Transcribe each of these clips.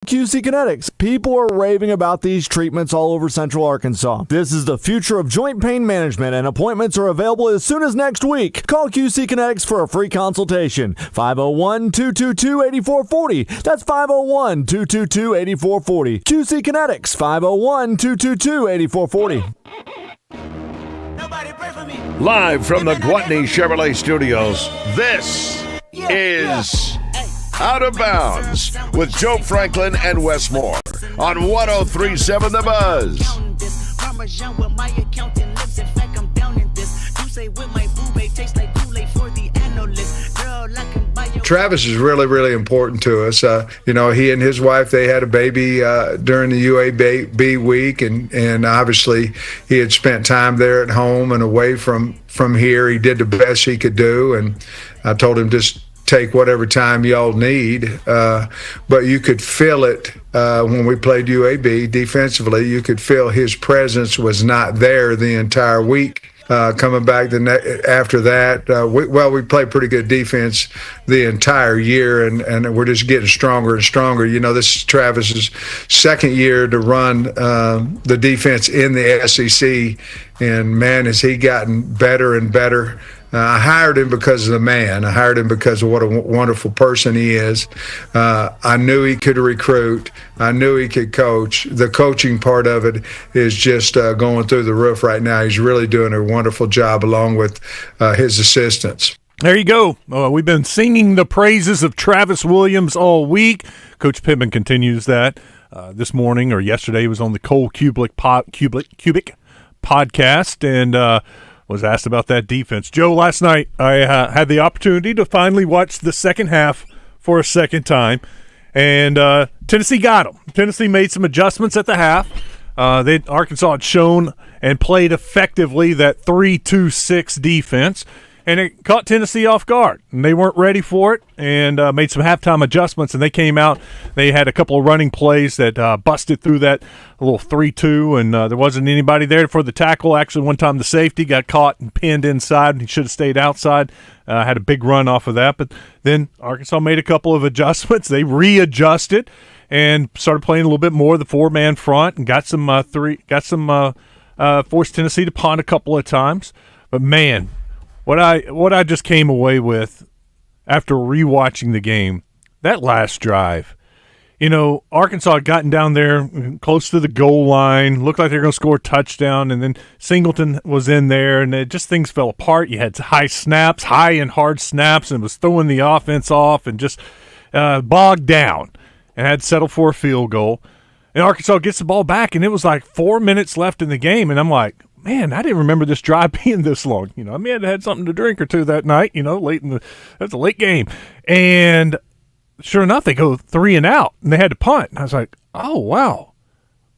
QC Kinetics. People are raving about these treatments all over Central Arkansas. This is the future of joint pain management, and appointments are available as soon as next week. Call QC Kinetics for a free consultation. 501-222-8440. That's 501-222-8440. QC Kinetics. 501-222-8440. Live from the Gwatney Chevrolet Studios, this is Out of Bounds with Joe Franklin and Wess Moore on 103.7 The Buzz. Travis is really, really important to us. He and his wife, they had a baby during the UAB week, and obviously he had spent time there at home and away from here. He did the best he could do, and I told him just take whatever time y'all need. But you could feel it when we played UAB defensively. You could feel his presence was not there the entire week. Coming back after that, we played pretty good defense the entire year, and we're just getting stronger and stronger. This is Travis's second year to run the defense in the SEC, and man, has he gotten better and better. I hired him because of the man. I hired him because of what a wonderful person he is. I knew he could recruit. I knew he could coach. The coaching part of it is just going through the roof right now. He's really doing a wonderful job along with his assistants. There you go. We've been singing the praises of Travis Williams all week. Coach Pittman continues that this morning or yesterday. He was on the Cole Cubic podcast and was asked about that defense. Joe, last night I had the opportunity to finally watch the second half for a second time, and Tennessee got them. Tennessee made some adjustments at the half. Arkansas had shown and played effectively that 3-2-6 defense, and it caught Tennessee off guard, and they weren't ready for it, and made some halftime adjustments, and they came out. They had a couple of running plays that busted through that little 3-2, and there wasn't anybody there for the tackle. Actually, one time the safety got caught and pinned inside, and he should have stayed outside. Had a big run off of that, but then Arkansas made a couple of adjustments. They readjusted and started playing a little bit more of the four-man front, and forced Tennessee to punt a couple of times. But man, what I just came away with after rewatching the game, that last drive, Arkansas had gotten down there close to the goal line, looked like they were going to score a touchdown, and then Singleton was in there, and things fell apart. You had high and hard snaps, and it was throwing the offense off and just bogged down and had to settle for a field goal. And Arkansas gets the ball back, and it was like 4 minutes left in the game, and I'm like, man, I didn't remember this drive being this long. I may have had something to drink or two that night, that's a late game. And sure enough, they go 3 and out, and they had to punt. And I was like, oh, wow.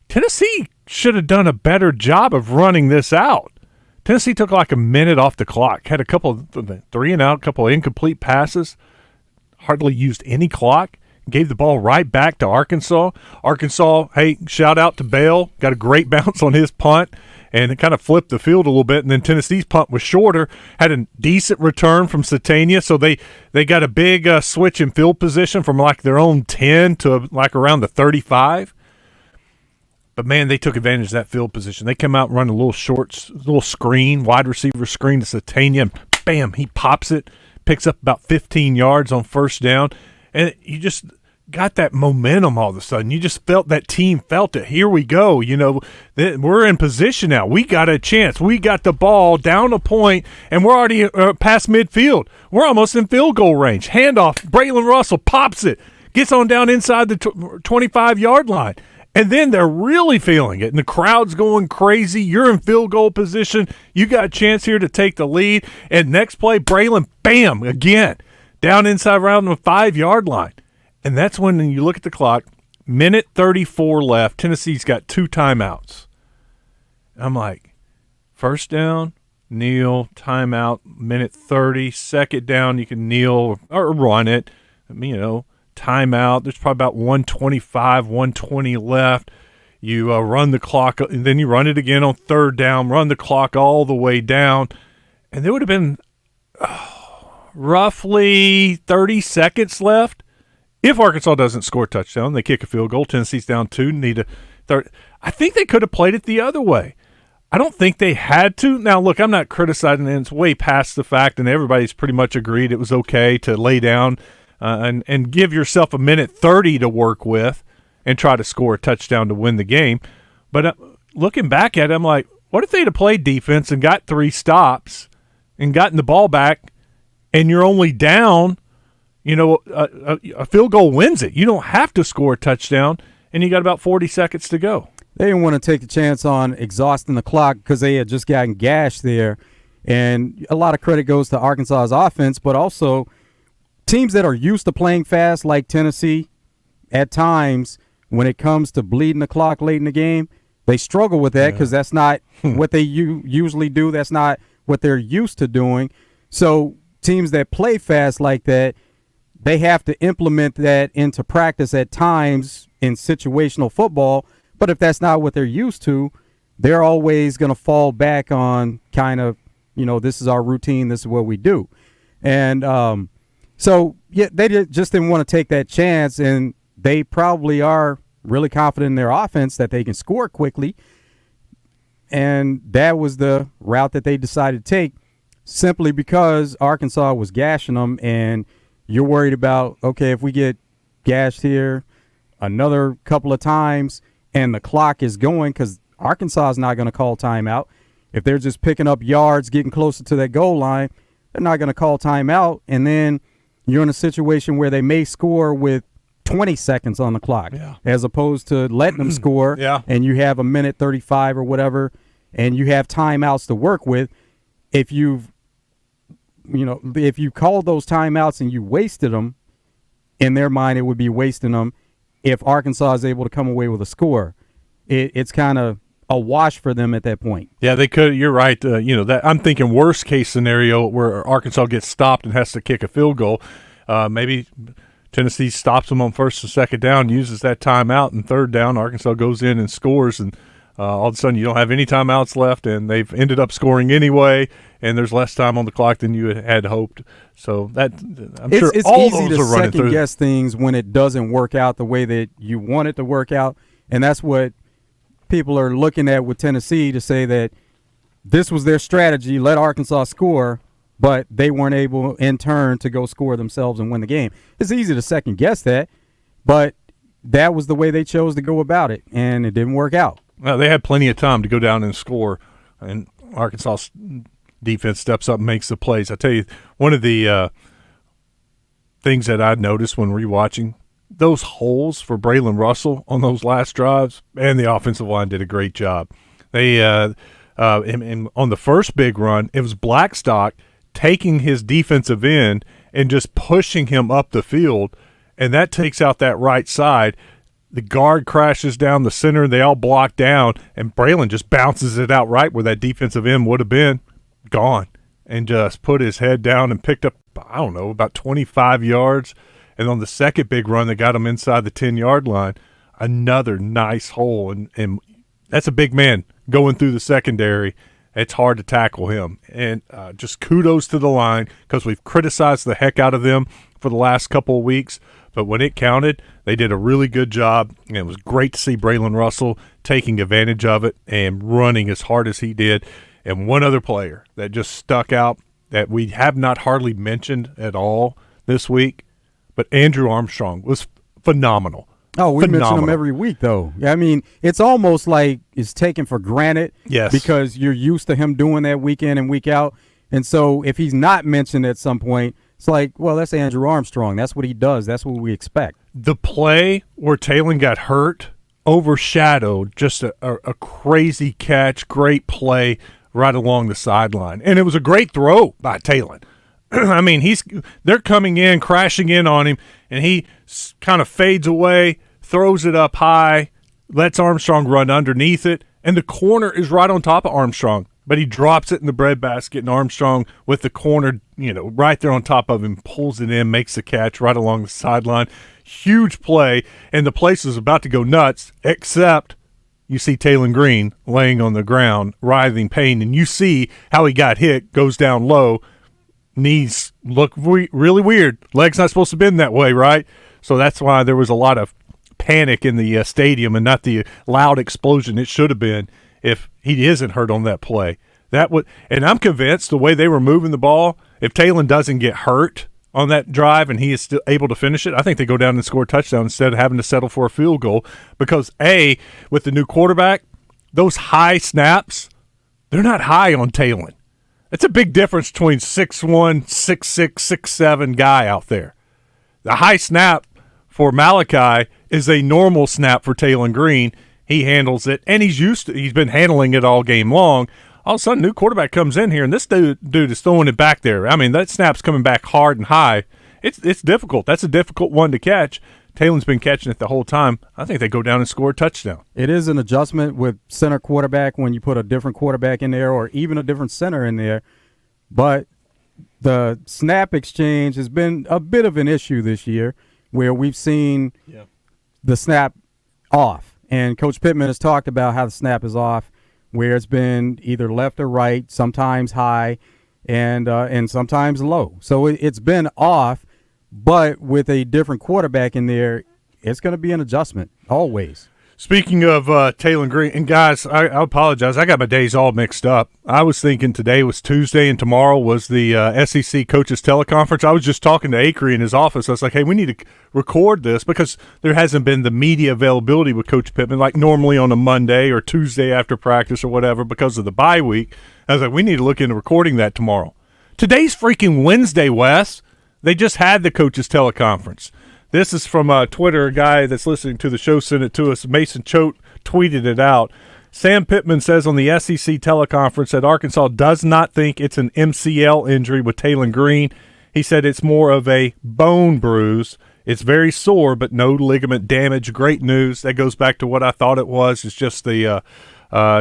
Tennessee should have done a better job of running this out. Tennessee took like a minute off the clock, had a couple of 3 and out, a couple of incomplete passes, hardly used any clock, gave the ball right back to Arkansas. Arkansas, hey, shout out to Bale, got a great bounce on his punt, and it kind of flipped the field a little bit, and then Tennessee's punt was shorter, had a decent return from Satania, so they got a big switch in field position from like their own 10 to like around the 35. But, man, they took advantage of that field position. They come out and run a little screen, wide receiver screen to Satania, and bam, he pops it, picks up about 15 yards on first down, and you just – got that momentum all of a sudden. You just felt that team felt it. Here we go. We're in position now. We got a chance. We got the ball down a point, and we're already past midfield. We're almost in field goal range. Handoff. Braylon Russell pops it. Gets on down inside the 25-yard line. And then they're really feeling it, and the crowd's going crazy. You're in field goal position. You got a chance here to take the lead. And next play, Braylon, bam, again, down inside around the 5-yard line. And that's when you look at the clock, minute 34 left. Tennessee's got 2 timeouts. I'm like, first down, kneel, timeout, minute 30, second down, you can kneel or run it. Timeout. There's probably about 125, 120 left. You run the clock, and then you run it again on third down, run the clock all the way down. And there would have been roughly 30 seconds left. If Arkansas doesn't score a touchdown, they kick a field goal. Tennessee's down 2, need a third. I think they could have played it the other way. I don't think they had to. Now, look, I'm not criticizing it. It's way past the fact, and everybody's pretty much agreed it was okay to lay down and give yourself a minute 30 to work with and try to score a touchdown to win the game. But looking back at it, I'm like, what if they'd have played defense and got 3 stops and gotten the ball back, and you're only down, a field goal wins it. You don't have to score a touchdown, and you got about 40 seconds to go. They didn't want to take the chance on exhausting the clock because they had just gotten gashed there. And a lot of credit goes to Arkansas's offense, but also teams that are used to playing fast like Tennessee, at times when it comes to bleeding the clock late in the game, they struggle with that because that's not what they usually do. That's not what they're used to doing. So teams that play fast like that, they have to implement that into practice at times in situational football. But if that's not what they're used to, they're always going to fall back on kind of, this is our routine, this is what we do. And they just didn't want to take that chance, and they probably are really confident in their offense that they can score quickly. And that was the route that they decided to take simply because Arkansas was gashing them, and you're worried about, okay, if we get gashed here another couple of times and the clock is going, because Arkansas is not going to call timeout. If they're just picking up yards, getting closer to that goal line, they're not going to call timeout. And then you're in a situation where they may score with 20 seconds on the clock as opposed to letting them score. And you have a minute 35 or whatever, and you have timeouts to work with. If you called those timeouts and you wasted them, in their mind it would be wasting them. If Arkansas is able to come away with a score, it's kind of a wash for them at that point. Yeah, they could. You're right. That I'm thinking worst case scenario where Arkansas gets stopped and has to kick a field goal. Maybe Tennessee stops them on first and second down, uses that timeout, and third down, Arkansas goes in and scores, and all of a sudden you don't have any timeouts left, and they've ended up scoring anyway, and there's less time on the clock than you had hoped. So sure it's all easy those to are running through. second guess things when it doesn't work out the way that you want it to work out, and that's what people are looking at with Tennessee to say that this was their strategy, let Arkansas score, but they weren't able in turn to go score themselves and win the game. It's easy to second guess that, but that was the way they chose to go about it, and it didn't work out. Well, they had plenty of time to go down and score, and Arkansas defense steps up and makes the plays. I tell you, one of the things that I noticed when rewatching, those holes for Braylon Russell on those last drives, and the offensive line did a great job. They and on the first big run, it was Blackstock taking his defensive end and just pushing him up the field, and that takes out that right side. The guard crashes down the center, and they all block down, and Braylon just bounces it out right where that defensive end would have been gone, and just put his head down and picked up, about 25 yards. And on the second big run, they got him inside the 10-yard line. Another nice hole, and that's a big man going through the secondary. It's hard to tackle him. And just kudos to the line, because we've criticized the heck out of them for the last couple of weeks. But when it counted, they did a really good job, and it was great to see Braylon Russell taking advantage of it and running as hard as he did. And one other player that just stuck out that we have not hardly mentioned at all this week, but Andrew Armstrong was phenomenal. Oh, we mention him every week, though. I mean, it's almost like it's taken for granted because you're used to him doing that week in and week out. And so if he's not mentioned at some point, it's like, well, that's Andrew Armstrong. That's what he does. That's what we expect. The play where Talon got hurt overshadowed just a crazy catch, great play right along the sideline. And it was a great throw by Talon. I mean, they're coming in, crashing in on him, and he kind of fades away, throws it up high, lets Armstrong run underneath it, and the corner is right on top of Armstrong. But he drops it in the breadbasket, and Armstrong with the corner, right there on top of him, pulls it in, makes the catch right along the sideline. Huge play, and the place is about to go nuts, except you see Talon Green laying on the ground, writhing pain, and you see how he got hit, goes down low. Knees look really weird. Leg's not supposed to bend that way, right? So that's why there was a lot of panic in the stadium and not the loud explosion it should have been if he isn't hurt on that play. And I'm convinced the way they were moving the ball, if Talon doesn't get hurt on that drive and he is still able to finish it, I think they go down and score a touchdown instead of having to settle for a field goal because, with the new quarterback, those high snaps, they're not high on Talon. It's a big difference between 6'1", 6'6", 6'7" guy out there. The high snap for Malachi is a normal snap for Talon Green. He handles it, and he's been handling it all game long. All of a sudden, new quarterback comes in here, and this dude is throwing it back there. I mean, that snap's coming back hard and high. It's difficult. That's a difficult one to catch. Talon's been catching it the whole time. I think they go down and score a touchdown. It is an adjustment with center quarterback when you put a different quarterback in there or even a different center in there. But the snap exchange has been a bit of an issue this year where we've seen the snap off. And Coach Pittman has talked about how the snap is off, where it's been either left or right, sometimes high and sometimes low. So it's been off, but with a different quarterback in there, it's going to be an adjustment always. Speaking of Talon Green, and guys, I apologize. I got my days all mixed up. I was thinking today was Tuesday and tomorrow was the SEC Coaches Teleconference. I was just talking to Acree in his office. I was like, hey, we need to record this because there hasn't been the media availability with Coach Pittman like normally on a Monday or Tuesday after practice or whatever because of the bye week. I was like, we need to look into recording that tomorrow. Today's freaking Wednesday, Wes. They just had the Coaches Teleconference. This is from Twitter. A guy that's listening to the show sent it to us. Mason Choate tweeted it out. Sam Pittman says on the SEC teleconference that Arkansas does not think it's an MCL injury with Talon Green. He said it's more of a bone bruise. It's very sore, but no ligament damage. Great news. That goes back to what I thought it was. It's just the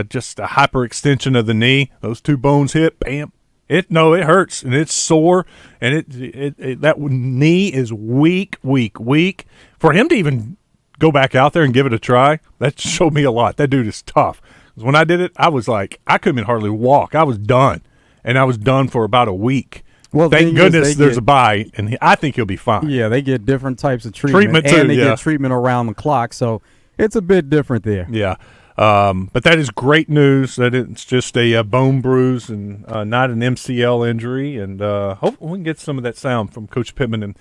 just a hyperextension of the knee. Those two bones hit, bam. It hurts, and it's sore, and that knee is weak. For him to even go back out there and give it a try, that showed me a lot. That dude is tough. 'Cause when I did it, I was like, I couldn't hardly walk. I was done, and I was done for about a week. Well, thank goodness there's a bye, and I think he'll be fine. Yeah, they get different types of treatment too, and they get treatment around the clock, so it's a bit different there. Yeah. But that is great news that it's just a bone bruise and not an MCL injury. And hopefully we can get some of that sound from Coach Pittman and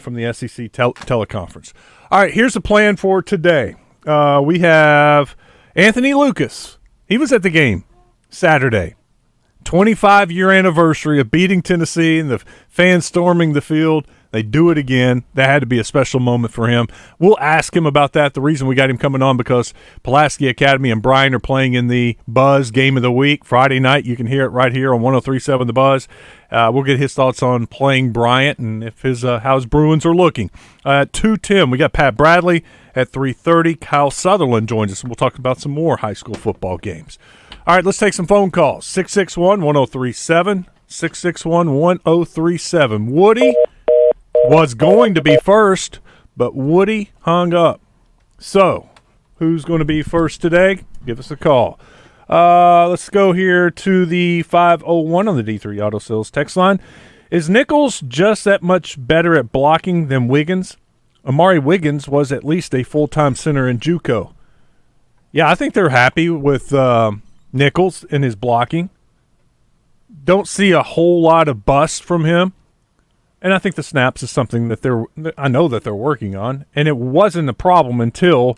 from the SEC teleconference. All right, here's the plan for today. We have Anthony Lucas. He was at the game Saturday. 25-year anniversary of beating Tennessee and the fans storming the field. They do it again. That had to be a special moment for him. We'll ask him about that. The reason we got him coming on because Pulaski Academy and Bryan are playing in the Buzz Game of the Week Friday night. You can hear it right here on 103.7 The Buzz. We'll get his thoughts on playing Bryant and if how his Bruins are looking. At 2:10, we got Pat Bradley. At 3:30, Kyle Sutherland joins us. We'll talk about some more high school football games. All right, let's take some phone calls. 661-1037, 661-1037. Woody was going to be first, but Woody hung up. So, who's going to be first today? Give us a call. Let's go here to the 501 on the D3 Auto Sales text line. Is Nichols just that much better at blocking than Wiggins? Amari Wiggins was at least a full-time center in JUCO. Yeah, I think they're happy with Nichols and his blocking. Don't see a whole lot of bust from him. And I think the snaps is something that I know that they're working on. And it wasn't a problem until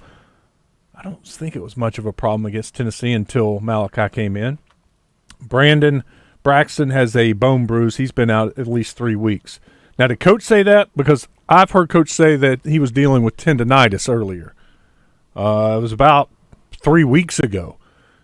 I don't think it was much of a problem against Tennessee until Malachi came in. Brandon Braxton has a bone bruise. He's been out at least 3 weeks. Now, did Coach say that? Because I've heard Coach say that he was dealing with tendonitis earlier. It was about 3 weeks ago.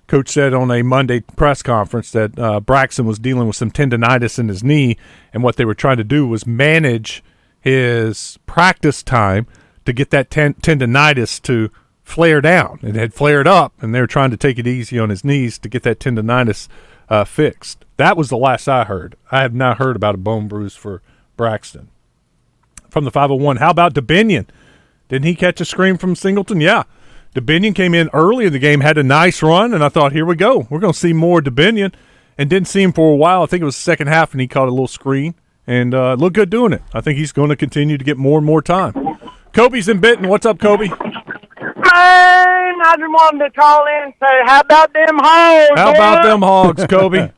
Coach said on a Monday press conference that Braxton was dealing with some tendonitis in his knee, and what they were trying to do was manage his practice time to get that tendonitis to flare down. It had flared up, and they were trying to take it easy on his knees to get that tendonitis fixed. That was the last I heard. I have not heard about a bone bruise for Braxton. From the 501, how about DeBinion? Didn't he catch a screen from Singleton? Yeah. DeBinion came in early in the game, had a nice run, and I thought, here we go. We're going to see more DeBinion, and didn't see him for a while. I think it was the second half, and he caught a little screen, and looked good doing it. I think he's going to continue to get more and more time. Kobe's in Benton. What's up, Kobe? Man, I just wanted to call in and say, how about them hogs? How about them hogs, Kobe?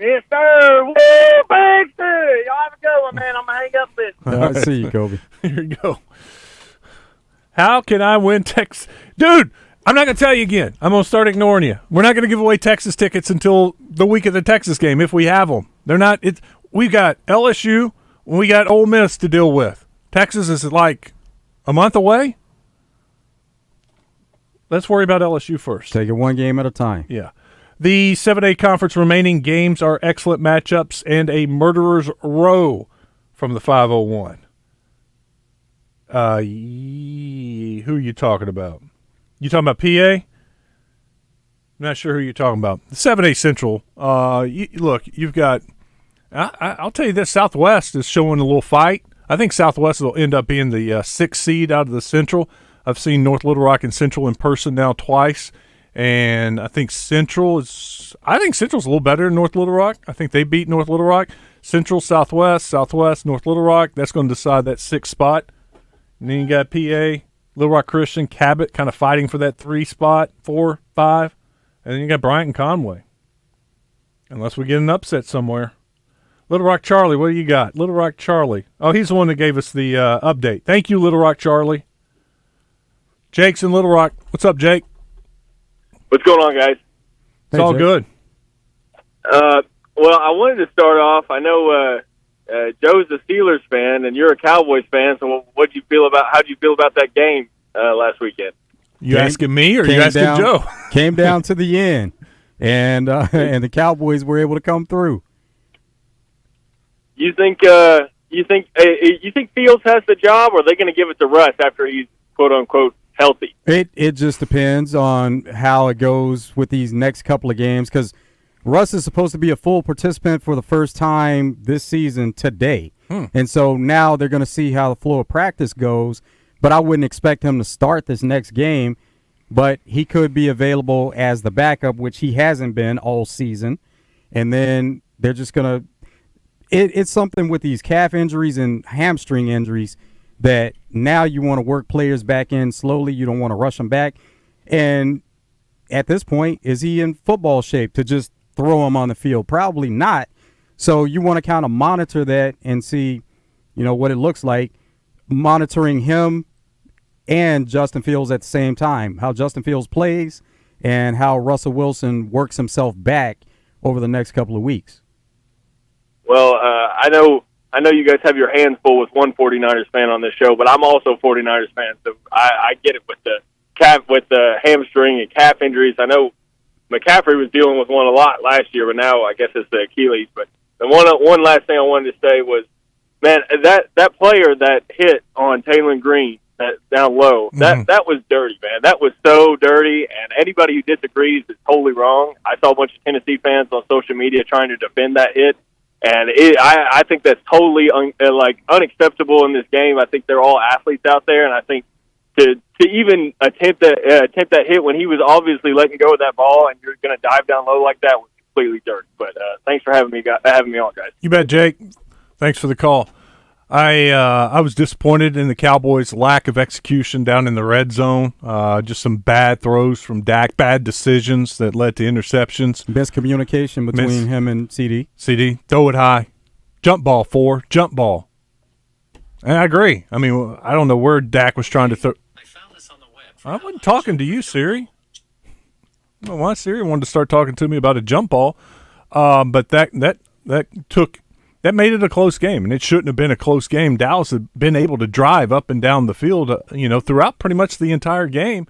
Yes, sir. Woo, big sir. Y'all have a good one, man. I'm going to hang up this. I see you, Kobe. Here you go. How can I win Texas? Dude, I'm not going to tell you again. I'm going to start ignoring you. We're not going to give away Texas tickets until the week of the Texas game, if we have them. They're not. We've got LSU, we got Ole Miss to deal with. Texas is like a month away. Let's worry about LSU first. Take it one game at a time. Yeah. The 7A conference remaining games are excellent matchups and a murderer's row from the 501. Who are you talking about? You talking about PA? I'm not sure who you're talking about. The 7A Central. Look, you've got I'll tell you this, Southwest is showing a little fight. I think Southwest will end up being the 6th seed out of the Central. I've seen North Little Rock and Central in person now twice, and I think Central's a little better than North Little Rock. I think they beat North Little Rock. Central, Southwest, North Little Rock. That's going to decide that 6th spot. And then you got PA, Little Rock Christian, Cabot kind of fighting for that 3 spot, 4, 5. And then you got Bryant and Conway. Unless we get an upset somewhere. Little Rock Charlie, what do you got? Little Rock Charlie. Oh, he's the one that gave us the update. Thank you, Little Rock Charlie. Jake's in Little Rock. What's up, Jake? What's going on, guys? It's all good. Well, I wanted to start off. I know Joe's a Steelers fan, and you're a Cowboys fan. So, how do you feel about that game last weekend? You asking me, or you asking Joe? Came down to the end, and the Cowboys were able to come through. You think Fields has the job, or are they going to give it to Russ after he's quote unquote healthy? It just depends on how it goes with these next couple of games, because Russ is supposed to be a full participant for the first time this season today. And so now they're going to see how the flow of practice goes, but I wouldn't expect him to start this next game, but he could be available as the backup, which he hasn't been all season. And then they're just going to it's something with these calf injuries and hamstring injuries that now you want to work players back in slowly. You don't want to rush them back. And at this point, is he in football shape to just throw him on the field? Probably not. So you want to kind of monitor that and see, what it looks like, monitoring him and Justin Fields at the same time, how Justin Fields plays and how Russell Wilson works himself back over the next couple of weeks. Well, I know you guys have your hands full with one 49ers fan on this show, but I'm also a 49ers fan, so I get it with the hamstring and calf injuries. I know McCaffrey was dealing with one a lot last year, but now I guess it's the Achilles. But the one last thing I wanted to say was, man, that player that hit on Taylor Green that down low, that was dirty, man. That was so dirty, and anybody who disagrees is totally wrong. I saw a bunch of Tennessee fans on social media trying to defend that hit. And I think that's totally unacceptable in this game. I think they're all athletes out there, and I think to even attempt that hit when he was obviously letting go of that ball, and you're going to dive down low like that was completely dirty. But thanks for having me on, guys. You bet, Jake. Thanks for the call. I was disappointed in the Cowboys' lack of execution down in the red zone. Just some bad throws from Dak, bad decisions that led to interceptions. Best communication between him and CD. CD, throw it high. Jump ball, 4, jump ball. And I agree. I mean, I don't know where Dak was trying to throw. I found this on the web. I wasn't talking to you, Siri. I don't know why Siri wanted to start talking to me about a jump ball. But that made it a close game, and it shouldn't have been a close game. Dallas had been able to drive up and down the field, throughout pretty much the entire game.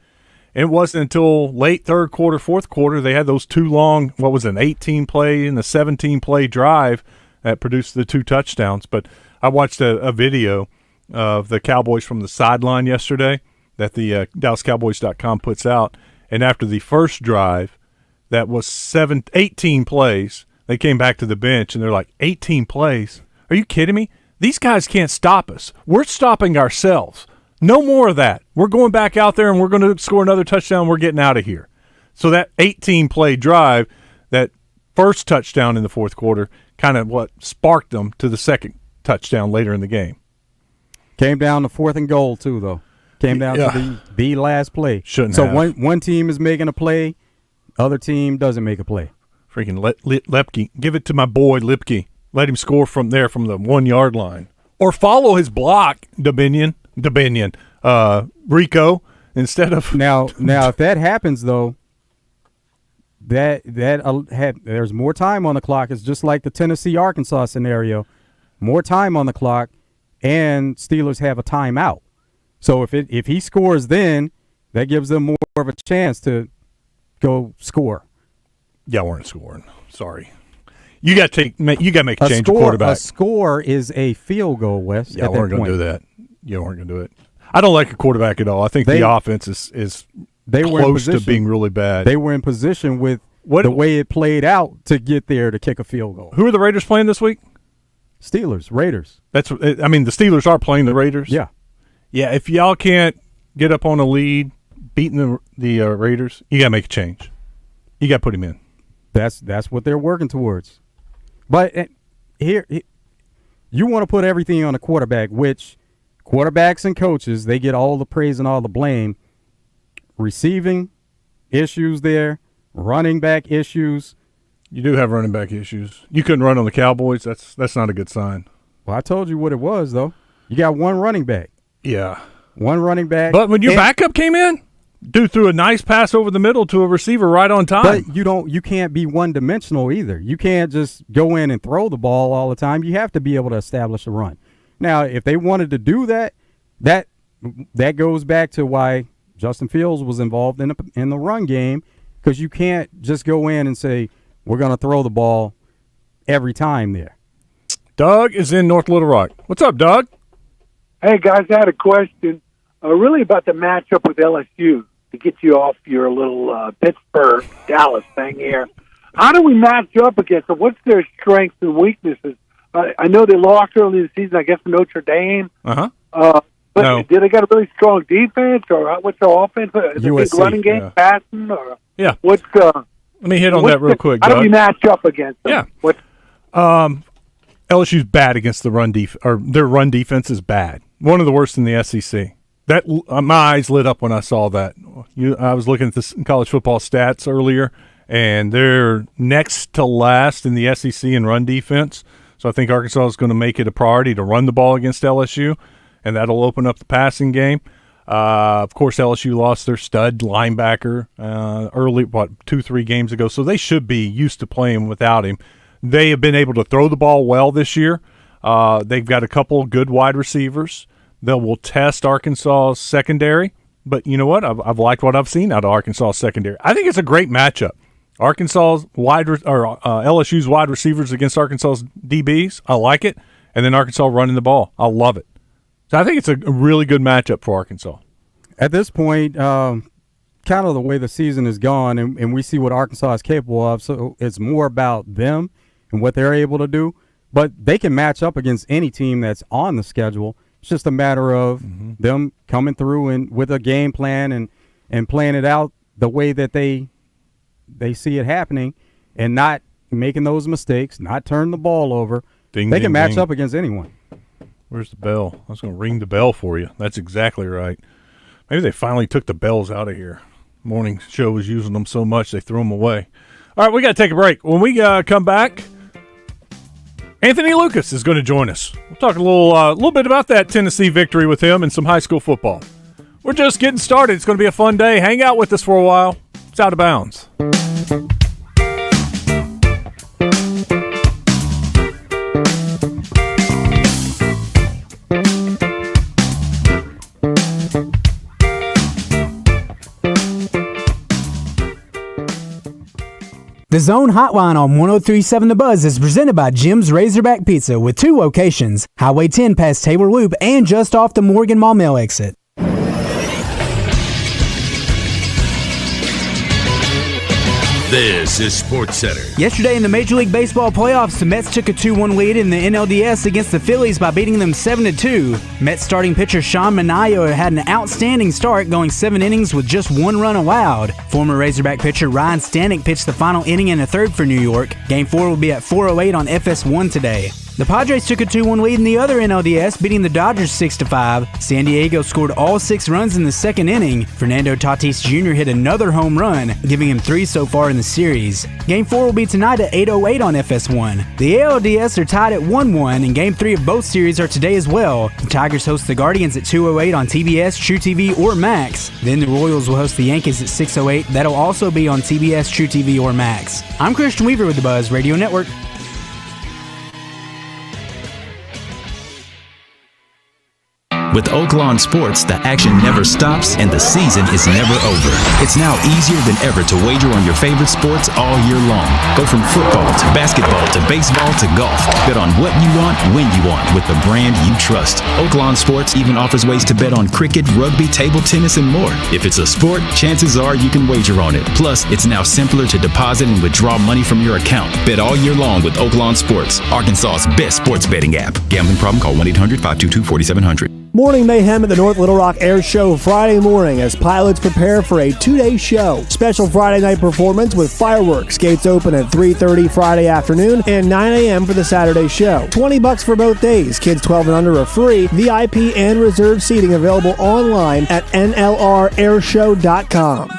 It wasn't until late third quarter, fourth quarter, they had those 2 long, an 18-play and a 17-play drive that produced the 2 touchdowns. But I watched a video of the Cowboys from the sideline yesterday that the DallasCowboys.com puts out, and after the first drive, that was 18 plays. They came back to the bench, and they're like, 18 plays? Are you kidding me? These guys can't stop us. We're stopping ourselves. No more of that. We're going back out there, and we're going to score another touchdown. We're getting out of here. So that 18-play drive, that first touchdown in the fourth quarter, kind of what sparked them to the second touchdown later in the game. Came down to 4th and goal, too, though. Came down to the last play. Shouldn't have. So one team is making a play, other team doesn't make a play. Freaking Lepke. Give it to my boy Lipke. Let him score from there from the 1 yard line. Or follow his block, Rico, instead of Now if that happens though, there's more time on the clock. It's just like the Tennessee-Arkansas scenario. More time on the clock, and Steelers have a timeout. So if he scores then, that gives them more of a chance to go score. Yeah, weren't scoring. Sorry. You got to make a change of quarterback. A score is a field goal, Wes. Yeah, we weren't going to do that. You weren't going to do it. I don't like a quarterback at all. I think the offense is close to being really bad. They were in position with the way it played out to get there to kick a field goal. Who are the Raiders playing this week? Raiders. The Steelers are playing the Raiders. Yeah. Yeah, if y'all can't get up on a lead, beating the Raiders, you got to make a change. You got to put him in. That's what they're working towards. But here, you want to put everything on a quarterback, which quarterbacks and coaches, they get all the praise and all the blame. Receiving issues there, running back issues. You do have running back issues. You couldn't run on the Cowboys. That's not a good sign. Well, I told you what it was, though. You got one running back. Yeah. One running back. But when your backup came in, dude threw a nice pass over the middle to a receiver right on time. But you can't be one-dimensional either. You can't just go in and throw the ball all the time. You have to be able to establish a run. Now, if they wanted to do that goes back to why Justin Fields was involved in the run game, because you can't just go in and say, we're going to throw the ball every time there. Doug is in North Little Rock. What's up, Doug? Hey, guys, I had a question really about the matchup with LSU to get you off your little Pittsburgh-Dallas thing here. How do we match up against them? What's their strengths and weaknesses? I know they lost early in the season, I guess, from Notre Dame. But did they got a really strong defense, or what's their offense? USC, running game, passing, or what's Let me hit on that real quick, Doug. How do we match up against them? Yeah. LSU's bad against the run defense, or their run defense is bad. One of the worst in the SEC. That my eyes lit up when I saw that. I was looking at this college football stats earlier, and they're next to last in the SEC in run defense. So I think Arkansas is going to make it a priority to run the ball against LSU, and that'll open up the passing game. Of course, LSU lost their stud linebacker early, 2-3 games ago, so they should be used to playing without him. They have been able to throw the ball well this year. They've got a couple of good wide receivers. They will test Arkansas's secondary, but you know what? I've liked what I've seen out of Arkansas's secondary. I think it's a great matchup. LSU's wide receivers against Arkansas's DBs. I like it, and then Arkansas running the ball. I love it. So I think it's a really good matchup for Arkansas. At this point, kind of the way the season is gone, and we see what Arkansas is capable of, so it's more about them and what they're able to do. But they can match up against any team that's on the schedule. It's just a matter of them coming through and with a game plan and playing it out the way that they see it happening and not making those mistakes, not turning the ball over. They can match up against anyone. Where's the bell? I was going to ring the bell for you. That's exactly right. Maybe they finally took the bells out of here. Morning show was using them so much they threw them away. All right, we got to take a break. When we come back, Anthony Lucas is going to join us. We'll talk a little bit about that Tennessee victory with him and some high school football. We're just getting started. It's going to be a fun day. Hang out with us for a while. It's Out of Bounds. The Zone Hotline on 103.7 The Buzz is presented by Jim's Razorback Pizza with 2 locations, Highway 10 past Taylor Loop and just off the Morgan Maumelle exit. This is Sports Center. Yesterday in the Major League Baseball playoffs, the Mets took a 2-1 lead in the NLDS against the Phillies by beating them 7-2. Mets starting pitcher Sean Manaea had an outstanding start, going 7 innings with just 1 run allowed. Former Razorback pitcher Ryan Stanek pitched the final inning and a third for New York. Game 4 will be at 4:08 on FS1 today. The Padres took a 2-1 lead in the other NLDS, beating the Dodgers 6-5. San Diego scored all 6 runs in the second inning. Fernando Tatis Jr. hit another home run, giving him 3 so far in the series. Game 4 will be tonight at 8:08 on FS1. The ALDS are tied at 1-1, and Game 3 of both series are today as well. The Tigers host the Guardians at 2:08 on TBS, TrueTV, or Max. Then the Royals will host the Yankees at 6:08. That'll also be on TBS, TrueTV, or Max. I'm Christian Weaver with the Buzz Radio Network. With Oaklawn Sports, the action never stops and the season is never over. It's now easier than ever to wager on your favorite sports all year long. Go from football to basketball to baseball to golf. Bet on what you want, when you want, with the brand you trust. Oaklawn Sports even offers ways to bet on cricket, rugby, table tennis, and more. If it's a sport, chances are you can wager on it. Plus, it's now simpler to deposit and withdraw money from your account. Bet all year long with Oaklawn Sports, Arkansas's best sports betting app. Gambling problem? Call 1-800-522-4700. Morning mayhem at the North Little Rock Air Show Friday morning as pilots prepare for a 2-day show. Special Friday night performance with fireworks. Gates open at 3:30 Friday afternoon and 9 a.m. for the Saturday show. $20 for both days. Kids 12 and under are free. VIP and reserved seating available online at nlrairshow.com.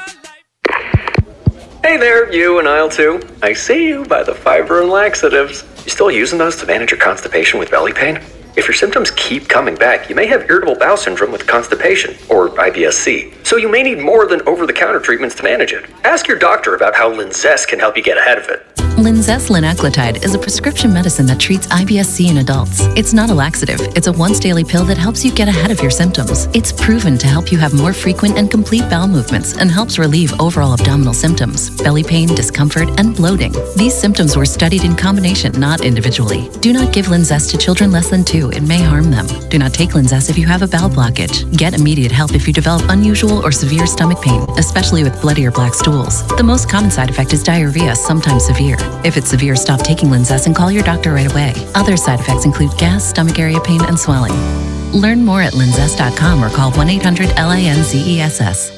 Hey there, you in aisle 2. I see you by the fiber and laxatives. You still using those to manage your constipation with belly pain? If your symptoms keep coming back, you may have irritable bowel syndrome with constipation, or IBS-C. So you may need more than over-the-counter treatments to manage it. Ask your doctor about how Linzess can help you get ahead of it. Linzess linaclotide is a prescription medicine that treats IBS-C in adults. It's not a laxative. It's a once-daily pill that helps you get ahead of your symptoms. It's proven to help you have more frequent and complete bowel movements and helps relieve overall abdominal symptoms, belly pain, discomfort, and bloating. These symptoms were studied in combination, not individually. Do not give Linzess to children less than 2. It may harm them. Do not take Linzess if you have a bowel blockage. Get immediate help if you develop unusual or severe stomach pain, especially with bloody or black stools. The most common side effect is diarrhea, sometimes severe. If it's severe, stop taking Linzess and call your doctor right away. Other side effects include gas, stomach area pain, and swelling. Learn more at linzess.com or call 1-800-LINZESS.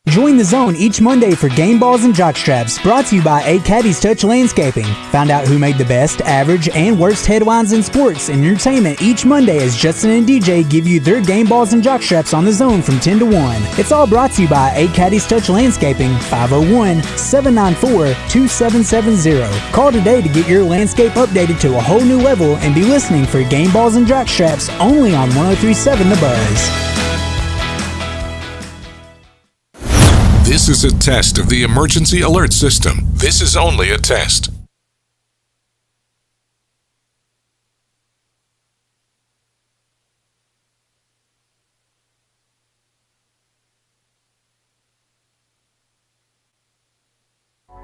Join the Zone each Monday for Game Balls and Jockstraps, brought to you by A Caddy's Touch Landscaping. Find out who made the best, average, and worst headlines in sports and entertainment each Monday as Justin and DJ give you their Game Balls and Jockstraps on the Zone from 10 to 1. It's all brought to you by A Caddy's Touch Landscaping, 501-794-2770. Call today to get your landscape updated to a whole new level and be listening for Game Balls and Jockstraps only on 103.7 The Buzz. This is a test of the emergency alert system. This is only a test.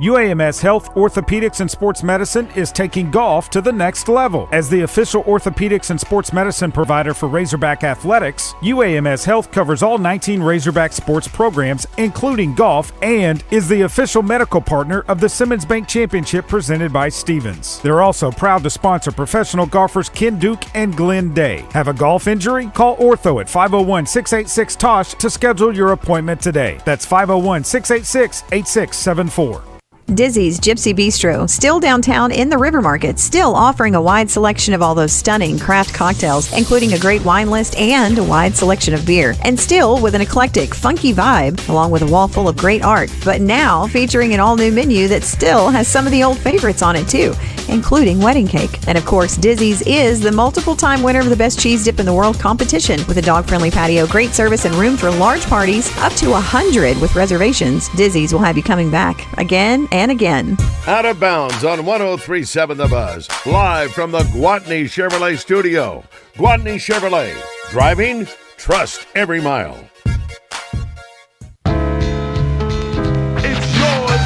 UAMS Health, Orthopedics, and Sports Medicine is taking golf to the next level. As the official orthopedics and sports medicine provider for Razorback Athletics, UAMS Health covers all 19 Razorback sports programs, including golf, and is the official medical partner of the Simmons Bank Championship presented by Stevens. They're also proud to sponsor professional golfers Ken Duke and Glenn Day. Have a golf injury? Call Ortho at 501-686-TOSH to schedule your appointment today. That's 501-686-8674. Dizzy's Gypsy Bistro, still downtown in the River Market, still offering a wide selection of all those stunning craft cocktails, including a great wine list and a wide selection of beer, and still with an eclectic, funky vibe, along with a wall full of great art, but now featuring an all-new menu that still has some of the old favorites on it too, including wedding cake. And of course, Dizzy's is the multiple-time winner of the Best Cheese Dip in the World competition, with a dog-friendly patio, great service, and room for large parties, up to 100 with reservations. Dizzy's will have you coming back again and again. Out of Bounds on 103.7 The Buzz. Live from the Gwatney Chevrolet studio. Gwatney Chevrolet. Driving, trust every mile. It's yours.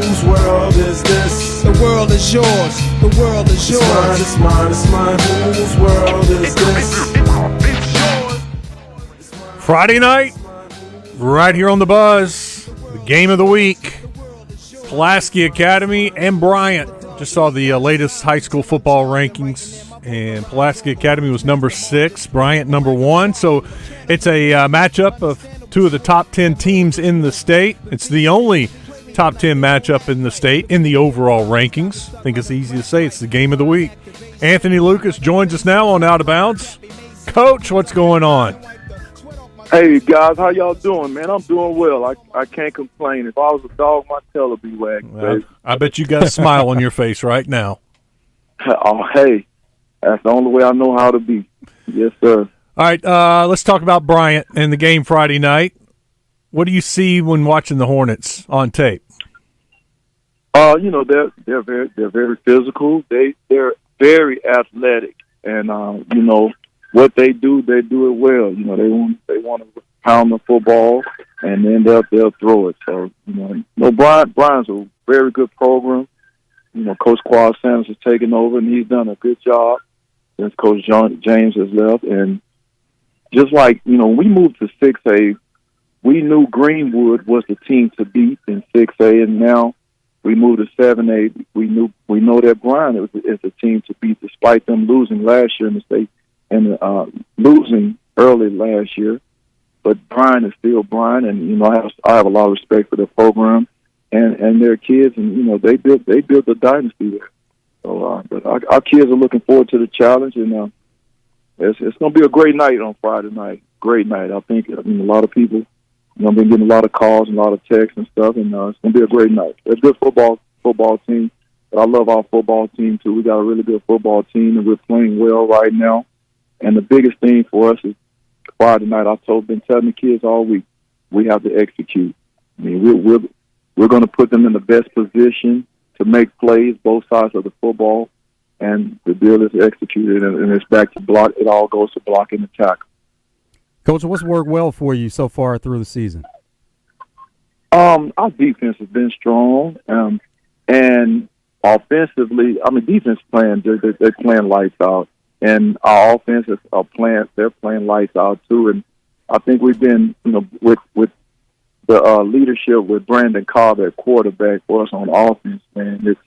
Whose world is this? The world is yours. The world is yours. It's mine, it's mine, it's mine. Whose world is this? It's yours. Friday night, right here on The Buzz. Game of the week, Pulaski Academy and Bryant. Just saw the latest high school football rankings, and Pulaski Academy was number 6, Bryant number 1. So it's a matchup of two of the top 10 teams in the state. It's the only top 10 matchup in the state in the overall rankings. I think it's easy to say it's the game of the week. Anthony Lucas joins us now on Out of Bounds. Coach, what's going on? Hey, guys, how y'all doing, man? I'm doing well. I can't complain. If I was a dog, my tail would be wagging. Well, I bet you got a smile on your face right now. Oh, hey, that's the only way I know how to be. Yes, sir. All right, let's talk about Bryant and the game Friday night. What do you see when watching the Hornets on tape? You know, they're very physical. They're very athletic, and you know what they do it well. You know, they want to pound the football, and then they'll throw it. So you know, Brian's a very good program. You know, Coach Quad Sanders has taken over, and he's done a good job since Coach James has left. And just like, you know, when we moved to 6A, we knew Greenwood was the team to beat in 6A, and now we moved to 7A. We know that Bryan is the team to beat, despite them losing last year in the state and losing early last year. But Bryan is still Bryan, and you know I have a lot of respect for their program and their kids, and you know they built a dynasty there. So, but our kids are looking forward to the challenge, and it's going to be a great night on Friday night. Great night. I mean, a lot of people. You know, I've been getting a lot of calls and a lot of texts and stuff, and it's going to be a great night. It's a good football team, but I love our football team, too. We got a really good football team, and we're playing well right now. And the biggest thing for us is Friday night. Been telling the kids all week, we have to execute. I mean, we're going to put them in the best position to make plays, both sides of the football, and the deal is executed, and it's back to block. It all goes to blocking and tackle. Coach, what's worked well for you so far through the season? Our defense has been strong, and offensively, I mean, defense they're playing lights out, and our offenses they're playing lights out too. And I think we've been, you know, with the leadership with Brandon Cobb at quarterback for us on offense, and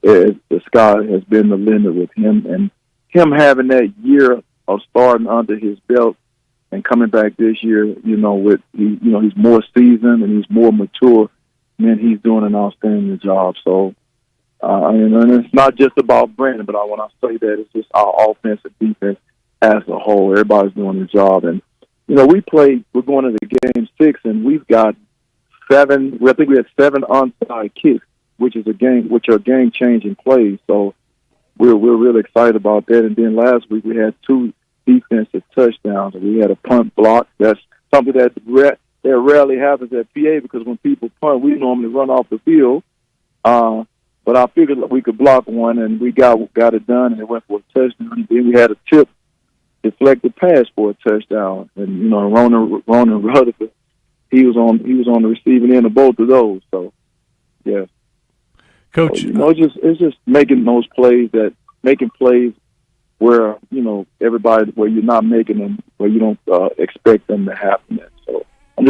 the sky has been the limit with him, and him having that year of starting under his belt. And coming back this year, you know, he's more seasoned and he's more mature. Man, he's doing an outstanding job. So, and it's not just about Brandon, but when I say that, it's just our offense and defense as a whole. Everybody's doing their job. And, you know, we're going into game 6, and we've got 7. I think we had 7 onside kicks, which are game-changing plays. So we're really excited about that. And then last week we had 2 defensive touchdowns, and we had a punt block. That's something that rarely happens at PA, because when people punt, we normally run off the field. But I figured we could block one, and we got it done, and it went for a touchdown. And then we had a tip deflected pass for a touchdown, and you know, Ronan Rutherford, he was on the receiving end of both of those. So, yeah, Coach, so, you know, it's just making plays where, you know, where you're not making them, where you don't expect them to happen. So I'm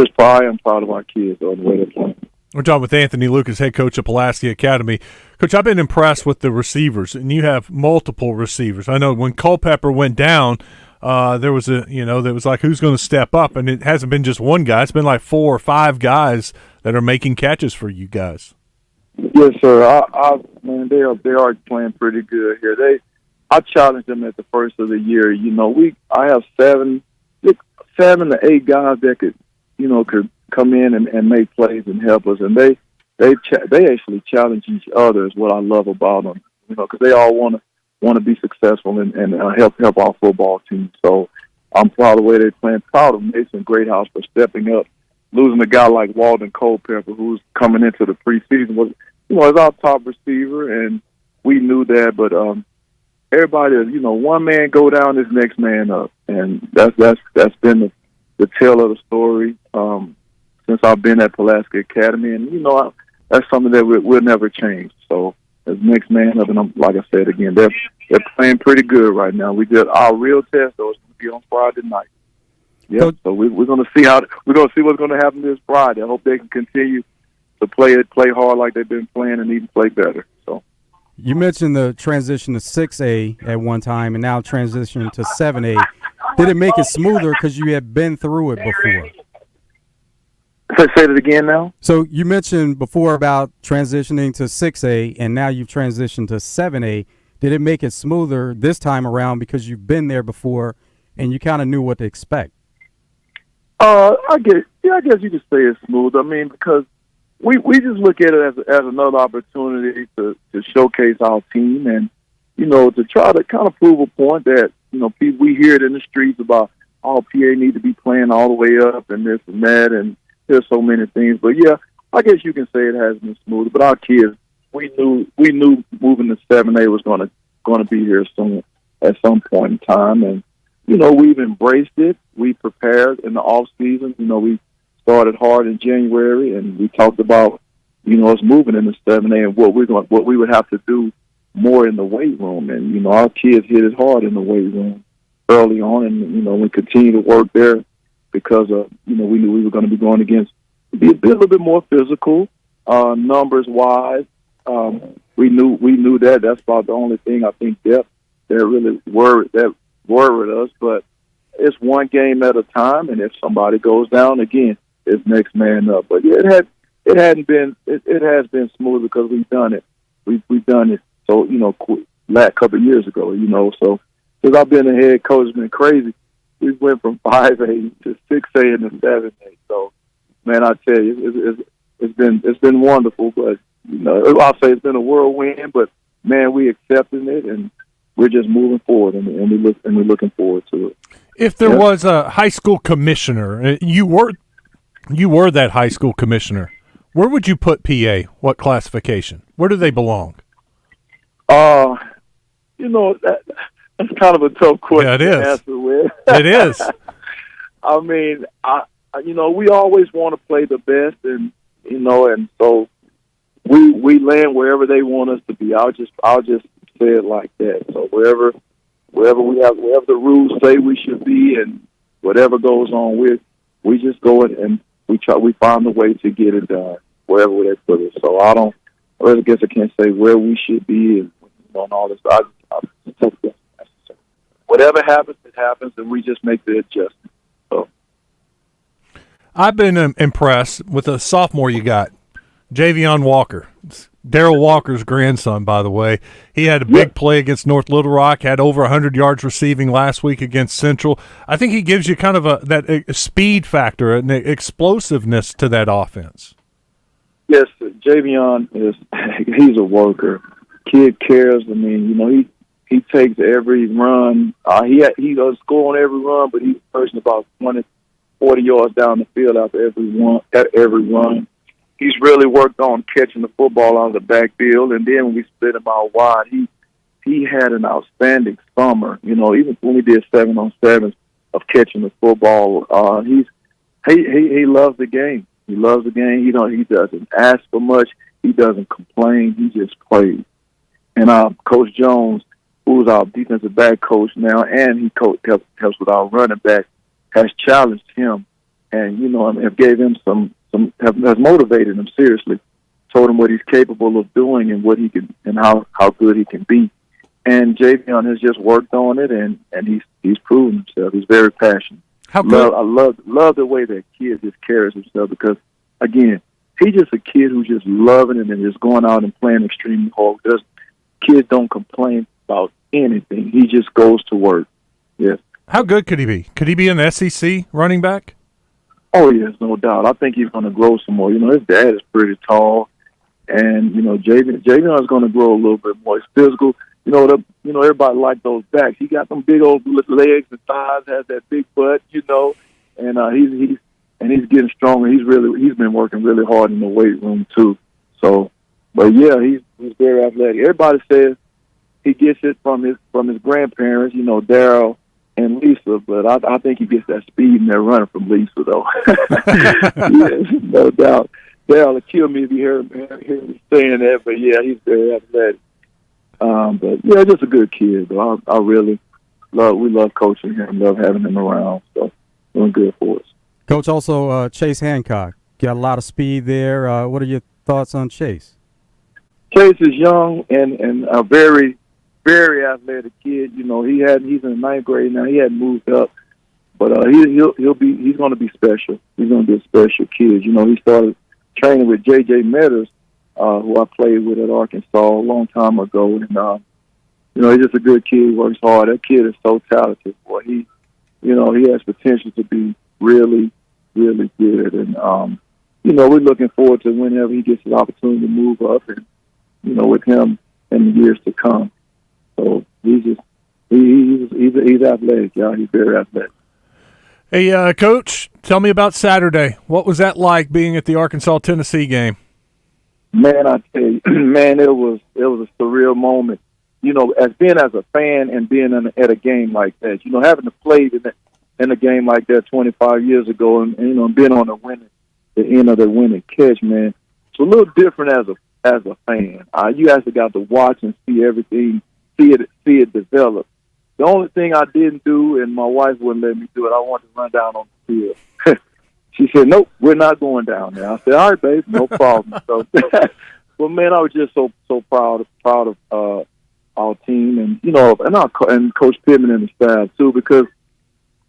proud of our kids on the way they're playing. We're talking with Anthony Lucas, head coach of Pulaski Academy. Coach, I've been impressed with the receivers, and you have multiple receivers. I know when Culpepper went down, there was like, who's going to step up? And it hasn't been just one guy. It's been like 4 or 5 guys that are making catches for you guys. Yes, sir. Man, they are playing pretty good here. I challenged them at the first of the year. You know, I have 7 to 8 guys that could come in and make plays and help us, and they actually challenge each other is what I love about them. You know, because they all want to be successful and help our football team. So I'm proud of the way they're playing. Proud of Mason Greathouse for stepping up, losing a guy like Walden Culpepper, who's coming into the preseason, was, you know, is our top receiver, and we knew that, but everybody, you know, one man go down, this next man up, and that's been the tale of the story since I've been at Pulaski Academy, and you know, that's something that we'll never change. So as next man up, and like I said again, they're playing pretty good right now. We did our real test, though, it's going to be on Friday night. Yeah, so we're going to see what's going to happen this Friday. I hope they can continue to play hard like they've been playing, and even play better. So. You mentioned the transition to 6A at one time and now transition to 7A. Did it make it smoother because you had been through it before? Say it again now. So you mentioned before about transitioning to 6A, and now you've transitioned to 7A. Did it make it smoother this time around because you've been there before and you kind of knew what to expect? I guess you could say it's smooth. I mean, because we just look at it as another opportunity to showcase our team and, to try to kind of prove a point that, people, we hear it in the streets about all PA need to be playing all the way up and this and that, and there's so many things. But, yeah, I guess you can say it has been smooth. But our kids, we knew moving to 7A was going to be here soon at some point in time. And, we've embraced it. We prepared in the off season. We started hard in January, and we talked about, us moving into 7A and what we would have to do more in the weight room. And, our kids hit it hard in the weight room early on, and, we continue to work there because of, we knew we were going to be going against, be a little bit more physical, numbers wise. We knew that. That's about the only thing I think that really worried us. But it's one game at a time, and if somebody goes down again, it's next man up. But yeah, it has been smooth because we've done it. We've done it. So last couple of years ago, So since I've been a head coach, it's been crazy. We went from 5A to 6A and then 7A. So man, I tell you, it's been wonderful. But I'll say it's been a whirlwind. But man, we accepting it and we're just moving forward, and we're looking forward to it. If there was a high school commissioner, you were that high school commissioner, where would you put PA? What classification? Where do they belong? That's kind of a tough question. Yeah, it is. To answer with. It is. I mean, we always want to play the best, and and so we land wherever they want us to be. I'll just say it like that. So wherever the rules say we should be, and whatever goes on we just go and we find a way to get it done wherever they put us. So I guess I can't say where we should be and all this. I whatever happens, it happens, and we just make the adjustment. So I've been impressed with the sophomore you got, Javion Walker. Darrell Walker's grandson, by the way. He had a big play against North Little Rock, had over 100 yards receiving last week against Central. I think he gives you kind of that speed factor and explosiveness to that offense. Yes, Javion he's a worker. Kid cares. I mean, he takes every run. He does score on every run, but he's pushing about 20, 40 yards down the field after every run. He's really worked on catching the football out of the backfield, and then when we split him out wide, he had an outstanding summer. Even when we did 7-on-7 of catching the football, he loves the game. He loves the game. He doesn't ask for much. He doesn't complain. He just plays. And Coach Jones, who's our defensive back coach now, and he helps with our running back, has challenged him, and have gave him has motivated him seriously, told him what he's capable of doing and what he can and how good he can be. And Javion has just worked on it, and he's proven himself. He's very passionate. How good? I love the way that kid just carries himself because, again, he's just a kid who's just loving it and just going out and playing extremely hard. Kids don't complain about anything. He just goes to work. Yes. How good could he be? Could he be an SEC running back? Oh, yes, no doubt. I think he's going to grow some more. His dad is pretty tall, and Javion is going to grow a little bit more. He's physical. Everybody like those backs. He got some big old legs and thighs, has that big butt, and he's getting stronger. He's been working really hard in the weight room too. So, but yeah, he's very athletic. Everybody says he gets it from his grandparents, Darryl and Lisa, but I think he gets that speed and that running from Lisa, though. Yes, no doubt. Darryl will kill me if you hear me saying that, but yeah, he's very athletic. But yeah, just a good kid. Though we love coaching him, love having him around. So doing good for us. Coach, also Chase Hancock, got a lot of speed there. What are your thoughts on Chase? Chase is young and a very, very athletic kid. He's in the ninth grade now. He hadn't moved up But he's going to be special. He's going to be a special kid. You know, he started training with J.J. Metters, who I played with at Arkansas a long time ago. And, you know, he's just a good kid. He works hard. That kid is so talented. Boy, he has potential to be really, really good. And, you know, we're looking forward to whenever he gets the opportunity to move up and, you know, with him in the years to come. So he's athletic, y'all. He's very athletic. Hey, Coach, tell me about Saturday. What was that like being at the Arkansas-Tennessee game? Man, I tell you, man, it was a surreal moment. You know, as a fan and being at a game like that, you know, having to play in a game like that 25 years ago, and you know, being on the end of the winning catch, man, it's a little different as a fan. You actually got to watch and see everything, see it develop. The only thing I didn't do, and my wife wouldn't let me do it, I wanted to run down on the field. She said, "Nope, we're not going down there." I said, "All right, babe, no problem." So, but man, I was just so proud of our team, and you know, and Coach Pittman and the staff too, because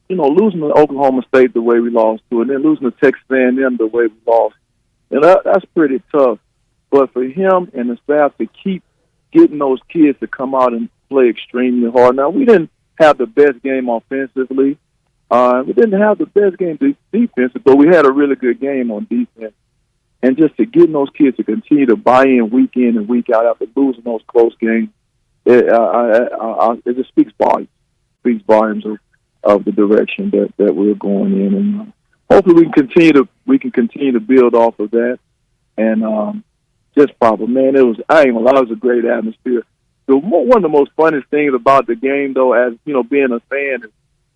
you know, losing to Oklahoma State the way we lost to, and then losing to Texas A&M the way we lost, and that's pretty tough. But for him and the staff to keep getting those kids to come out and play extremely hard. Now, we didn't have the best game offensively. We didn't have the best game defensively, but we had a really good game on defense. And just to get those kids to continue to buy in and week out after losing those close games, it just speaks volumes. Speaks volumes of the direction that we're going in, and hopefully we can continue to build off of that. And just probably, man, I ain't gonna lie, it was a great atmosphere. One of the most funniest things about the game, though, as you know, being a fan, is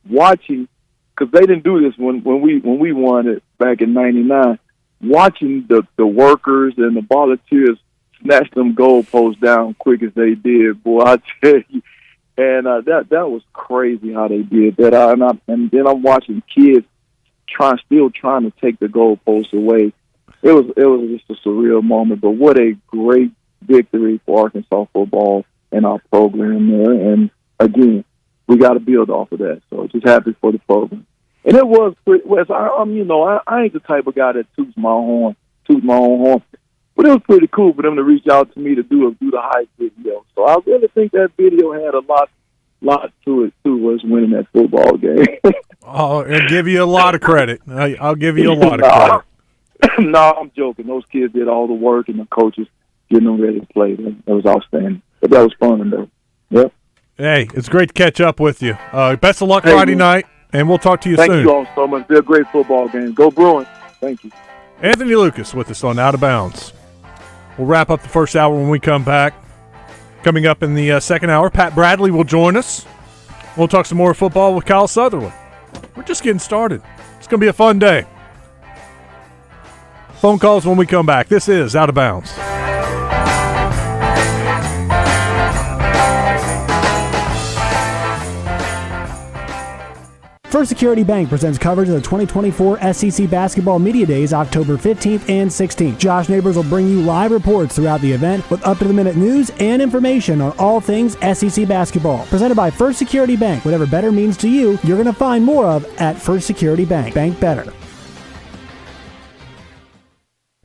watching, because they didn't do this when we won it back in '99. Watching the workers and the volunteers snatch them goalposts down quick as they did, boy, I tell you, and that was crazy how they did that. And then I'm watching kids still trying to take the goalposts away. It was just a surreal moment, but what a great victory for Arkansas football and our program there. And again, we got to build off of that. So just happy for the program. And it was pretty, Wes, I ain't the type of guy that toots my own horn, but it was pretty cool for them to reach out to me to do the hype video. So I really think that video had a lot to it too, was winning that football game. I'll give you a lot of credit. I'll give you a lot of credit. No, I'm joking. Those kids did all the work, and the coaches getting them ready to play. That was outstanding. But that was fun, though. Yep. Hey, it's great to catch up with you. Best of luck Friday night, and we'll talk to you soon. Thank you all so much. Be a great football game. Go Bruins. Thank you. Anthony Lucas with us on Out of Bounds. We'll wrap up the first hour when we come back. Coming up in the second hour, Pat Bradley will join us. We'll talk some more football with Kyle Sutherland. We're just getting started. It's going to be a fun day. Phone calls when we come back. This is Out of Bounds. First Security Bank presents coverage of the 2024 SEC Basketball Media Days October 15th and 16th. Josh Neighbors will bring you live reports throughout the event with up-to-the-minute news and information on all things SEC basketball. Presented by First Security Bank. Whatever better means to you, you're going to find more of at First Security Bank. Bank better.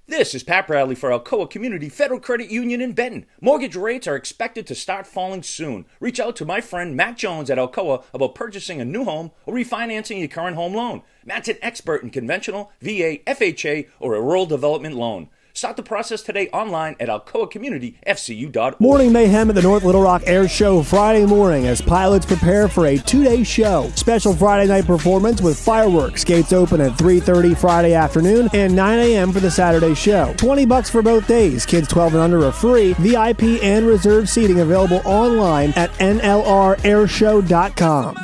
This is Pat Bradley for Alcoa Community Federal Credit Union in Benton. Mortgage rates are expected to start falling soon. Reach out to my friend Matt Jones at Alcoa about purchasing a new home or refinancing your current home loan. Matt's an expert in conventional, VA, FHA, or a rural development loan. Start the process today online at alcoacommunityfcu.org. Morning mayhem at the North Little Rock Air Show Friday morning as pilots prepare for a 2-day show. Special Friday night performance with fireworks. Gates open at 3:30 Friday afternoon and 9 a.m. for the Saturday show. $20 for both days. Kids 12 and under are free. VIP and reserved seating available online at nlrairshow.com.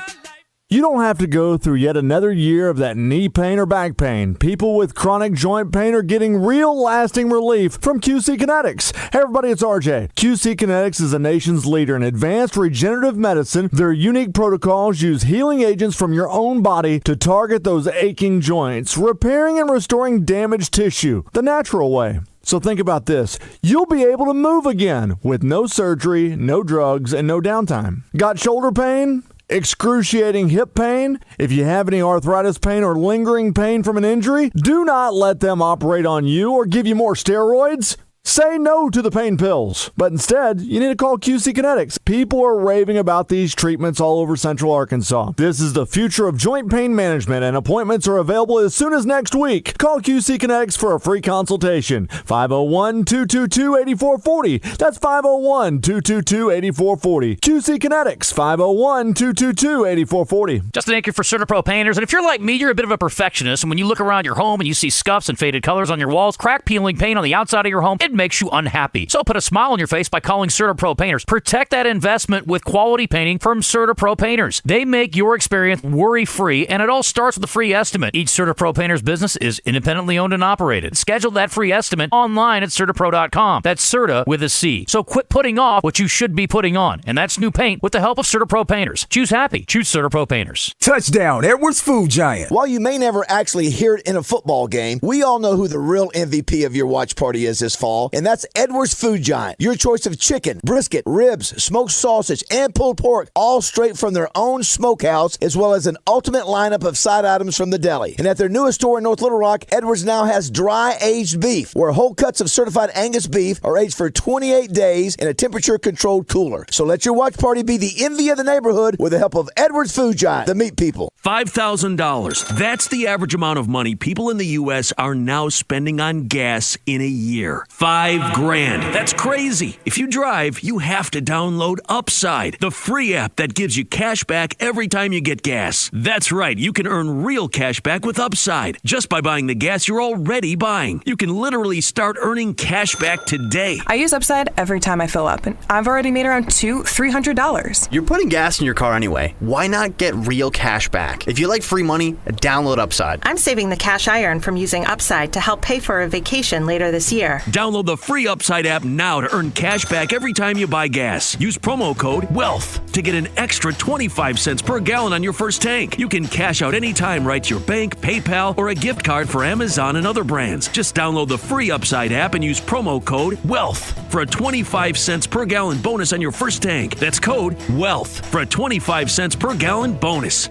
You don't have to go through yet another year of that knee pain or back pain. People with chronic joint pain are getting real lasting relief from QC Kinetics. Hey everybody, it's RJ. QC Kinetics is the nation's leader in advanced regenerative medicine. Their unique protocols use healing agents from your own body to target those aching joints, repairing and restoring damaged tissue the natural way. So think about this. You'll be able to move again with no surgery, no drugs, and no downtime. Got shoulder pain? Excruciating hip pain? If you have any arthritis pain or lingering pain from an injury, do not let them operate on you or give you more steroids. Say no to the pain pills, but instead, you need to call QC Kinetics. People are raving about these treatments all over Central Arkansas. This is the future of joint pain management, and appointments are available as soon as next week. Call QC Kinetics for a free consultation. 501-222-8440. That's 501-222-8440. QC Kinetics, 501-222-8440. Justin Anker for CertaPro Painters. And if you're like me, you're a bit of a perfectionist, and when you look around your home and you see scuffs and faded colors on your walls, crack peeling paint on the outside of your home, it makes you unhappy. So put a smile on your face by calling CertaPro Painters. Protect that investment with quality painting from CertaPro Painters. They make your experience worry-free, and it all starts with a free estimate. Each CertaPro Painters business is independently owned and operated. Schedule that free estimate online at CertaPro.com. That's Certa with a C. So quit putting off what you should be putting on, and that's new paint with the help of CertaPro Painters. Choose happy. Choose CertaPro Painters. Touchdown, Edwards Food Giant. While you may never actually hear it in a football game, we all know who the real MVP of your watch party is this fall, and that's Edwards Food Giant. Your choice of chicken, brisket, ribs, smoked sausage, and pulled pork, all straight from their own smokehouse, as well as an ultimate lineup of side items from the deli. And at their newest store in North Little Rock, Edwards now has dry-aged beef, where whole cuts of certified Angus beef are aged for 28 days in a temperature-controlled cooler. So let your watch party be the envy of the neighborhood with the help of Edwards Food Giant, the meat people. $5,000. That's the average amount of money people in the U.S. are now spending on gas in a year. $5,000. That's crazy. If you drive, you have to download Upside, the free app that gives you cash back every time you get gas. That's right. You can earn real cash back with Upside just by buying the gas you're already buying. You can literally start earning cash back today. I use Upside every time I fill up, and I've already made around $300. You're putting gas in your car anyway. Why not get real cash back? If you like free money, download Upside. I'm saving the cash I earn from using Upside to help pay for a vacation later this year. Download the free Upside app now to earn cash back every time you buy gas. Use promo code WEALTH to get an extra 25 cents per gallon on your first tank. You can cash out anytime right to your bank, PayPal, or a gift card for Amazon and other brands. Just download the free Upside app and use promo code WEALTH for a 25 cents per gallon bonus on your first tank. That's code WEALTH for a 25 cents per gallon bonus.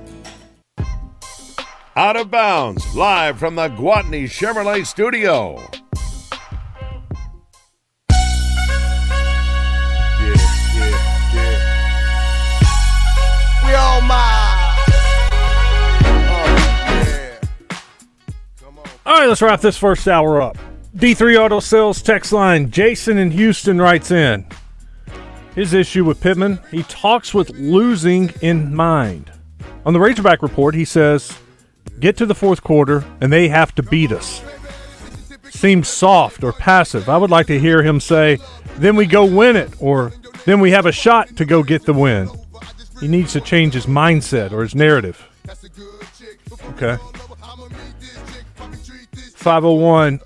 Out of Bounds, live from the Gwatney Chevrolet studio. We all mine. All right, let's wrap this first hour up. D3 Auto Sales text line. Jason in Houston writes in. His issue with Pittman, he talks with losing in mind. On the Razorback Report, he says, get to the fourth quarter and they have to beat us. Seems soft or passive. I would like to hear him say, then we go win it, or then we have a shot to go get the win. He needs to change his mindset or his narrative. Okay. 501.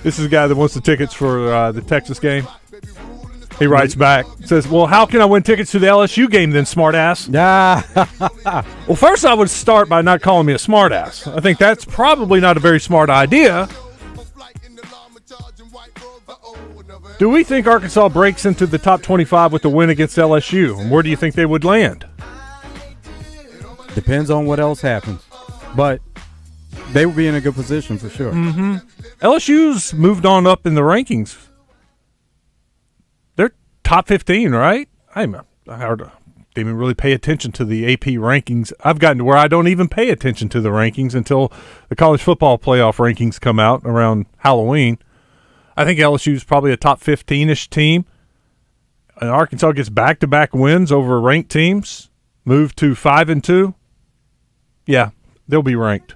This is a guy that wants the tickets for the Texas game. He writes back, says, well, how can I win tickets to the LSU game then, smartass? Well, first I would start by not calling me a smartass. I think that's probably not a very smart idea. Do we think Arkansas breaks into the top 25 with the win against LSU? And where do you think they would land? Depends on what else happens. But they would be in a good position for sure. Mm-hmm. LSU's moved on up in the rankings. They're top 15, right? I didn't even really pay attention to the AP rankings. I've gotten to where I don't even pay attention to the rankings until the college football playoff rankings come out around Halloween. I think LSU's probably a top 15-ish team. And Arkansas gets back-to-back wins over ranked teams, move to 5-2. Yeah, they'll be ranked.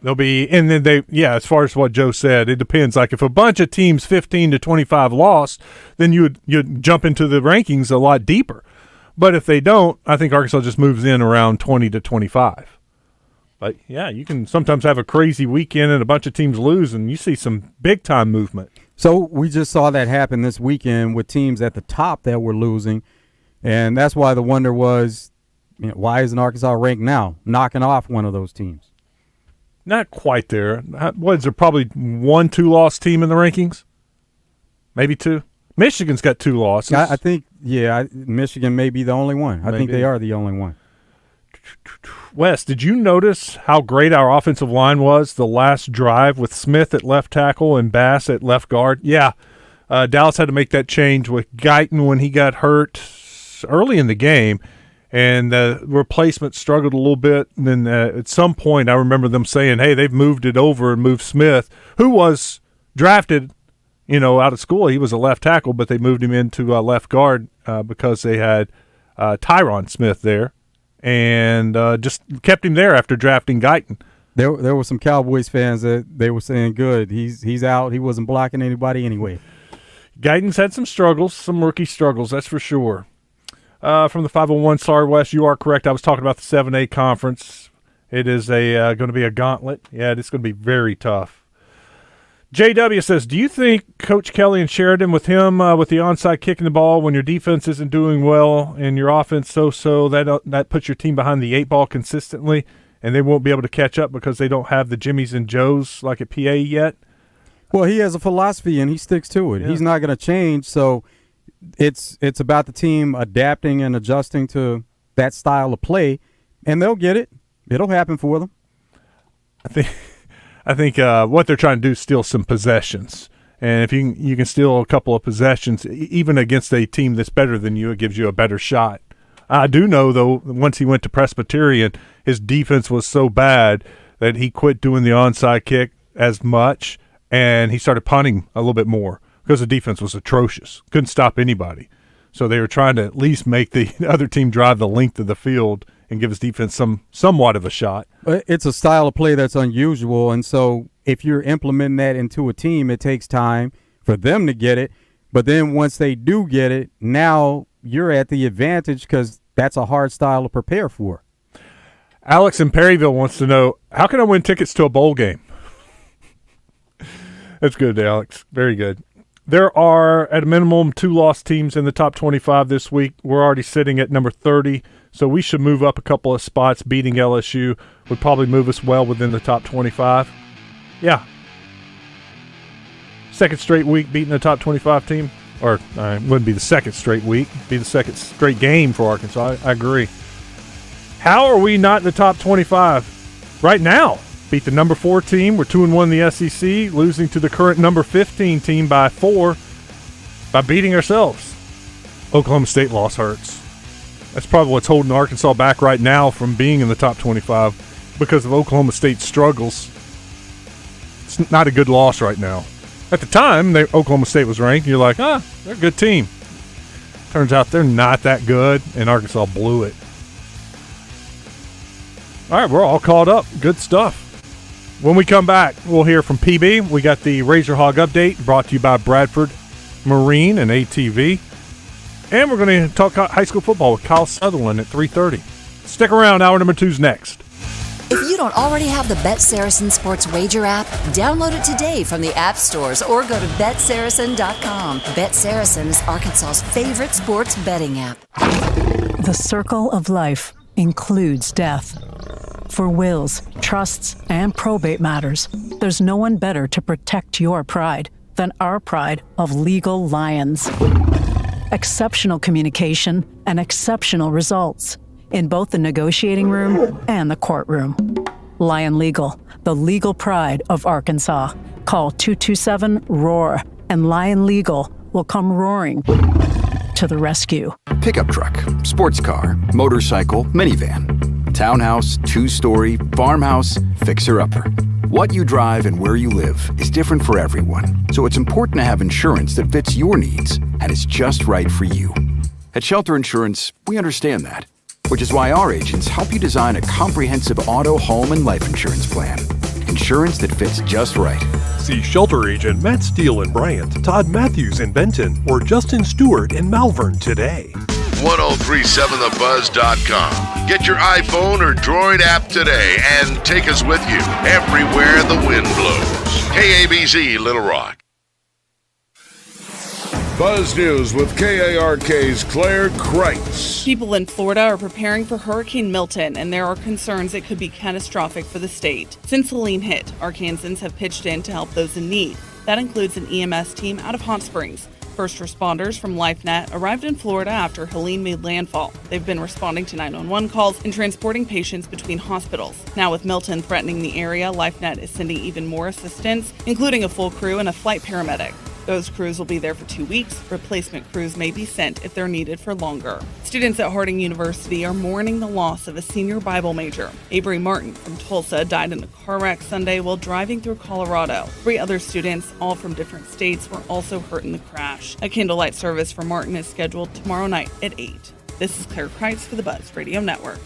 They'll be, and then as far as what Joe said, it depends. Like if a bunch of teams 15 to 25 lost, then you'd jump into the rankings a lot deeper. But if they don't, I think Arkansas just moves in around 20 to 25. But, yeah, you can sometimes have a crazy weekend and a bunch of teams lose, and you see some big-time movement. So we just saw that happen this weekend with teams at the top that were losing, and that's why the wonder was, why isn't Arkansas ranked now, knocking off one of those teams? Not quite there. What is there, probably 1-2 loss team in the rankings? Maybe 2? Michigan's got 2 losses. I think Michigan may be the only one. I think they are the only one. Wes, did you notice how great our offensive line was the last drive with Smith at left tackle and Bass at left guard? Yeah, Dallas had to make that change with Guyton when he got hurt early in the game, and the replacement struggled a little bit. And then at some point I remember them saying, hey, they've moved it over and moved Smith, who was drafted out of school. He was a left tackle, but they moved him into left guard because they had Tyron Smith there. And just kept him there after drafting Guyton. There were some Cowboys fans that they were saying, good, he's out. He wasn't blocking anybody anyway. Guyton's had some struggles, some rookie struggles, that's for sure. From the 501, sorry, Wes, you are correct. I was talking about the 7A conference. It is going to be a gauntlet. Yeah, it's going to be very tough. JW says, do you think Coach Kelly and Sheridan with him with the onside kicking the ball when your defense isn't doing well and your offense so that puts your team behind the 8 ball consistently and they won't be able to catch up because they don't have the Jimmies and Joes like at PA yet? Well, he has a philosophy and he sticks to it. Yeah. He's not going to change, so it's about the team adapting and adjusting to that style of play, and they'll get it. It'll happen for them. I think what they're trying to do is steal some possessions. And if you can steal a couple of possessions, even against a team that's better than you, it gives you a better shot. I do know, though, once he went to Presbyterian, his defense was so bad that he quit doing the onside kick as much, and he started punting a little bit more because the defense was atrocious. Couldn't stop anybody. So they were trying to at least make the other team drive the length of the field and give his defense somewhat of a shot. It's a style of play that's unusual, and so if you're implementing that into a team, it takes time for them to get it. But then once they do get it, now you're at the advantage because that's a hard style to prepare for. Alex in Perryville wants to know, how can I win tickets to a bowl game? That's good, Alex. Very good. There are, at a minimum, 2 lost teams in the top 25 this week. We're already sitting at number 30, so we should move up a couple of spots. Beating LSU would probably move us well within the top 25. Yeah. Second straight week beating the top 25 team. Or it wouldn't be the second straight week. It'd be the second straight game for Arkansas. I agree. How are we not in the top 25 right now? Beat the number 4 team. We're 2-1 in the SEC, losing to the current number 15 team by 4 by beating ourselves. Oklahoma State loss hurts. That's probably what's holding Arkansas back right now from being in the top 25 because of Oklahoma State's struggles. It's not a good loss right now. At the time, Oklahoma State was ranked. You're like, they're a good team. Turns out they're not that good, and Arkansas blew it. All right, we're all caught up. Good stuff. When we come back, we'll hear from PB. We got the Razor Hog update brought to you by Bradford Marine and ATV. And we're going to talk high school football with Kyle Sutherland at 3:30. Stick around. Hour number 2's next. If you don't already have the Bet Saracen Sports Wager app, download it today from the app stores or go to BetSaracen.com. Bet Saracen is Arkansas's favorite sports betting app. The circle of life includes death. For wills, trusts, and probate matters, there's no one better to protect your pride than our pride of Legal Lions. Exceptional communication and exceptional results in both the negotiating room and the courtroom. Lion Legal, the legal pride of Arkansas. Call 227-ROAR and Lion Legal will come roaring to the rescue. Pickup truck, sports car, motorcycle, minivan, townhouse, 2-story, farmhouse, fixer-upper. What you drive and where you live is different for everyone, so it's important to have insurance that fits your needs and is just right for you. At Shelter Insurance, we understand that, which is why our agents help you design a comprehensive auto, home, and life insurance plan. Insurance that fits just right. See Shelter Agent Matt Steele in Bryant, Todd Matthews in Benton, or Justin Stewart in Malvern today. 1037thebuzz.com. Get your iPhone or Droid app today and take us with you everywhere the wind blows. KABZ Little Rock. Buzz News with KARK's Claire Kreitz. People in Florida are preparing for Hurricane Milton, and there are concerns it could be catastrophic for the state. Since Helene hit, Arkansans have pitched in to help those in need. That includes an EMS team out of Hot Springs. First responders from LifeNet arrived in Florida after Helene made landfall. They've been responding to 911 calls and transporting patients between hospitals. Now with Milton threatening the area, LifeNet is sending even more assistance, including a full crew and a flight paramedic. Those crews will be there for 2 weeks. Replacement crews may be sent if they're needed for longer. Students at Harding University are mourning the loss of a senior Bible major. Avery Martin from Tulsa died in a car wreck Sunday while driving through Colorado. 3 other students, all from different states, were also hurt in the crash. A candlelight service for Martin is scheduled tomorrow night at 8. This is Claire Kreitz for the Buzz Radio Network.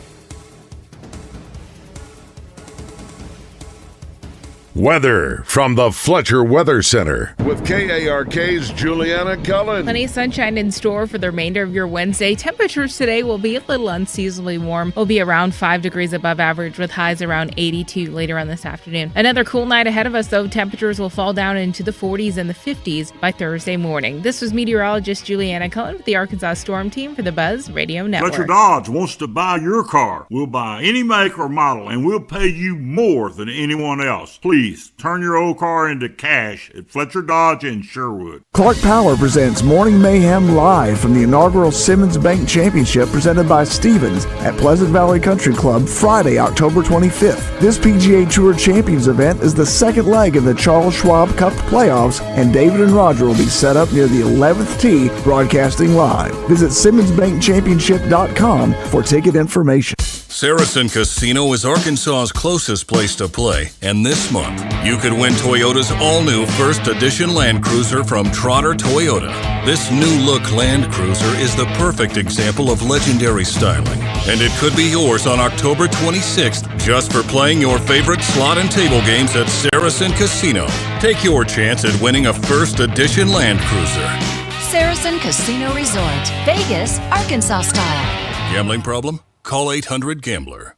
Weather from the Fletcher Weather Center with KARK's Juliana Cullen. Plenty of sunshine in store for the remainder of your Wednesday. Temperatures today will be a little unseasonably warm. Will be around 5 degrees above average with highs around 82 later on this afternoon. Another cool night ahead of us, though. Temperatures will fall down into the 40s and the 50s by Thursday morning. This was meteorologist Juliana Cullen with the Arkansas Storm Team for the Buzz Radio Network. Fletcher Dodge wants to buy your car. We'll buy any make or model, and we'll pay you more than anyone else. Please turn your old car into cash at Fletcher Dodge in Sherwood. Clark Power presents Morning Mayhem live from the inaugural Simmons Bank Championship presented by Stevens at Pleasant Valley Country Club Friday, October 25th. This PGA Tour Champions event is the second leg of the Charles Schwab Cup playoffs, and David and Roger will be set up near the 11th tee broadcasting live. Visit SimmonsBankChampionship.com for ticket information. Saracen Casino is Arkansas's closest place to play, and this month, you could win Toyota's all-new First Edition Land Cruiser from Trotter Toyota. This new-look Land Cruiser is the perfect example of legendary styling, and it could be yours on October 26th just for playing your favorite slot and table games at Saracen Casino. Take your chance at winning a First Edition Land Cruiser. Saracen Casino Resort, Vegas, Arkansas style. Gambling problem? Call 800-GAMBLER.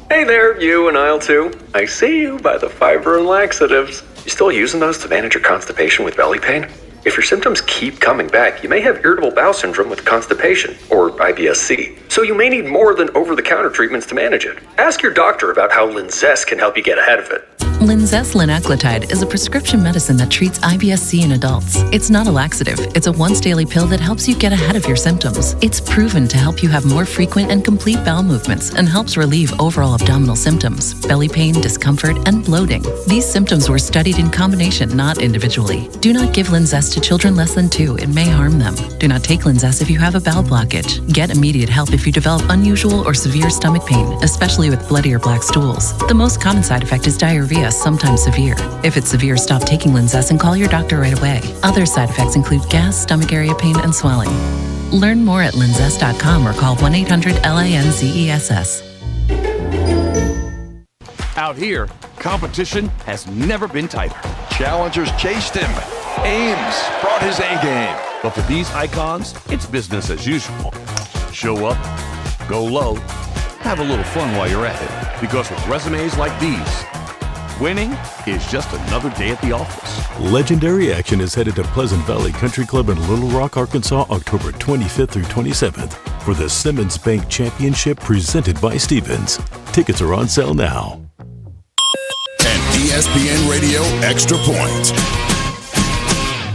Hey there, you in aisle 2. I see you by the fiber and laxatives. You still using those to manage your constipation with belly pain? If your symptoms keep coming back, you may have irritable bowel syndrome with constipation, or IBS-C. So you may need more than over-the-counter treatments to manage it. Ask your doctor about how Linzess can help you get ahead of it. Linzess linaclotide is a prescription medicine that treats IBS-C in adults. It's not a laxative. It's a once-daily pill that helps you get ahead of your symptoms. It's proven to help you have more frequent and complete bowel movements and helps relieve overall abdominal symptoms, belly pain, discomfort, and bloating. These symptoms were studied in combination, not individually. Do not give Linzess to children less than 2. It may harm them. Do not take Linzess if you have a bowel blockage. Get immediate help if you develop unusual or severe stomach pain, especially with bloody or black stools. The most common side effect is diarrhea, sometimes severe. If it's severe, stop taking Linzess and call your doctor right away. Other side effects include gas, stomach area pain, and swelling. Learn more at linzess.com or call 1-800-LINZESS. Out here, competition has never been tighter. Challengers chased him. Ames brought his A game. But for these icons, it's business as usual. Show up, go low, have a little fun while you're at it. Because with resumes like these, winning is just another day at the office. Legendary action is headed to Pleasant Valley Country Club in Little Rock, Arkansas, October 25th through 27th for the Simmons Bank Championship presented by Stevens. Tickets are on sale now. And ESPN Radio Extra Point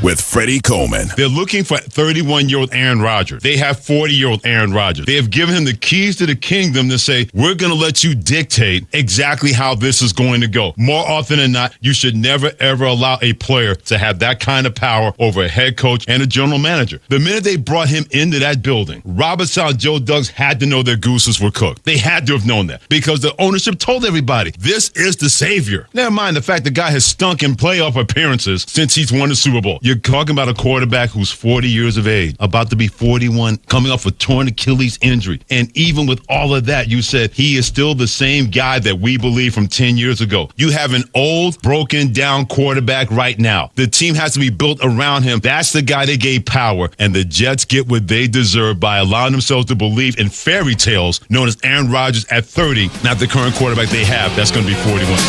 with Freddie Coleman. They're looking for 31-year-old Aaron Rodgers. They have 40-year-old Aaron Rodgers. They have given him the keys to the kingdom to say, we're going to let you dictate exactly how this is going to go. More often than not, you should never, ever allow a player to have that kind of power over a head coach and a general manager. The minute they brought him into that building, Robert Saleh and Joe Duggs had to know their gooses were cooked. They had to have known that because the ownership told everybody, this is the savior. Never mind the fact the guy has stunk in playoff appearances since he's won the Super Bowl. You're talking about a quarterback who's 40 years of age, about to be 41, coming off a torn Achilles injury. And even with all of that, you said he is still the same guy that we believe from 10 years ago. You have an old, broken down quarterback right now. The team has to be built around him. That's the guy they gave power. And the Jets get what they deserve by allowing themselves to believe in fairy tales known as Aaron Rodgers at 30, not the current quarterback they have. That's going to be 41.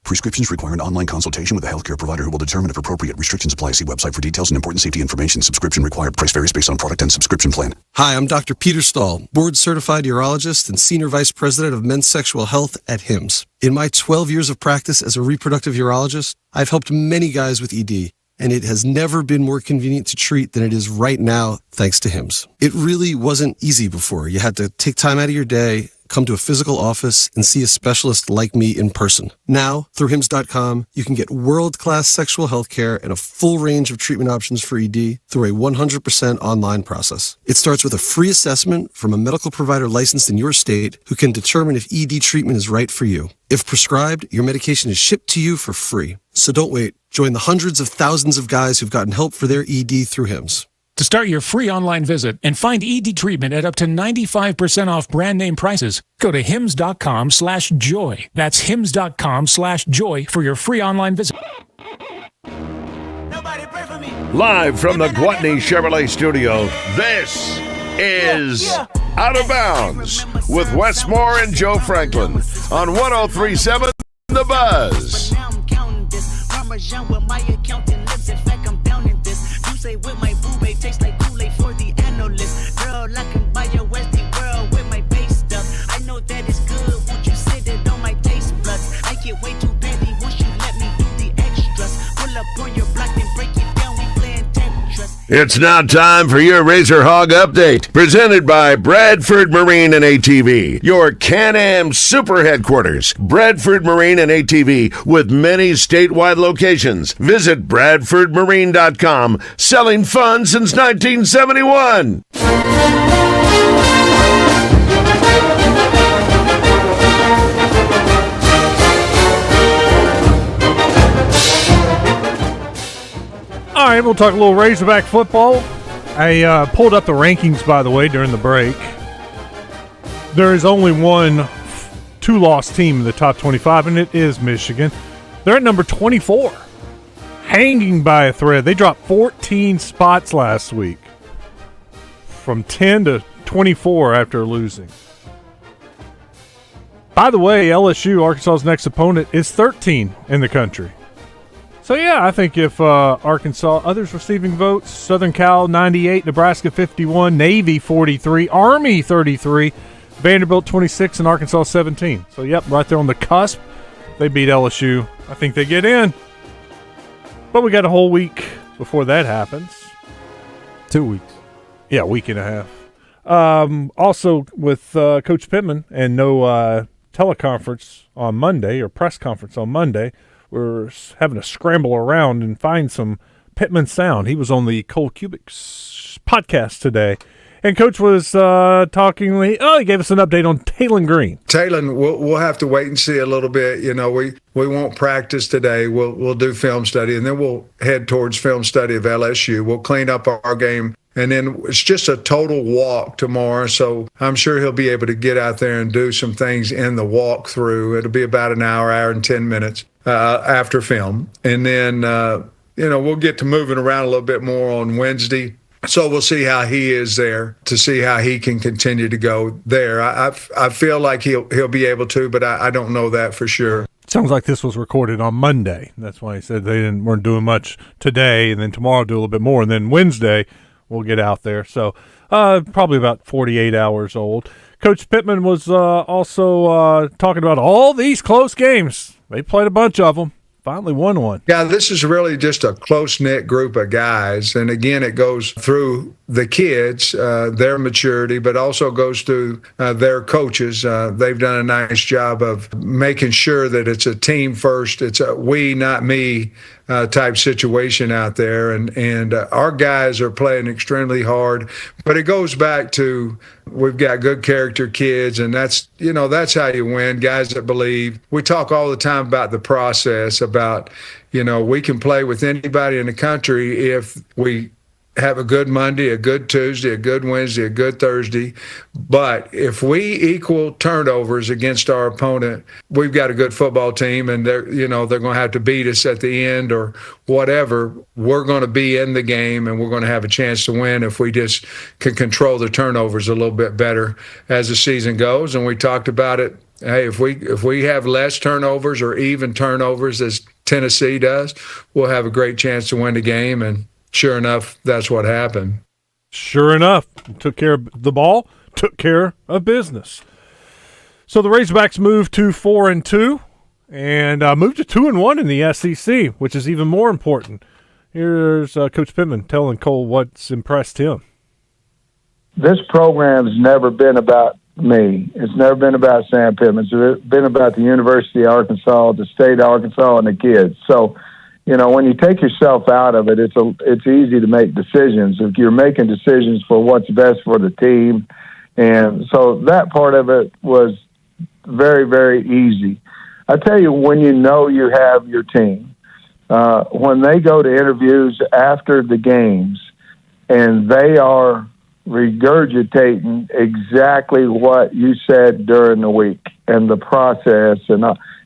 Prescriptions require an online consultation with a healthcare provider who will determine if appropriate. Restrictions apply. See website for details and important safety information. Subscription required. Price varies based on product and subscription plan. Hi, I'm Dr. Peter Stahl, board-certified urologist and senior vice president of men's sexual health at HIMSS. In my 12 years of practice as a reproductive urologist, I've helped many guys with ED. and it has never been more convenient to treat than it is right now, thanks to Hims. It really wasn't easy before. You had to take time out of your day, come to a physical office, and see a specialist like me in person. Now, through Hims.com, you can get world-class sexual health care and a full range of treatment options for ED through a 100% online process. It starts with a free assessment from a medical provider licensed in your state who can determine if ED treatment is right for you. If prescribed, your medication is shipped to you for free. So don't wait. Join the hundreds of thousands of guys who've gotten help for their ED through Hims. To start your free online visit and find ED treatment at up to 95% off brand name prices, go to hims.com/joy. That's hims.com/joy for your free online visit. Live from the Gwatney Chevrolet studio, this is Out of Bounds with Wess Moore and Joe Franklin on 103.7 The Buzz. Say with my boo babe tastes like Kool-Aid for the analyst. Girl, I can buy your Westy world with my base stuff. I know that it's good. Won't you sit it on my taste buds? I get way too petty once you let me do the extras. Pull up on your block and break it down. We playing Tetris. It's now time for your Razor Hog update, presented by Bradford Marine and ATV, your Can-Am super headquarters. Bradford Marine and ATV with many statewide locations. Visit BradfordMarine.com, selling fun since 1971. All right, we'll talk a little Razorback football. I pulled up the rankings, by the way, during the break. There is only one two-loss team in the top 25, and it is Michigan. They're at number 24, hanging by a thread. They dropped 14 spots last week, from 10 to 24 after losing. By the way, LSU, Arkansas's next opponent, is 13 in the country. So, yeah, I think if Arkansas, others receiving votes, Southern Cal 98, Nebraska 51, Navy 43, Army 33, Vanderbilt 26, and Arkansas 17. So, yep, right there on the cusp. They beat LSU. I think they get in. But we got a whole week before that happens. 2 weeks. Yeah, a week and a half. Also, with Coach Pittman and no teleconference on Monday or press conference on Monday, we're having to scramble around and find some Pittman sound. He was on the Cold Cubics podcast today. And Coach was talking. He gave us an update on Taylen Green. Taylen, we'll have to wait and see a little bit. You know, we won't practice today. We'll do film study, and then we'll head towards film study of LSU. We'll clean up our game, and then it's just a total walk tomorrow. So I'm sure he'll be able to get out there and do some things in the walkthrough. It'll be about an hour and 10 minutes after film, and then we'll get to moving around a little bit more on Wednesday. So we'll see how he is there to see how he can continue to go there. I feel like he'll be able to, but I don't know that for sure. Sounds like this was recorded on Monday. That's why he said they weren't doing much today, and then tomorrow do a little bit more, and then Wednesday we'll get out there. So probably about 48 hours old. Coach Pittman was also talking about all these close games. They played a bunch of them. Finally won one. Yeah, this is really just a close-knit group of guys. And again, it goes through the kids, their maturity, but also goes through their coaches. They've done a nice job of making sure that it's a team first. It's a we, not me type situation out there. And our guys are playing extremely hard. But it goes back to we've got good character kids, and that's how you win, guys that believe. We talk all the time about the process, about, we can play with anybody in the country if we have a good Monday, a good Tuesday, a good Wednesday, a good Thursday. But if we equal turnovers against our opponent, we've got a good football team, and they're going to have to beat us at the end or whatever. We're going to be in the game, and we're going to have a chance to win if we just can control the turnovers a little bit better as the season goes. And we talked about it. Hey, if we have less turnovers or even turnovers as Tennessee does, we'll have a great chance to win the game. And sure enough, that's what happened. Sure enough, took care of the ball, took care of business. So the Razorbacks moved to 4-2 and moved to 2-1 in the SEC, which is even more important. Here's Coach Pittman telling Cole what's impressed him. This program's never been about me. It's never been about Sam Pittman. It's been about the University of Arkansas, the state of Arkansas, and the kids. So, when you take yourself out of it, it's easy to make decisions. If you're making decisions for what's best for the team, and so that part of it was very, very easy. I tell you, when you have your team, when they go to interviews after the games, and they are regurgitating exactly what you said during the week and the process, and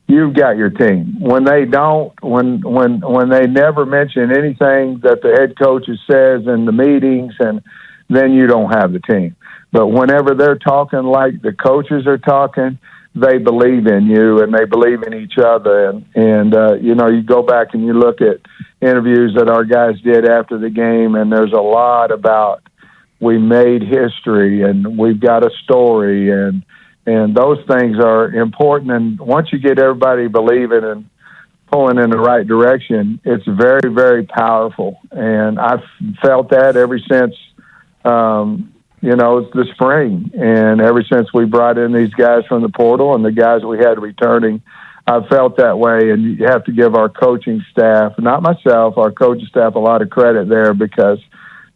you've got your team. When they don't, when they never mention anything that the head coach says in the meetings, and then you don't have the team. But whenever they're talking like the coaches are talking, they believe in you and they believe in each other. And you go back and you look at interviews that our guys did after the game, and there's a lot about we made history and we've got a story, and those things are important. And once you get everybody believing and pulling in the right direction, it's very, very powerful. And I've felt that ever since, it's the spring. And ever since we brought in these guys from the portal and the guys we had returning, I've felt that way. And you have to give our coaching staff, not myself, our coaching staff, a lot of credit there, because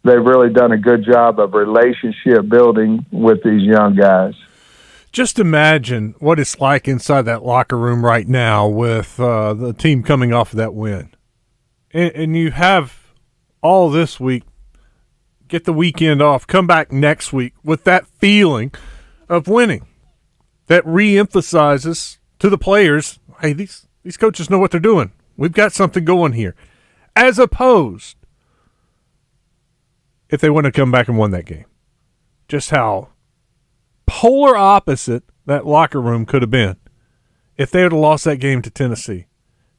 they've really done a good job of relationship building with these young guys. Just imagine what it's like inside that locker room right now with the team coming off of that win. And you have all this week, get the weekend off, come back next week with that feeling of winning. That reemphasizes to the players, hey, these coaches know what they're doing. We've got something going here. As opposed, if they wouldn't have come back and won that game. Just how polar opposite that locker room could have been if they would have lost that game to Tennessee.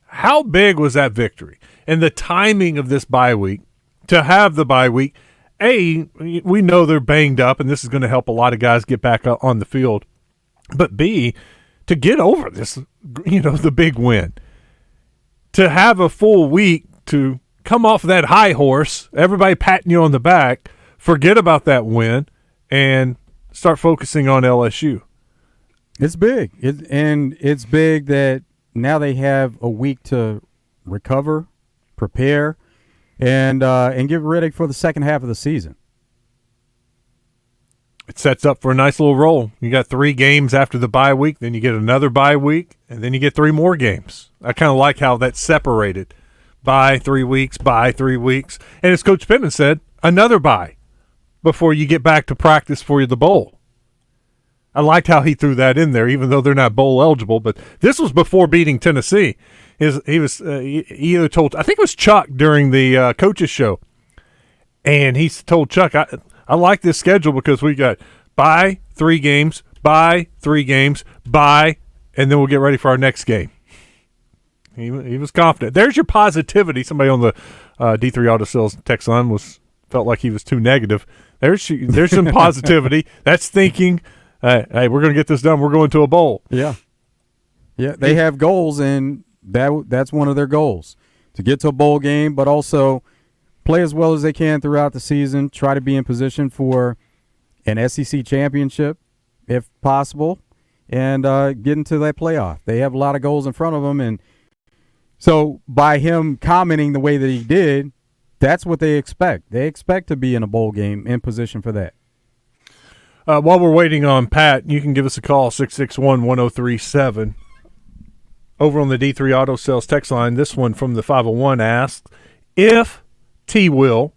How big was that victory? And the timing of this bye week, to have the bye week, A, we know they're banged up, and this is going to help a lot of guys get back on the field. But B, to get over this, the big win. To have a full week to come off that high horse, everybody patting you on the back, forget about that win, and start focusing on LSU. It's big. It's big that now they have a week to recover, prepare, and get ready for the second half of the season. It sets up for a nice little roll. You got 3 games after the bye week, then you get another bye week, and then you get 3 more games. I kind of like how that's separated. Bye 3 weeks, bye 3 weeks. And as Coach Pittman said, another bye before you get back to practice for the bowl. I liked how he threw that in there, even though they're not bowl eligible. But this was before beating Tennessee. He either told, I think it was Chuck during the coaches show, and he told Chuck, I like this schedule because we got bye 3 games, bye 3 games, bye, and then we'll get ready for our next game. He was confident. There's your positivity. Somebody on the D3 Auto Sales text line felt like he was too negative. There's some positivity. That's thinking, hey, we're going to get this done. We're going to a bowl. Yeah. They have goals, and that's one of their goals, to get to a bowl game, but also play as well as they can throughout the season, try to be in position for an SEC championship if possible, and get into that playoff. They have a lot of goals in front of them, and so by him commenting the way that he did, that's what they expect. They expect to be in a bowl game in position for that. While we're waiting on Pat, you can give us a call, 661-1037. Over on the D3 Auto Sales text line, this one from the 501 asks, if T. Will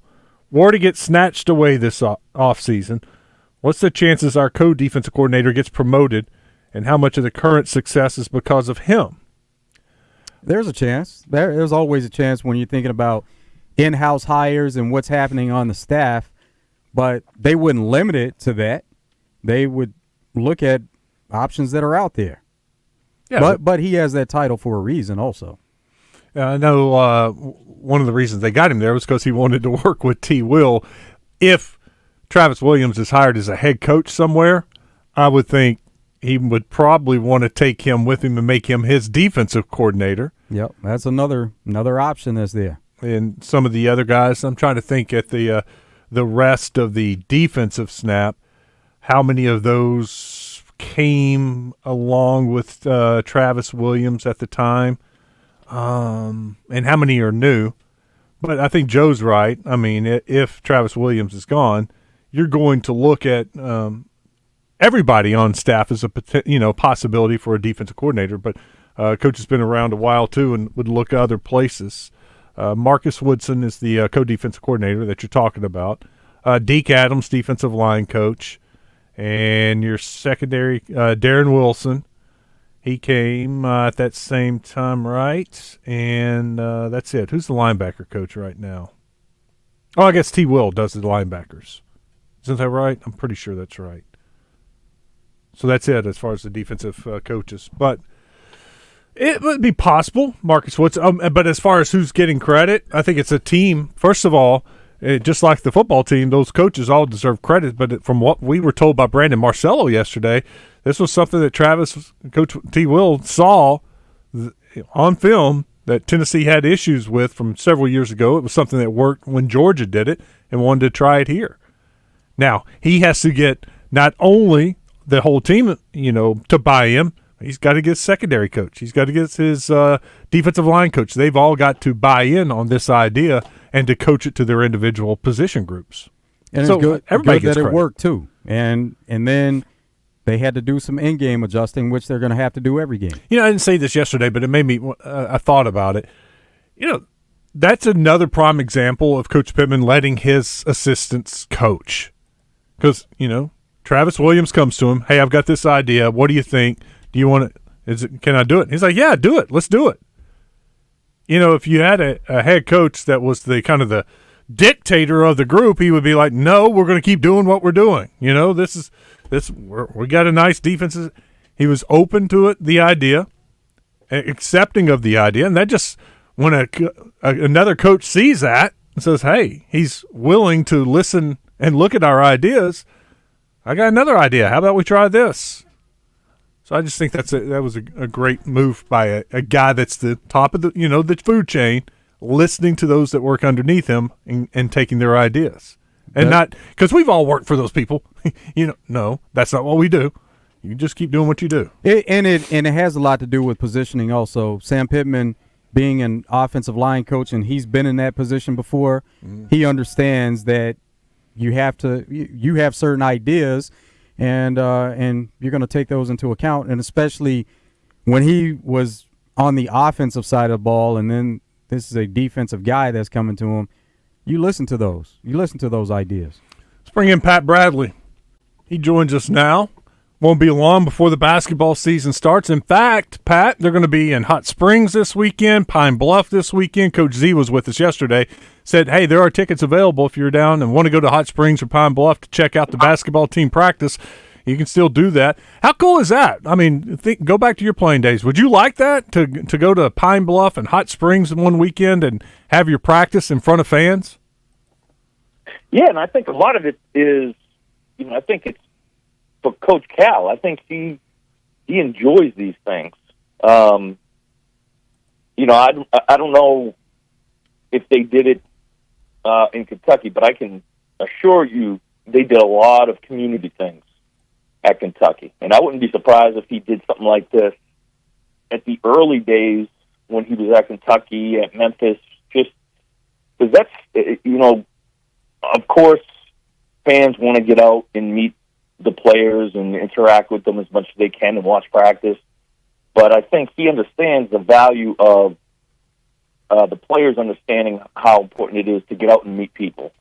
were to get snatched away this offseason, what's the chances our co-defensive coordinator gets promoted, and how much of the current success is because of him? There's a chance. There's always a chance when you're thinking about in-house hires and what's happening on the staff, but they wouldn't limit it to that. They would look at options that are out there. Yeah, but he has that title for a reason also. I know one of the reasons they got him there was because he wanted to work with T. Will. If Travis Williams is hired as a head coach somewhere, I would think he would probably want to take him with him and make him his defensive coordinator. Yep, that's another option that's there. and some of the other guys. I'm trying to think at the rest of the defensive snap, how many of those came along with Travis Williams at the time, and how many are new. But I think Joe's right. I mean, if Travis Williams is gone, you're going to look at everybody on staff as a possibility for a defensive coordinator. But coach has been around a while too, and would look at other places. Marcus Woodson is the co-defensive coordinator that you're talking about. Deke Adams, defensive line coach, and your secondary, Darren Wilson. He came at that same time, right? And that's it. Who's the linebacker coach right now? Oh, I guess T. Will does the linebackers. Isn't that right? I'm pretty sure that's right. So that's it as far as the defensive coaches. But it would be possible, Marcus Woods. But as far as who's getting credit, I think it's a team. First of all, just like the football team, those coaches all deserve credit. But from what we were told by Brandon Marcello yesterday, this was something that Coach T. Will saw on film that Tennessee had issues with from several years ago. It was something that worked when Georgia did it and wanted to try it here. Now, he has to get not only the whole team, to buy him, he's got to get his secondary coach. He's got to get his defensive line coach. They've all got to buy in on this idea and to coach it to their individual position groups. And so it's good, everybody good gets that credit. it worked too. And then they had to do some in-game adjusting, which they're going to have to do every game. I didn't say this yesterday, but it made me I thought about it. That's another prime example of Coach Pittman letting his assistants coach. Because, Travis Williams comes to him, hey, I've got this idea. What do you think? Do you want it? Can I do it? He's like, yeah, do it. Let's do it. If you had a head coach that was the kind of the dictator of the group, he would be like, no, we're going to keep doing what we're doing. We got a nice defense. He was open to it, the idea, accepting of the idea. And that just, when another coach sees that and says, hey, he's willing to listen and look at our ideas, I got another idea. How about we try this? So I just think that was a great move by a guy that's the top of the food chain, listening to those that work underneath him and taking their ideas. And not because we've all worked for those people. No, that's not what we do. You just keep doing what you do. And it has a lot to do with positioning also. Sam Pittman being an offensive line coach, and he's been in that position before, he understands that you have certain ideas, and you're going to take those into account. And especially when he was on the offensive side of the ball, and then this is a defensive guy that's coming to him, you listen to those. You listen to those ideas. Let's bring in Pat Bradley. He joins us now. Won't be long before the basketball season starts. In fact, Pat, they're going to be in Hot Springs this weekend, Pine Bluff this weekend. Coach Z was with us yesterday. Said, hey, there are tickets available if you're down and want to go to Hot Springs or Pine Bluff to check out the basketball team practice. You can still do that. How cool is that? I mean, go back to your playing days. Would you like that, to go to Pine Bluff and Hot Springs in one weekend and have your practice in front of fans? Yeah, and I think a lot of it is, I think it's for Coach Cal. I think he enjoys these things. I don't know if they did it in Kentucky, but I can assure you they did a lot of community things at Kentucky. And I wouldn't be surprised if he did something like this at the early days when he was at Kentucky, at Memphis, just because that's, of course, fans want to get out and meet the players and interact with them as much as they can and watch practice. But I think he understands the value of the players understanding how important it is to get out and meet people.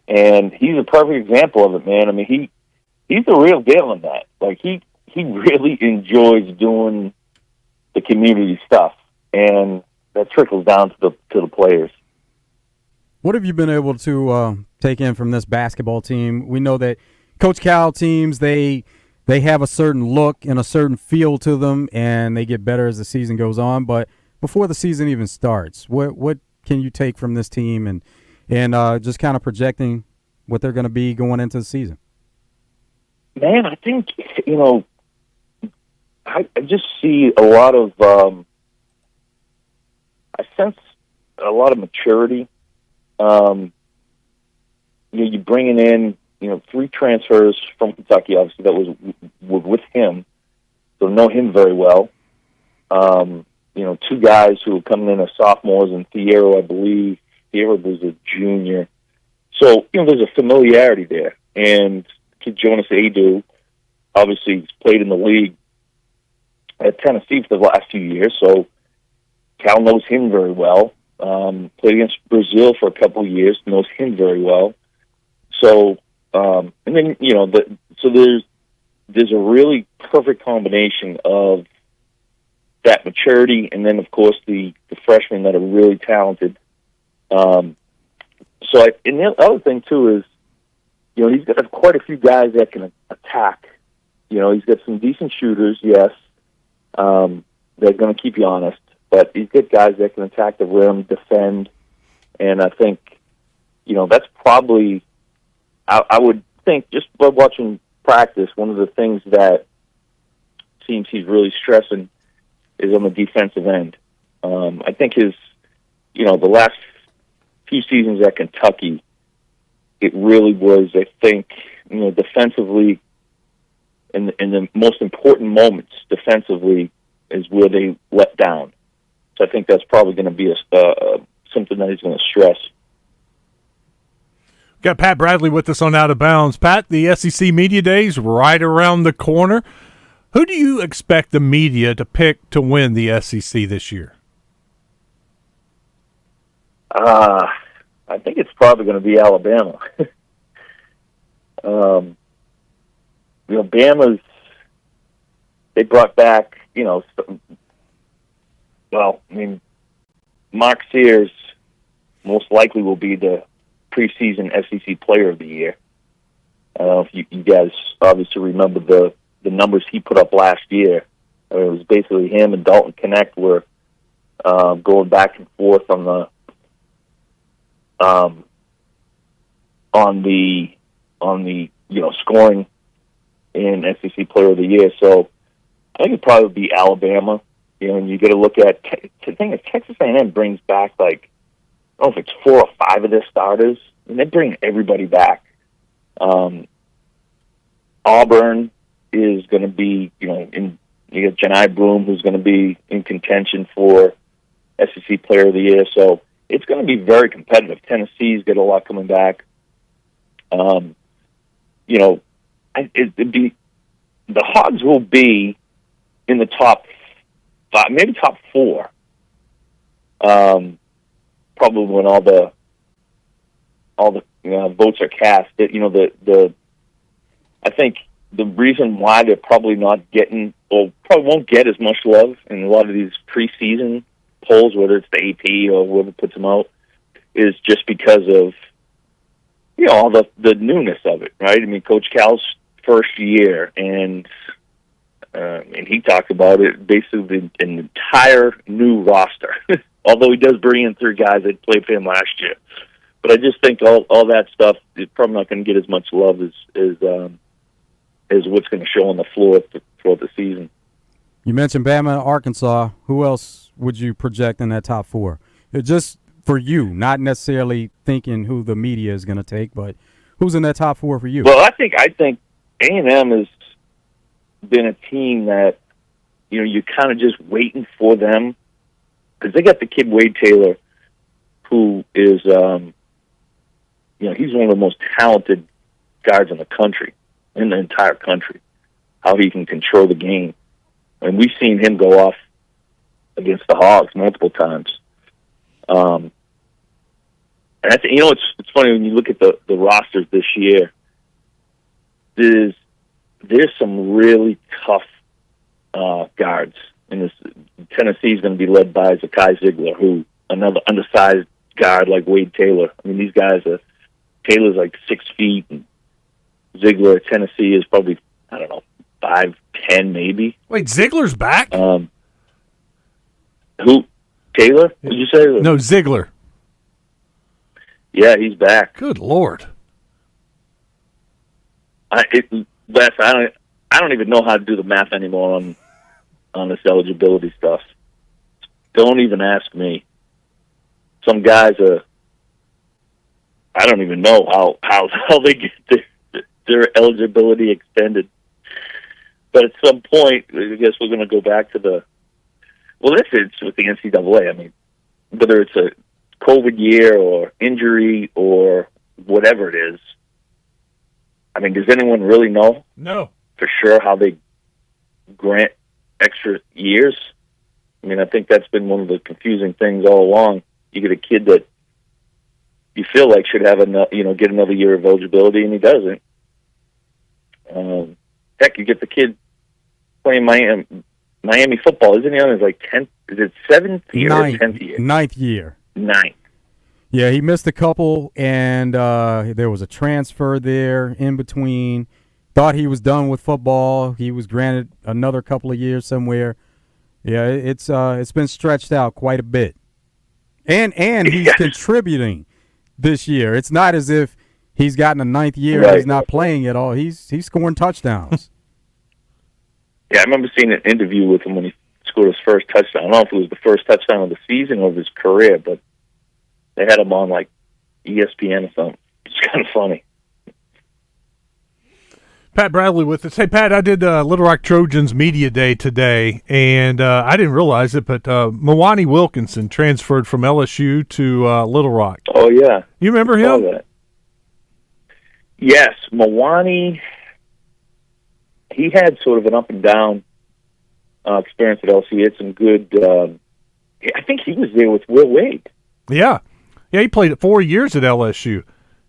And he's a perfect example of it, man. I mean, he's the real deal in that. Like, he really enjoys doing the community stuff, and that trickles down to the players. What have you been able to take in from this basketball team? We know that Coach Cal teams, they have a certain look and a certain feel to them, and they get better as the season goes on. But before the season even starts, what can you take from this team and just kind of projecting what they're going to be going into the season? Man, I think, I just see a lot of I sense a lot of maturity. You're bringing in 3 transfers from Kentucky, obviously that was with him, so know him very well. 2 guys who are coming in as sophomores, and Thiero, I believe. Thiero was a junior. So, there's a familiarity there. And kid Jonas Adu, obviously, he's played in the league at Tennessee for the last few years, so Cal knows him very well. Played against Brazil for a couple of years, knows him very well. So, and then, so there's a really perfect combination of that maturity, and then, of course, the freshmen that are really talented. And the other thing, too, is, he's got quite a few guys that can attack. He's got some decent shooters, yes. They're going to keep you honest. But he's got guys that can attack the rim, defend. And I think, that's probably, I would think, just by watching practice, one of the things that seems he's really stressing is on the defensive end. I think his, the last few seasons at Kentucky, it really was, I think, defensively, in the most important moments defensively is where they let down. So I think that's probably going to be something that he's going to stress. Got Pat Bradley with us on Out of Bounds. Pat, the SEC Media Days right around the corner. Who do you expect the media to pick to win the SEC this year? I think it's probably going to be Alabama. Bama's, they brought back, Mark Sears most likely will be the preseason SEC Player of the Year. I don't know if you guys obviously remember the numbers he put up last year. It was basically him and Dalton Connect were going back and forth on the scoring in SEC Player of the Year. So I think it'd probably be Alabama. And you got to look at the thing is Texas A&M brings back I don't know if it's 4 or 5 of their starters, and they bring everybody back. Auburn is going to be, you got Janai Broom, who's going to be in contention for SEC Player of the Year. So it's going to be very competitive. Tennessee's got a lot coming back. The Hogs will be in the top 5, maybe top 4. Probably when all the votes are cast. I think the reason why they're probably not getting, or probably won't get as much love in a lot of these preseason polls, whether it's the AP or whoever puts them out, is just because of all the newness of it, right? I mean, Coach Cal's first year, and he talked about it, basically an entire new roster. Although he does bring in 3 guys that played for him last year. But I just think all that stuff is probably not going to get as much love as what's going to show on the floor throughout the season. You mentioned Bama and Arkansas. Who else would you project in that top 4? Just for you, not necessarily thinking who the media is going to take, but who's in that top 4 for you? Well, I think A&M has been a team that, you're kind of just waiting for them, because they got the kid Wade Taylor, who is, he's one of the most talented guards in the country, in the entire country, how he can control the game. And we've seen him go off against the Hogs multiple times. And I think, it's funny when you look at the rosters this year, there's some really tough guards. And Tennessee's going to be led by Zakai Ziegler, who another undersized guard like Wade Taylor. I mean, these guys Taylor's like 6 feet, and Ziegler at Tennessee is probably, 5'10" maybe. Wait, Ziegler's back? Who? Taylor? Did you say? No, Ziegler. Yeah, he's back. Good Lord. Wes, I don't even know how to do the math anymore on this eligibility stuff. Don't even ask me. some guys I don't even know how they get their eligibility extended. But at some point, I guess we're going to go back to this is with the NCAA. I mean, whether it's a COVID year or injury or whatever it is, I mean, does anyone really know? No. For sure how they grant extra years? I mean, I think that's been one of the confusing things all along. You get a kid that you feel like should have get another year of eligibility, and he doesn't. Heck, you get the kid playing Miami football. Isn't he on his 10th? Is it 7th year or 10th year? 9th year. 9th. Yeah, he missed a couple, and there was a transfer there in between. Thought he was done with football. He was granted another couple of years somewhere. Yeah, it's been stretched out quite a bit. And he's contributing this year. It's not as if he's gotten a 9th year and he's not playing at all. He's scoring touchdowns. Yeah, I remember seeing an interview with him when he scored his first touchdown. I don't know if it was the first touchdown of the season or of his career, but they had him on ESPN or something. It's kind of funny. Pat Bradley with us. Hey, Pat, I did Little Rock Trojans Media Day today, and I didn't realize it, but Mwani Wilkinson transferred from LSU to Little Rock. Oh, yeah. You remember him? That. Yes, Mwani, he had sort of an up-and-down experience at LSU. He had some good I think he was there with Will Wade. Yeah. Yeah, he played 4 years at LSU.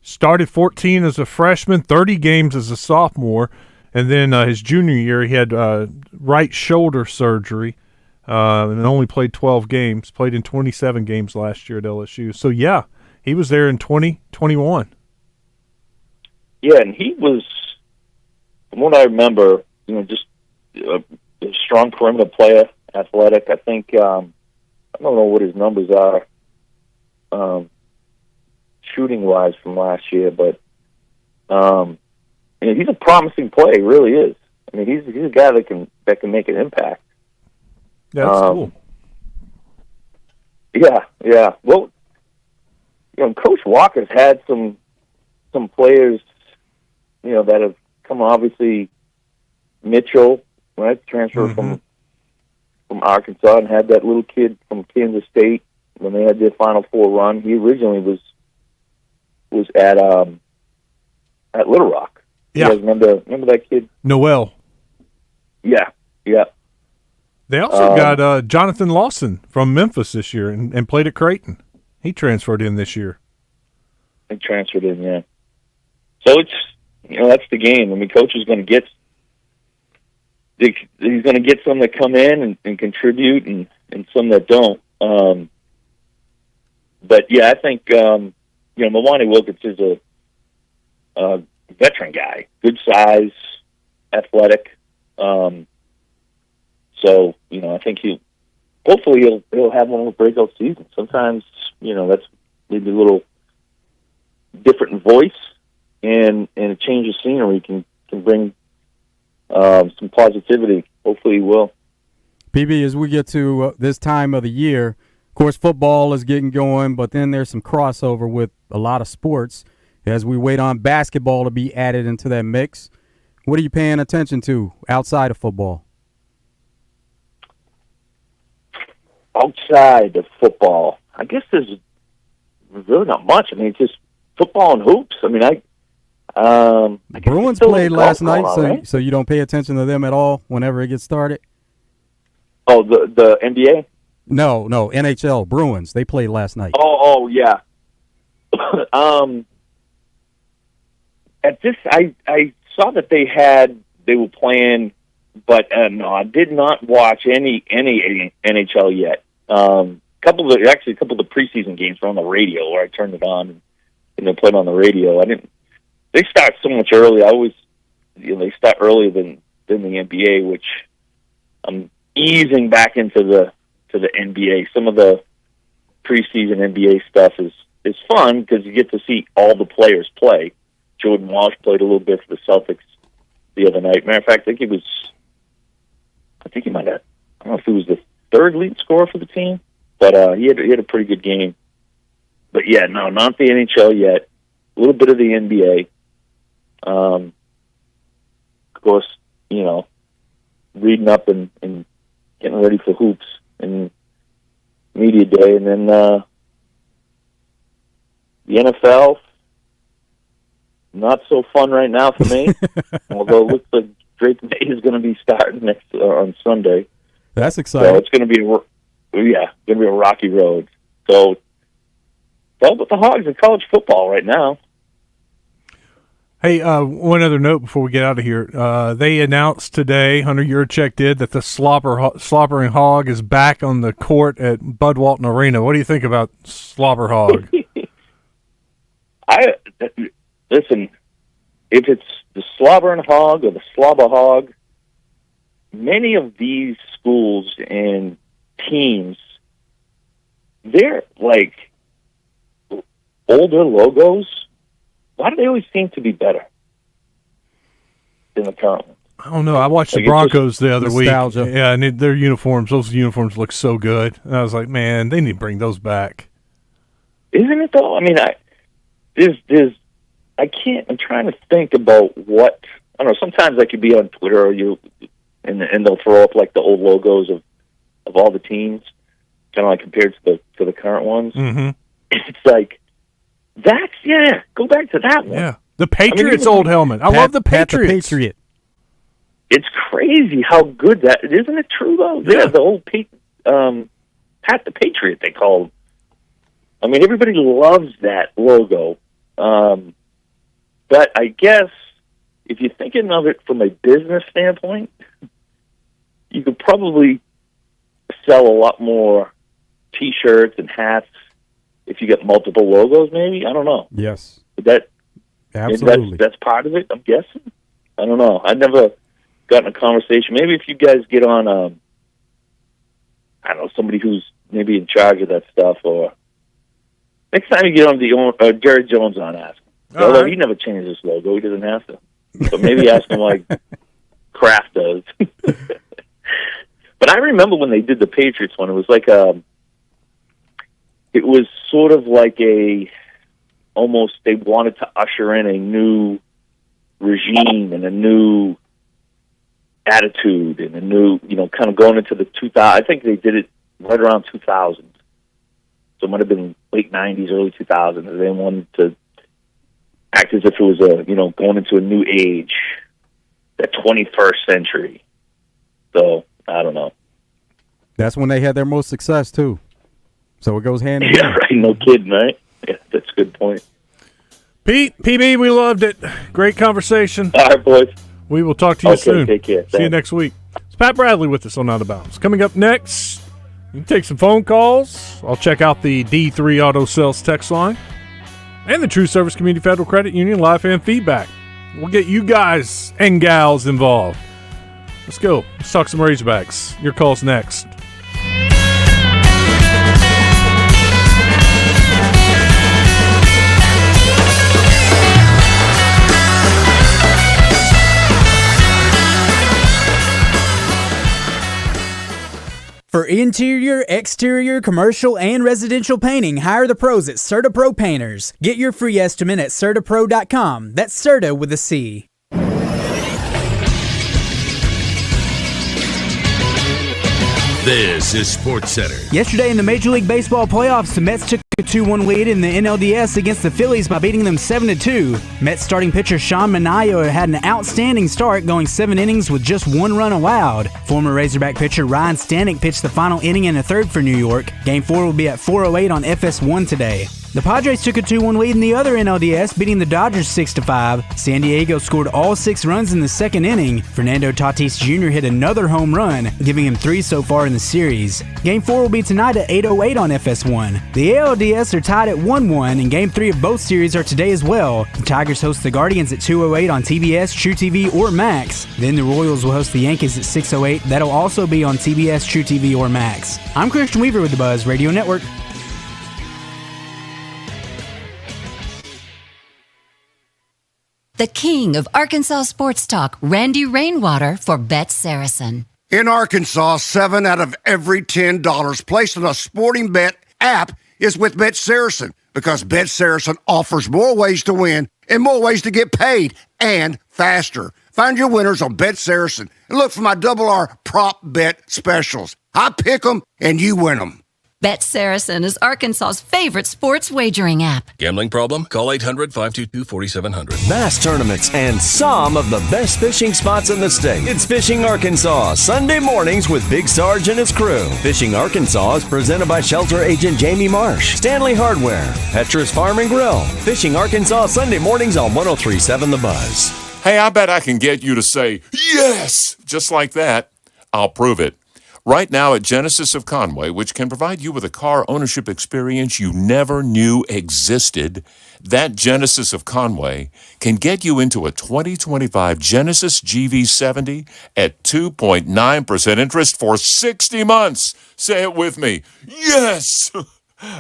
Started 14 as a freshman, 30 games as a sophomore, and then his junior year he had right shoulder surgery and only played 12 games, played in 27 games last year at LSU. So, yeah, he was there in 2021. Yeah, and he was, from what I remember, just a strong perimeter player, athletic. I think, I don't know what his numbers are shooting-wise from last year, but he's a promising player. He really is. I mean, he's a guy that can make an impact. Yeah, that's cool. Yeah. Well, Coach Walker's had some players, that have come. Obviously, Mitchell, right, transferred from Arkansas, and had that little kid from Kansas State when they had their Final Four run. He originally was at Little Rock. Yeah. You guys remember that kid? Noel. Yeah. They also got Jonathan Lawson from Memphis this year and played at Creighton. He transferred in this year. He transferred in, yeah. So it's, that's the game. I mean, Coach is going to get he's going to get some that come in and contribute and some that don't. But, yeah, I think, Mwani Wilkins is a veteran guy, good size, athletic. So, I think hopefully he'll have one of those breakout seasons. Sometimes, that's maybe a little different voice and a change of scenery can bring some positivity. Hopefully he will. PB, as we get to this time of the year, of course, football is getting going, but then there's some crossover with a lot of sports as we wait on basketball to be added into that mix. What are you paying attention to outside of football? Outside of football, I guess there's really not much. I mean, it's just football and hoops. I mean, Bruins played last night, right? So you don't pay attention to them at all whenever it gets started? Oh, the NBA? No, NHL, Bruins. They played last night. Oh, yeah. At this, I saw that they were playing, but no, I did not watch any NHL yet. A couple of the preseason games were on the radio, where I turned it on and they played on the radio. They start so much early. They start earlier than the NBA, which I'm easing back into the NBA. Some of the preseason NBA stuff is fun because you get to see all the players play. Jordan Walsh played a little bit for the Celtics the other night. Matter of fact, I think he might have. I don't know if he was the third lead scorer for the team, but he had a pretty good game. But yeah, no, not the NHL yet. A little bit of the NBA. Of course, reading up and getting ready for hoops and media day, and then the NFL. Not so fun right now for me. Although it looks like Drake May is going to be starting on Sunday. That's exciting. So it's going to be a rocky road. So it's all about the Hogs in college football right now. Hey, one other note before we get out of here. They announced today, Hunter Yurchek did, that the slobbering hog is back on the court at Bud Walton Arena. What do you think about Slobber Hog? Listen, if it's the slobbering hog or the slobber hog, many of these schools and teams, they're like older logos. Why do they always seem to be better than the current ones? I don't know. I watched the Broncos the other week. Yeah, and their uniforms, those uniforms look so good. And I was like, man, they need to bring those back. Isn't it though? I mean, I'm trying to think about what, I don't know, sometimes I could be on Twitter and they'll throw up like the old logos of all the teams, kind of like compared to the current ones. Mm-hmm. It's like, go back to that one. Yeah. The Patriots old helmet. I love the Patriots. Pat the Patriot. It's crazy how good that, isn't it true though? Yeah, the old Pat the Patriot, they call him. I mean, everybody loves that logo. But I guess if you're thinking of it from a business standpoint, you could probably sell a lot more T-shirts and hats if you get multiple logos, maybe. I don't know. Yes. But absolutely. That's part of it, I'm guessing. I don't know. I've never gotten a conversation. Maybe if you guys get on, I don't know, somebody who's maybe in charge of that stuff, or next time you get on Jerry Jones on, ask him. Although he never changes his logo, he doesn't have to. But maybe ask him like Kraft does. But I remember when they did the Patriots one, it was like it was sort of like almost they wanted to usher in a new regime and a new attitude and a new, kind of going into the 2000. I think they did it right around 2000. So it might have been late 90s, early 2000s. They wanted to act as if it was going into a new age, that 21st century. So, I don't know. That's when they had their most success, too. So it goes hand in hand. Yeah, right. No kidding, right? Yeah, that's a good point. Pete, PB, we loved it. Great conversation. All right, boys. We will talk to you soon. Take care. See you next week. It's Pat Bradley with us on Out of Bounds. Coming up next, you can take some phone calls. I'll check out the D3 Auto Sales text line and the True Service Community Federal Credit Union live fan feedback. We'll get you guys and gals involved. Let's go. Let's talk some Razorbacks. Your call's next. For interior, exterior, commercial, and residential painting, hire the pros at CertaPro Painters. Get your free estimate at CertaPro.com. That's Certa with a C. This is Sports Center. Yesterday in the Major League Baseball playoffs, the Mets took a 2-1 lead in the NLDS against the Phillies by beating them 7-2. Mets starting pitcher Sean Manaea had an outstanding start, going 7 innings with just 1 run allowed. Former Razorback pitcher Ryan Stanek pitched the final inning and a third for New York. Game 4 will be at 4:08 on FS1 today. The Padres took a 2-1 lead in the other NLDS, beating the Dodgers 6-5. San Diego scored all 6 runs in the second inning. Fernando Tatis Jr. hit another home run, giving him 3 so far in the series. Game 4 will be tonight at 8:08 on FS1. The ALDS are tied at 1-1, and Game 3 of both series are today as well. The Tigers host the Guardians at 2:08 on TBS, TrueTV, or Max. Then the Royals will host the Yankees at 6:08. That'll also be on TBS, TrueTV, or Max. I'm Christian Weaver with the Buzz Radio Network. The king of Arkansas sports talk, Randy Rainwater for Bet Saracen. In Arkansas, 7 out of every $10 placed on a sporting bet app is with Bet Saracen. because Bet Saracen offers more ways to win and more ways to get paid, and faster. Find your winners on Bet Saracen and look for my Double R prop bet specials. I pick them and you win them. Bet Saracen is Arkansas's favorite sports wagering app. Gambling problem? Call 800-522-4700. Bass tournaments and some of the best fishing spots in the state. It's Fishing Arkansas, Sunday mornings with Big Sarge and his crew. Fishing Arkansas is presented by Shelter Agent Jamie Marsh, Stanley Hardware, Petra's Farm and Grill. Fishing Arkansas, Sunday mornings on 103.7 The Buzz. Hey, I bet I can get you to say, yes, just like that. I'll prove it. Right now at Genesis of Conway, which can provide you with a car ownership experience you never knew existed, that Genesis of Conway can get you into a 2025 Genesis GV70 at 2.9% interest for 60 months. Say it with me. Yes!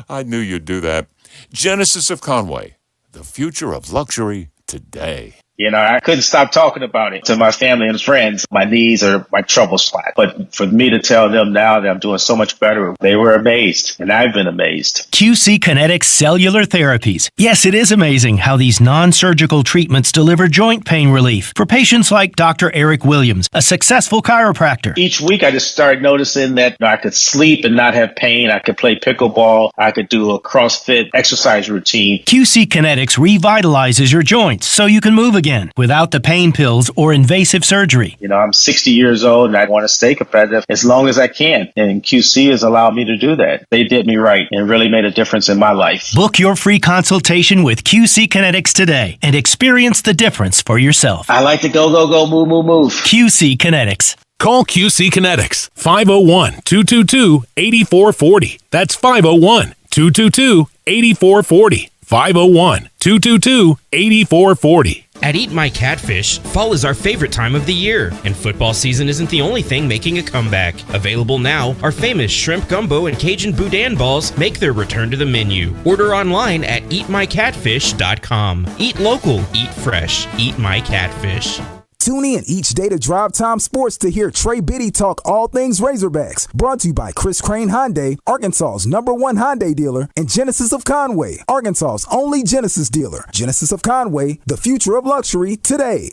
I knew you'd do that. Genesis of Conway, the future of luxury today. You know, I couldn't stop talking about it to my family and friends. My knees are my trouble spot. But for me to tell them now that I'm doing so much better, they were amazed, and I've been amazed. QC Kinetics Cellular Therapies. Yes, it is amazing how these non-surgical treatments deliver joint pain relief for patients like Dr. Eric Williams, a successful chiropractor. Each week, I just started noticing that I could sleep and not have pain. I could play pickleball. I could do a CrossFit exercise routine. QC Kinetics revitalizes your joints so you can move again without the pain pills or invasive surgery. You know, I'm 60 years old and I want to stay competitive as long as I can. And QC has allowed me to do that. They did me right and really made a difference in my life. Book your free consultation with QC Kinetics today and experience the difference for yourself. I like to go, move, move, move. QC Kinetics. Call QC Kinetics, 501-222-8440. That's 501-222-8440. 501-222-8440. At Eat My Catfish, fall is our favorite time of the year, and football season isn't the only thing making a comeback. Available now, our famous shrimp gumbo and Cajun boudin balls make their return to the menu. Order online at eatmycatfish.com. Eat local, eat fresh, Eat My Catfish. Tune in each day to Drive Time Sports to hear Trey Biddy talk all things Razorbacks. Brought to you by Chris Crane Hyundai, Arkansas's #1 Hyundai dealer, and Genesis of Conway, Arkansas's only Genesis dealer. Genesis of Conway, the future of luxury today.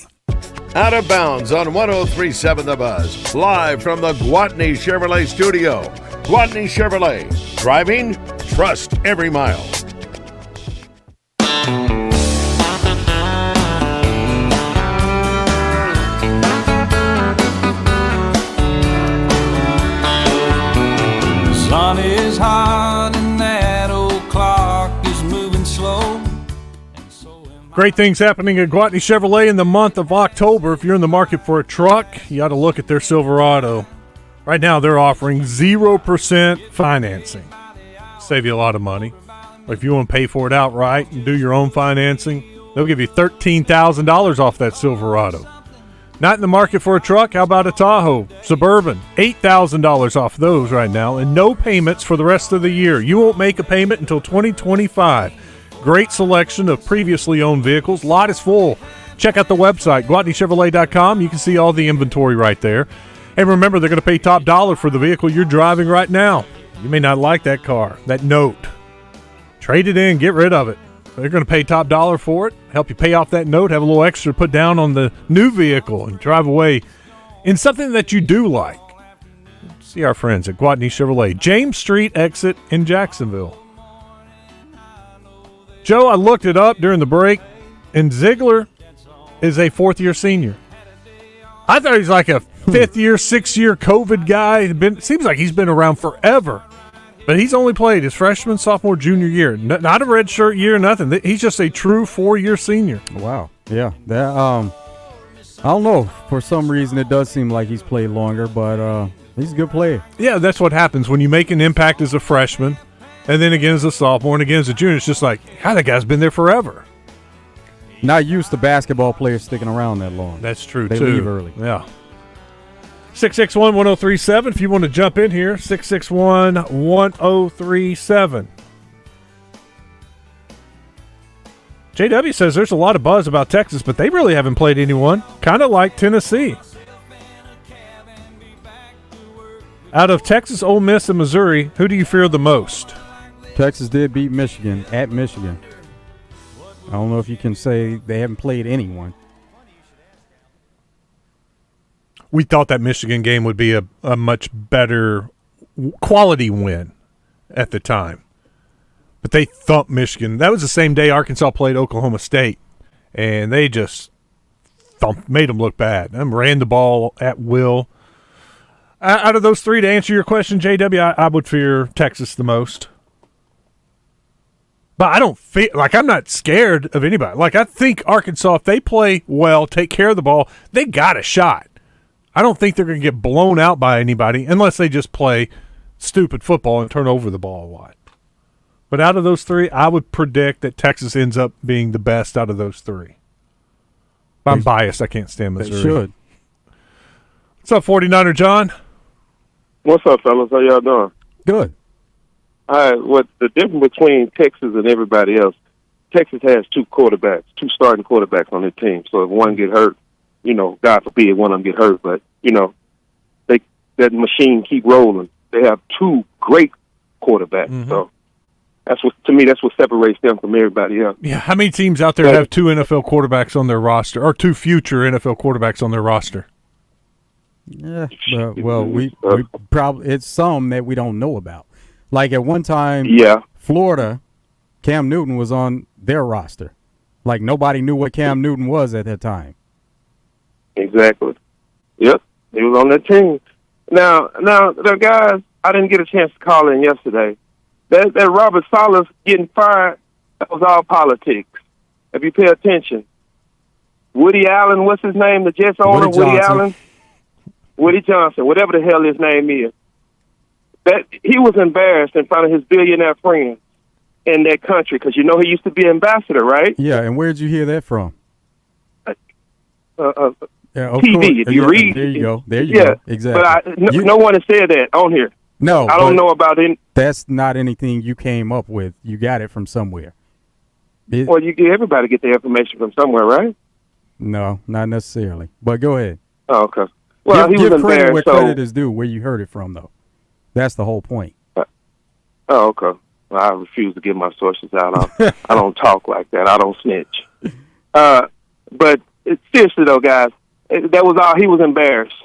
Out of Bounds on 103.7 The Buzz. Live from the Gwatney Chevrolet studio. Gwatney Chevrolet. Driving, trust every mile. Sun is hot and that old clock is moving slow. Great things happening at Gwatney Chevrolet in the month of October. If you're in the market for a truck, you ought to look at their Silverado. Right now, they're offering 0% financing. Save you a lot of money. Or if you want to pay for it outright and do your own financing, they'll give you $13,000 off that Silverado. Not in the market for a truck? How about a Tahoe Suburban? $8,000 off those right now, and no payments for the rest of the year. You won't make a payment until 2025. Great selection of previously owned vehicles. Lot is full. Check out the website, GwatneyChevrolet.com. You can see all the inventory right there. And remember, they're going to pay top dollar for the vehicle you're driving right now. You may not like that car, that note. Trade it in, get rid of it. They're going to pay top dollar for it, help you pay off that note, have a little extra put down on the new vehicle, and drive away in something that you do like. See our friends at Gwatney Chevrolet, James Street exit in Jacksonville. Joe, I looked it up during the break, and Ziegler is a fourth-year senior. I thought he's like a fifth-year, sixth-year COVID guy. Seems like he's been around forever. But he's only played his freshman, sophomore, junior year. Not a redshirt year, nothing. He's just a true four-year senior. Wow. Yeah. That I don't know. For some reason, it does seem like he's played longer, but he's a good player. Yeah, that's what happens when you make an impact as a freshman, and then again as a sophomore, and again as a junior. It's just like, how that guy's been there forever. Not used to basketball players sticking around that long. That's true, they too. They leave early. Yeah. 661-1037 if you want to jump in here. 661-1037. JW says there's a lot of buzz about Texas, but they really haven't played anyone. Kind of like Tennessee. Out of Texas, Ole Miss, and Missouri, who do you fear the most? Texas did beat Michigan at Michigan. I don't know if you can say they haven't played anyone. We thought that Michigan game would be a much better quality win at the time. But they thumped Michigan. That was the same day Arkansas played Oklahoma State, and they just made them look bad. And ran the ball at will. Out of those three, to answer your question, JW, I would fear Texas the most. But I don't feel like I'm not scared of anybody. Like, I think Arkansas, if they play well, take care of the ball, they got a shot. I don't think they're going to get blown out by anybody unless they just play stupid football and turn over the ball a lot. But out of those three, I would predict that Texas ends up being the best out of those three. But I'm biased. I can't stand Missouri. They should. What's up, 49er John? What's up, fellas? How y'all doing? Good. All right, what the difference between Texas and everybody else, Texas has two starting quarterbacks on their team. So if one get hurt, God forbid one of them get hurt, but, that machine keep rolling. They have two great quarterbacks. Mm-hmm. So that's what separates them from everybody else. Yeah, how many teams out there have two NFL quarterbacks on their roster, or two future NFL quarterbacks on their roster? Yeah, well, we probably it's some that we don't know about. Like at one time, Florida, Cam Newton was on their roster. Like nobody knew what Cam Newton was at that time. Exactly. Yep, he was on that team. Now, the guys, I didn't get a chance to call in yesterday. That Robert Saleh getting fired, that was all politics. If you pay attention, Woody Allen, what's his name? The Jets owner, Woody Johnson, whatever the hell his name is. That he was embarrassed in front of his billionaire friends in that country because he used to be ambassador, right? Yeah, and where did you hear that from? TV. If you read, there you go. There you go. Exactly. But no one has said that on here. No, I don't know about it. That's not anything you came up with. You got it from somewhere. Everybody get their information from somewhere, right? No, not necessarily. But go ahead. Oh, okay. Well, he was give embarrassed. Credit where credit is due. Where you heard it from, though. That's the whole point. Oh, okay. Well, I refuse to give my sources out. I don't talk like that. I don't snitch. But seriously, though, guys, that was all. He was embarrassed,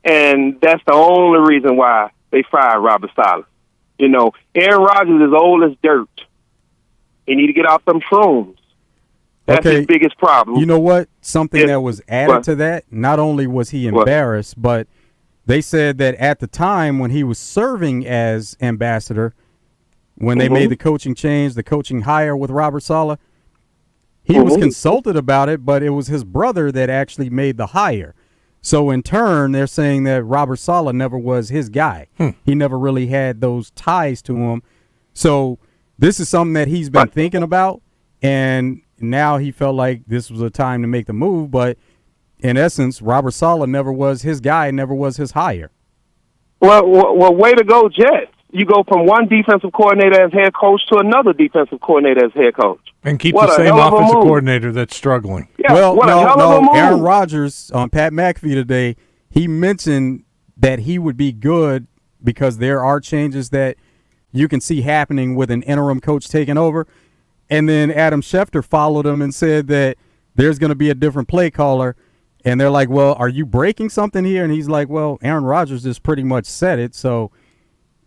and that's the only reason why they fired Robert Saleh. Aaron Rodgers is old as dirt. He need to get off them shrooms. That's his biggest problem. You know what? Something that was added to that, not only was he embarrassed, but they said that at the time when he was serving as ambassador, when they made the coaching change, the coaching hire with Robert Saleh, he was consulted about it, but it was his brother that actually made the hire. So in turn, they're saying that Robert Saleh never was his guy. He never really had those ties to him. So this is something that he's been thinking about, and now he felt like this was a time to make the move. But in essence, Robert Saleh never was his guy, never was his hire. Well, way to go, Jets. You go from one defensive coordinator as head coach to another defensive coordinator as head coach. And keep the same offensive coordinator that's struggling. Yeah, no. Aaron Rodgers on Pat McAfee today, he mentioned that he would be good because there are changes that you can see happening with an interim coach taking over. And then Adam Schefter followed him and said that there's going to be a different play caller. And they're like, well, are you breaking something here? And he's like, well, Aaron Rodgers just pretty much said it. So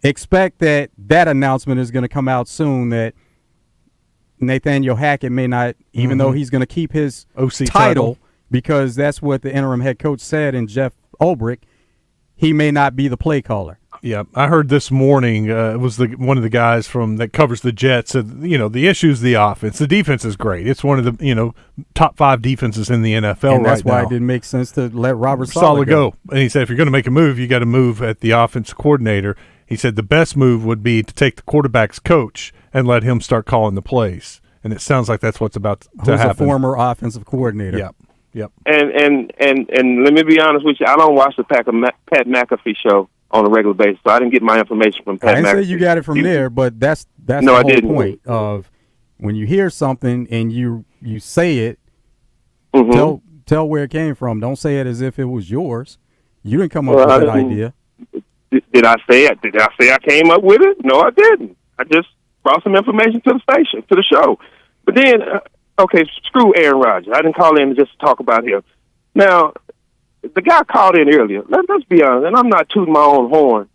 expect that announcement is going to come out soon that Nathaniel Hackett may not, even though he's going to keep his OC title, because that's what the interim head coach said, and Jeff Ulbrich, he may not be the play caller. Yeah, I heard this morning, it was one of the guys that covers the Jets said, the issue is the offense. The defense is great. It's one of the, top 5 defenses in the NFL right now. And that's why it didn't make sense to let Robert Saleh go. And he said, if you're going to make a move, you got to move at the offense coordinator. He said the best move would be to take the quarterback's coach and let him start calling the plays. And it sounds like that's what's about to happen. Who's a former offensive coordinator. Yep. And let me be honest with you, I don't watch the Pat McAfee show on a regular basis, so I didn't get my information from Pat McAfee. I didn't say you got it from there, but that's the whole point of when you hear something and you say it, tell where it came from. Don't say it as if it was yours. You didn't come up with that idea. Did I say it? Did I say I came up with it? No, I didn't. I just brought some information to the station, to the show. But then, okay, screw Aaron Rodgers. I didn't call in just to talk about him. Now, the guy called in earlier. Let's be honest, and I'm not tooting my own horn,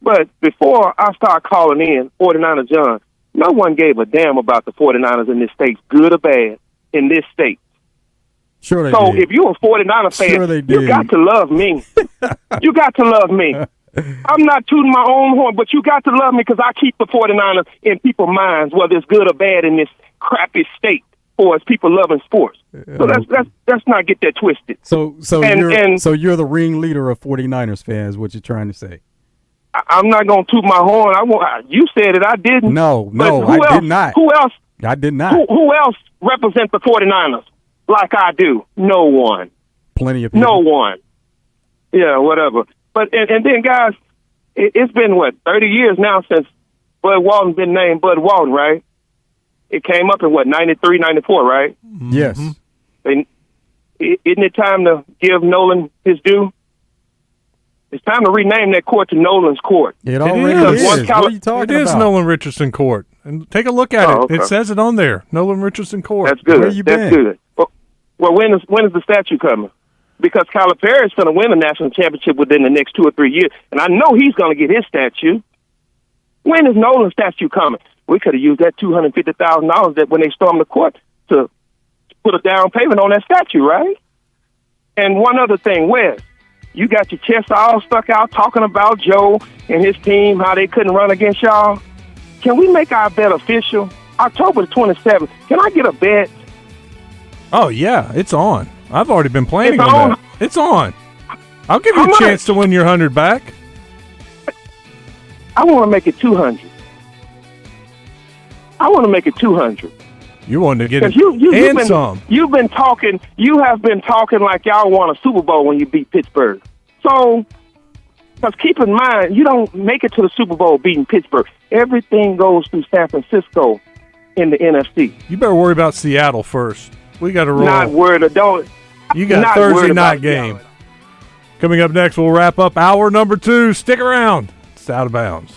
but before I start calling in 49er John, no one gave a damn about the 49ers in this state, good or bad, in this state. Sure they so did. if you're a 49er fan, Sure they you did. got to love me. You got to love me. I'm not tooting my own horn, but you got to love me because I keep the 49ers in people's minds, whether it's good or bad in this crappy state, or as people loving sports. So let's not get that twisted. So you're the ringleader of 49ers fans, what you're trying to say. I'm not going to toot my horn. You said it. I didn't. No, I did not. Who else? I did not. Who else represents the 49ers like I do? No one. Plenty of people. No one. Yeah, whatever. But and then, guys, it's been, 30 years now since Bud Walton been named Bud Walton, right? It came up in, 93, 94, right? Yes. And isn't it time to give Nolan his due? It's time to rename that court to Nolan's Court. It already is. What are you talking It is about? Nolan Richardson Court. And take a look at it. Okay. It says it on there. Nolan Richardson Court. That's good. Where you That's been? good. Well, when is the statue coming? Because Calipari is going to win a national championship within the next 2 or 3 years, and I know he's going to get his statue. When is Nolan's statue coming? We could have used that $250,000 that when they stormed the court to put a down payment on that statue, right? And one other thing, Wes, you got your chest all stuck out talking about Joe and his team, how they couldn't run against y'all. Can we make our bet official? October the 27th. Can I get a bet? Oh, yeah, it's on. I've already been planning It's on on? that. It's on. I'll give you How a chance to win your 100 back. I want to make it 200. I want to make it 200. You wanted to get it You've and been, some. You've been talking. You have been talking like y'all won a Super Bowl when you beat Pittsburgh. So, because keep in mind, you don't make it to the Super Bowl beating Pittsburgh. Everything goes through San Francisco in the NFC. You better worry about Seattle first. We got to roll. Not worried or don't. You got not Thursday worried night about game. Coming up next, we'll wrap up hour number 2. Stick around. It's Out of Bounds.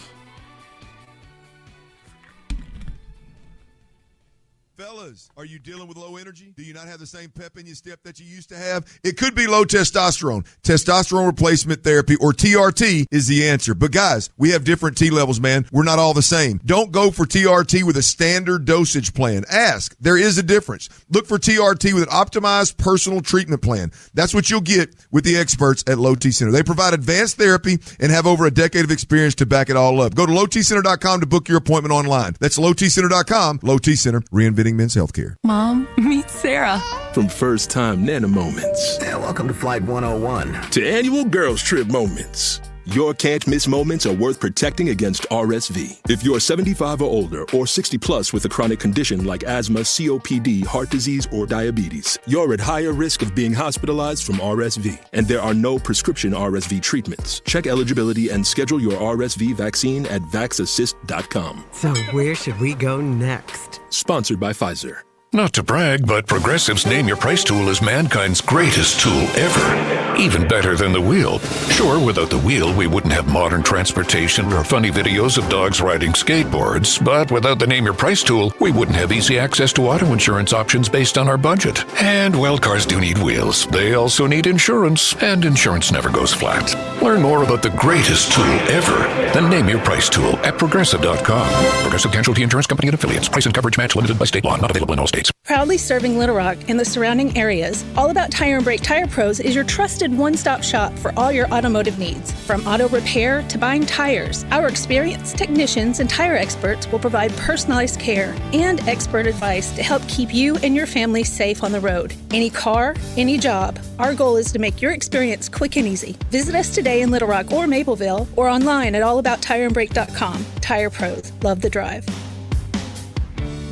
Fellas, are you dealing with low energy? Do you not have the same pep in your step that you used to have? It could be low testosterone. Testosterone replacement therapy, or TRT, is the answer. But guys, we have different T levels, man. We're not all the same. Don't go for TRT with a standard dosage plan. Ask. There is a difference. Look for TRT with an optimized personal treatment plan. That's what you'll get with the experts at Low T Center. They provide advanced therapy and have over a decade of experience to back it all up. Go to lowtcenter.com to book your appointment online. That's lowtcenter.com. Low T Center, reinventing men's healthcare. Mom, meet Sarah. From first-time Nana moments. Welcome to Flight 101. To annual girls trip moments. Your can't-miss moments are worth protecting against RSV. If you're 75 or older or 60 plus with a chronic condition like asthma, COPD, heart disease, or diabetes, you're at higher risk of being hospitalized from RSV. And there are no prescription RSV treatments. Check eligibility and schedule your RSV vaccine at vaxassist.com. So where should we go next? Sponsored by Pfizer. Not to brag, but Progressive's Name Your Price tool is mankind's greatest tool ever. Even better than the wheel. Sure, without the wheel, we wouldn't have modern transportation or funny videos of dogs riding skateboards. But without the Name Your Price tool, we wouldn't have easy access to auto insurance options based on our budget. And, well, cars do need wheels. They also need insurance, and insurance never goes flat. Learn more about the greatest tool ever, the Name Your Price tool at Progressive.com. Progressive Casualty Insurance Company and Affiliates. Price and coverage match limited by state law. Not available in all states. Proudly serving Little Rock and the surrounding areas, All About Tire and Brake Tire Pros is your trusted one-stop shop for all your automotive needs. From auto repair to buying tires, our experienced technicians and tire experts will provide personalized care and expert advice to help keep you and your family safe on the road. Any car, any job, our goal is to make your experience quick and easy. Visit us today in Little Rock or Mapleville or online at allabouttireandbrake.com. Tire Pros, love the drive.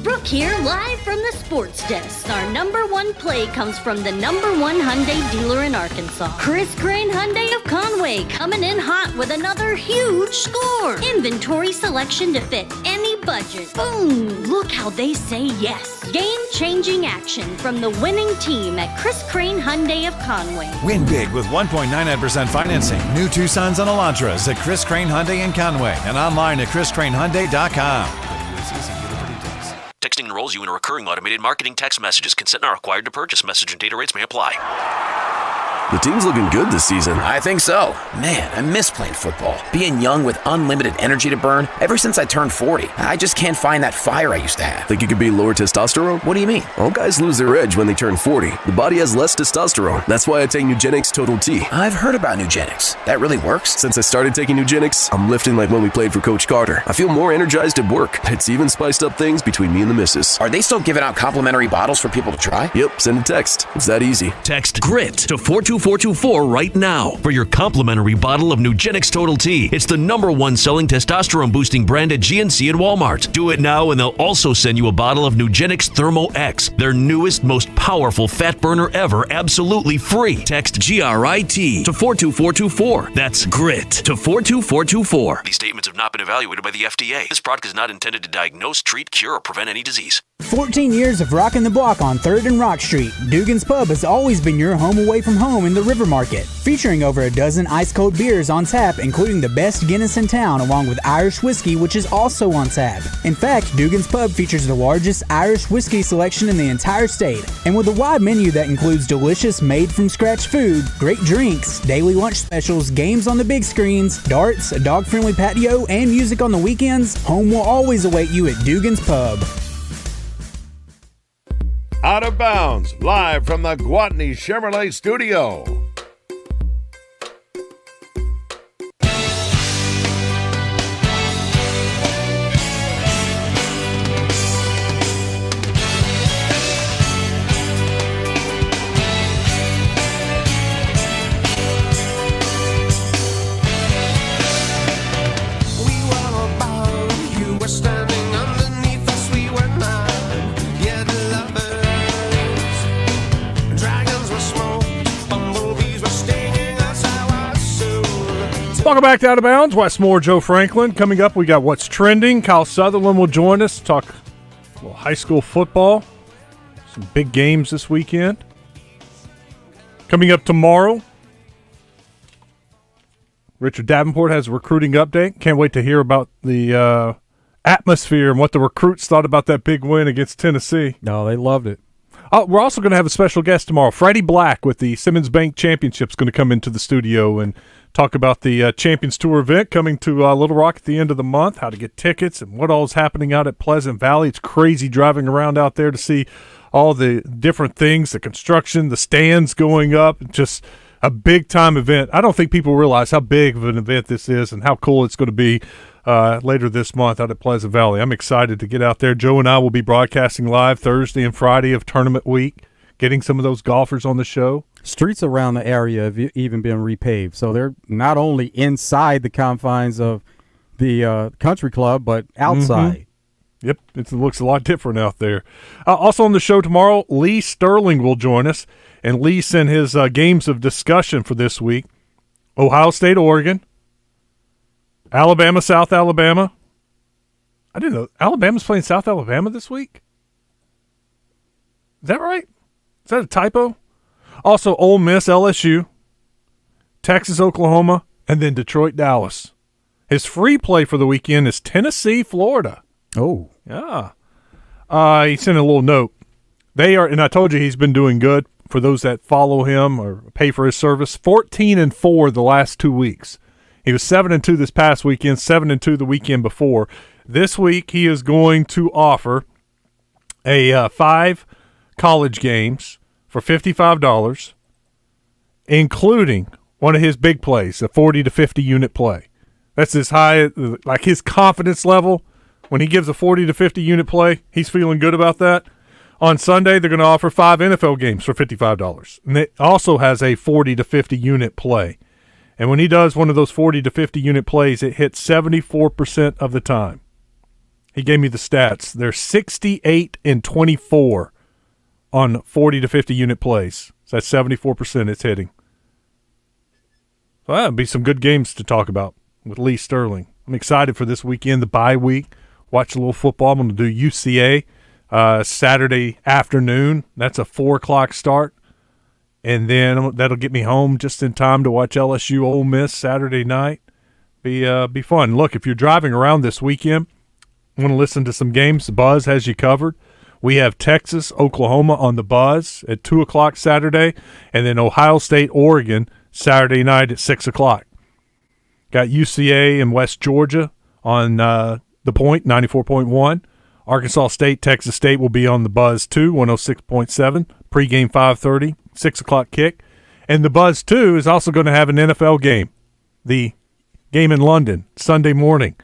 Brooke here, live from the sports desk. Our number one play comes from the number one Hyundai dealer in Arkansas. Chris Crane Hyundai of Conway, coming in hot with another huge score. Inventory selection to fit any budget. Boom! Look how they say yes. Game-changing action from the winning team at Chris Crane Hyundai of Conway. Win big with 1.99% financing. New Tucsons and Elantras at Chris Crane Hyundai in Conway and online at chriscranehyundai.com. enrolls you in a recurring automated marketing text messages. Consent not required to purchase. Message and data rates may apply. The team's looking good this season. I think so. Man, I miss playing football. Being young with unlimited energy to burn. Ever since I turned 40, I just can't find that fire I used to have. Think you could be lower testosterone? What do you mean? All guys lose their edge when they turn 40. The body has less testosterone. That's why I take Nugenix Total T. I've heard about Nugenix. That really works? Since I started taking Nugenix, I'm lifting like when we played for Coach Carter. I feel more energized at work. It's even spiced up things between me and the missus. Are they still giving out complimentary bottles for people to try? Yep, send a text. It's that easy. Text GRIT to 42424 right now for your complimentary bottle of Nugenix Total T. It's the #1 selling testosterone-boosting brand at GNC and Walmart. Do it now and they'll also send you a bottle of Nugenix Thermo X, their newest, most powerful fat burner ever, absolutely free. Text GRIT to 42424. That's GRIT to 42424. These statements have not been evaluated by the FDA. This product is not intended to diagnose, treat, cure, or prevent any disease. 14 years of rocking the block on 3rd and Rock Street, Dugan's Pub has always been your home away from home in the River Market. Featuring over a dozen ice-cold beers on tap, including the best Guinness in town, along with Irish whiskey, which is also on tap. In fact, Dugan's Pub features the largest Irish whiskey selection in the entire state. And with a wide menu that includes delicious made-from-scratch food, great drinks, daily lunch specials, games on the big screens, darts, a dog-friendly patio, and music on the weekends, home will always await you at Dugan's Pub. Out of Bounds, live from the Gwatney Chevrolet studio. Welcome back to Out of Bounds. Wes Moore, Joe Franklin. Coming up, we got What's Trending. Kyle Sutherland will join us, talk a little high school football. Some big games this weekend. Coming up tomorrow, Richard Davenport has a recruiting update. Can't wait to hear about the atmosphere and what the recruits thought about that big win against Tennessee. No, they loved it. We're also going to have a special guest tomorrow. Freddie Black with the Simmons Bank Championship is going to come into the studio and talk about the Champions Tour event coming to Little Rock at the end of the month, how to get tickets, and what all is happening out at Pleasant Valley. It's crazy driving around out there to see all the different things, the construction, the stands going up, just a big-time event. I don't think people realize how big of an event this is and how cool it's going to be later this month out at Pleasant Valley. I'm excited to get out there. Joe and I will be broadcasting live Thursday and Friday of tournament week, getting some of those golfers on the show. Streets around the area have even been repaved, so they're not only inside the confines of the country club, but outside. Mm-hmm. Yep, it looks a lot different out there. Also on the show tomorrow, Lee Sterling will join us, and Lee sent his games of discussion for this week. Ohio State, Oregon. Alabama, South Alabama. I didn't know Alabama's playing South Alabama this week. Is that right? Is that a typo? Also, Ole Miss, LSU, Texas, Oklahoma, and then Detroit, Dallas. His free play for the weekend is Tennessee, Florida. Oh. Yeah. He sent a little note. They are, and I told you he's been doing good for those that follow him or pay for his service. 14-4 the last 2 weeks. He was 7-2 this past weekend, 7-2 the weekend before. This week he is going to offer a 5 college games for $55, including one of his big plays, a 40 to 50 unit play. That's as high, like his confidence level. When he gives a 40 to 50 unit play, he's feeling good about that. On Sunday, they're going to offer 5 NFL games for $55. And it also has a 40 to 50 unit play. And when he does one of those 40 to 50 unit plays, it hits 74% of the time. He gave me the stats. They're 68-24 on 40 to 50 unit plays. So that's 74% it's hitting. So that'd be some good games to talk about with Lee Sterling. I'm excited for this weekend, the bye week. Watch a little football. I'm going to do UCA Saturday afternoon. That's a 4 o'clock start. And then that'll get me home just in time to watch LSU Ole Miss Saturday night. Be fun. Look, if you're driving around this weekend, want to listen to some games, Buzz has you covered. We have Texas, Oklahoma on the Buzz at 2 o'clock Saturday, and then Ohio State, Oregon Saturday night at 6 o'clock. Got UCA and West Georgia on the Point, 94.1. Arkansas State, Texas State will be on the Buzz 2, 106.7. Pregame 5:30, 6 o'clock kick. And the Buzz 2 is also going to have an NFL game. The game in London, Sunday morning.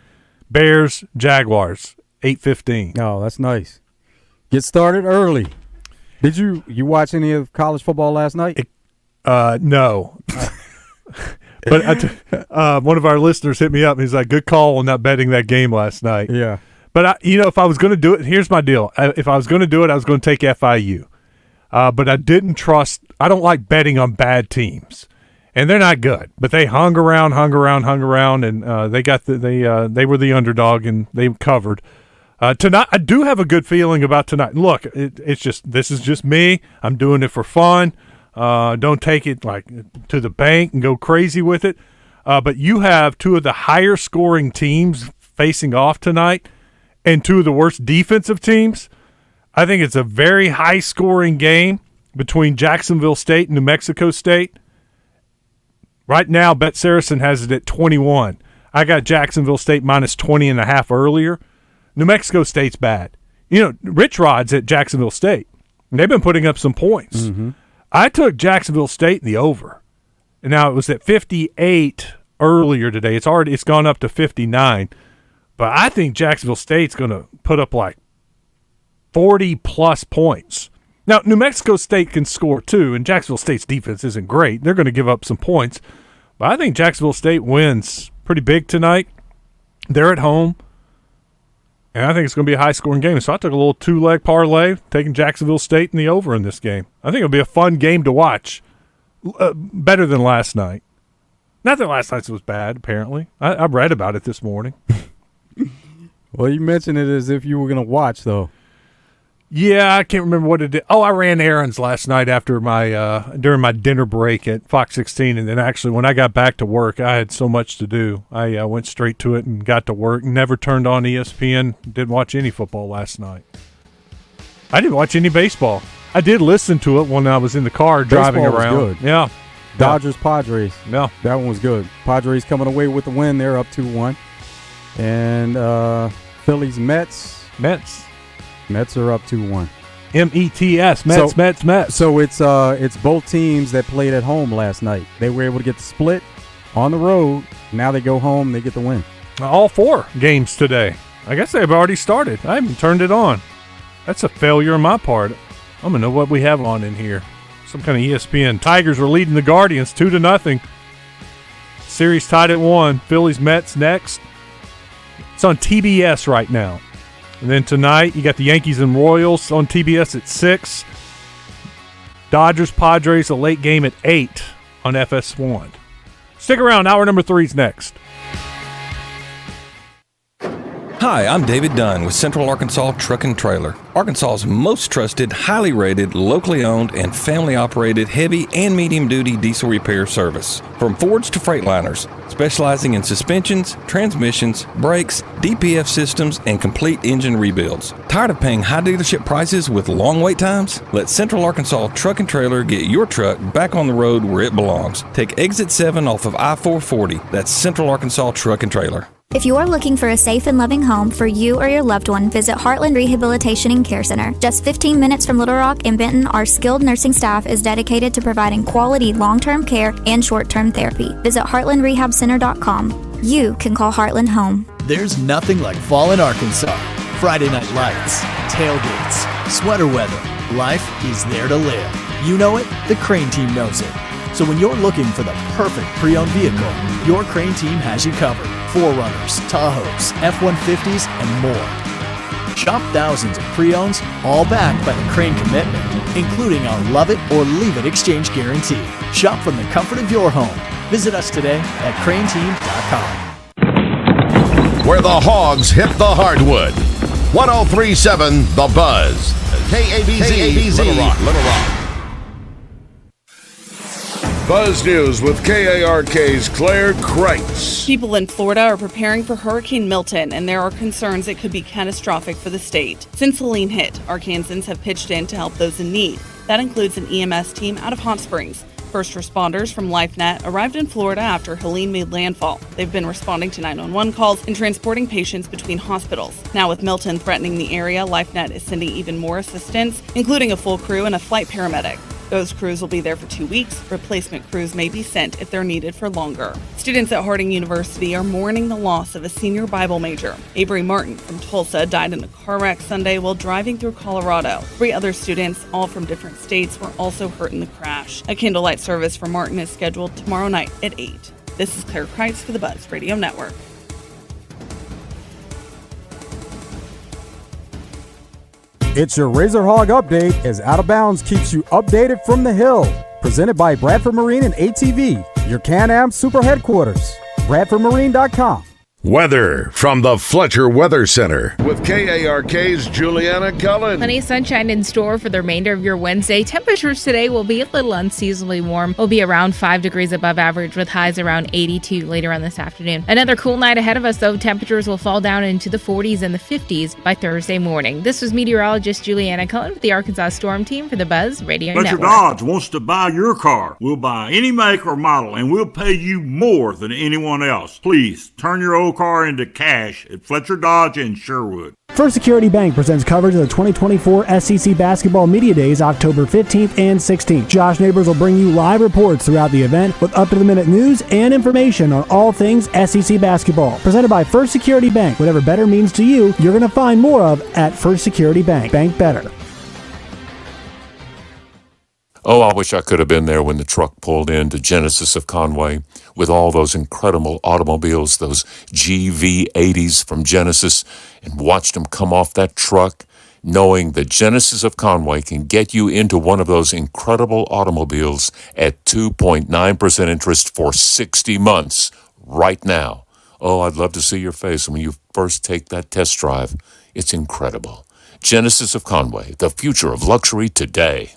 Bears, Jaguars, 8:15. Oh, that's nice. Get started early. Did you watch any of college football last night? No. But one of our listeners hit me up, and he's like, good call on not betting that game last night. Yeah. But, if I was going to do it, here's my deal. If I was going to do it, I was going to take FIU. But I didn't trust – I don't like betting on bad teams. And they're not good. But they hung around, and they were the underdog, and they covered. Tonight, I do have a good feeling about tonight. Look, this is just me. I'm doing it for fun. Don't take it like to the bank and go crazy with it. But you have two of the higher scoring teams facing off tonight and two of the worst defensive teams. I think it's a very high scoring game between Jacksonville State and New Mexico State. Right now, Bet Saracen has it at 21. I got Jacksonville State minus 20.5 earlier. New Mexico State's bad. Rich Rod's at Jacksonville State. And they've been putting up some points. Mm-hmm. I took Jacksonville State in the over. And now it was at 58 earlier today. It's gone up to 59. But I think Jacksonville State's going to put up like 40-plus points. Now, New Mexico State can score too, and Jacksonville State's defense isn't great. They're going to give up some points. But I think Jacksonville State wins pretty big tonight. They're at home. And I think it's going to be a high-scoring game. So I took a little two-leg parlay, taking Jacksonville State in the over in this game. I think it'll be a fun game to watch. Better than last night. Not that last night's was bad, apparently. I read about it this morning. Well, you mentioned it as if you were going to watch, though. Yeah, I can't remember what it did. Oh, I ran errands last night after during my dinner break at Fox 16, and then actually when I got back to work, I had so much to do. I went straight to it and got to work. Never turned on ESPN. Didn't watch any football last night. I didn't watch any baseball. I did listen to it when I was in the car driving Baseball was around. good. Yeah, Dodgers, Padres. Yeah, that one was good. Padres coming away with the win. They're up 2-1. And Phillies, Mets. Mets are up 2-1. METS, Mets. So it's both teams that played at home last night. They were able to get the split on the road. Now they go home, they get the win. All 4 games today. I guess they've already started. I haven't turned it on. That's a failure on my part. I'm going to know what we have on in here. Some kind of ESPN. Tigers are leading the Guardians 2-0. Series tied at 1. Phillies, Mets next. It's on TBS right now. And then tonight, you got the Yankees and Royals on TBS at 6. Dodgers, Padres, a late game at 8 on FS1. Stick around. Hour number 3 is next. Hi, I'm David Dunn with Central Arkansas Truck and Trailer, Arkansas's most trusted, highly rated, locally owned, and family-operated heavy and medium-duty diesel repair service. From Fords to Freightliners, specializing in suspensions, transmissions, brakes, DPF systems, and complete engine rebuilds. Tired of paying high dealership prices with long wait times? Let Central Arkansas Truck and Trailer get your truck back on the road where it belongs. Take Exit 7 off of I-440. That's Central Arkansas Truck and Trailer. If you are looking for a safe and loving home for you or your loved one, visit Heartland Rehabilitation and Care Center. Just 15 minutes from Little Rock and Benton, our skilled nursing staff is dedicated to providing quality long-term care and short-term therapy. Visit heartlandrehabcenter.com. You can call Heartland home. There's nothing like fall in Arkansas. Friday night lights, tailgates, sweater weather. Life is there to live. You know it, the Crane team knows it. So when you're looking for the perfect pre-owned vehicle, your Crane team has you covered. 4Runners, Tahoes, F-150s, and more. Shop thousands of pre-owns, all backed by the Crane commitment, including our Love It or Leave It exchange guarantee. Shop from the comfort of your home. Visit us today at craneteam.com. Where the Hogs hit the hardwood. 103.7 The Buzz. KABZ, Little Rock. Buzz News with KARK's Claire Kreitz. People in Florida are preparing for Hurricane Milton, and there are concerns it could be catastrophic for the state. Since Helene hit, Arkansans have pitched in to help those in need. That includes an EMS team out of Hot Springs. First responders from LifeNet arrived in Florida after Helene made landfall. They've been responding to 911 calls and transporting patients between hospitals. Now with Milton threatening the area, LifeNet is sending even more assistance, including a full crew and a flight paramedic. Those crews will be there for 2 weeks. Replacement crews may be sent if they're needed for longer. Students at Harding University are mourning the loss of a senior Bible major. Avery Martin from Tulsa died in a car wreck Sunday while driving through Colorado. 3 other students, all from different states, were also hurt in the crash. A candlelight service for Martin is scheduled tomorrow night at 8. This is Claire Kreitz for the Buzz Radio Network. It's your Razor Hog update as Out of Bounds keeps you updated from the hill. Presented by Bradford Marine and ATV, your Can-Am Super Headquarters. BradfordMarine.com. Weather from the Fletcher Weather Center with KARK's Juliana Cullen. Plenty of sunshine in store for the remainder of your Wednesday. Temperatures today will be a little unseasonably warm. Will be around 5 degrees above average with highs around 82 later on this afternoon. Another cool night ahead of us, though. Temperatures will fall down into the 40s and the 50s by Thursday morning. This was meteorologist Juliana Cullen with the Arkansas Storm Team for the Buzz Radio Fletcher Network. Dodge wants to buy your car. We'll buy any make or model, and we'll pay you more than anyone else. Please turn your old car into cash at Fletcher Dodge in Sherwood. First Security Bank presents coverage of the 2024 SEC Basketball Media Days October 15th and 16th. Josh Neighbors will bring you live reports throughout the event with up-to-the-minute news and information on all things SEC basketball. Presented by First Security Bank. Whatever better means to you, you're going to find more of at First Security Bank. Bank better. Oh, I wish I could have been there when the truck pulled into Genesis of Conway with all those incredible automobiles, those GV80s from Genesis, and watched them come off that truck, knowing that Genesis of Conway can get you into one of those incredible automobiles at 2.9% interest for 60 months right now. Oh, I'd love to see your face when you first take that test drive. It's incredible. Genesis of Conway, the future of luxury today.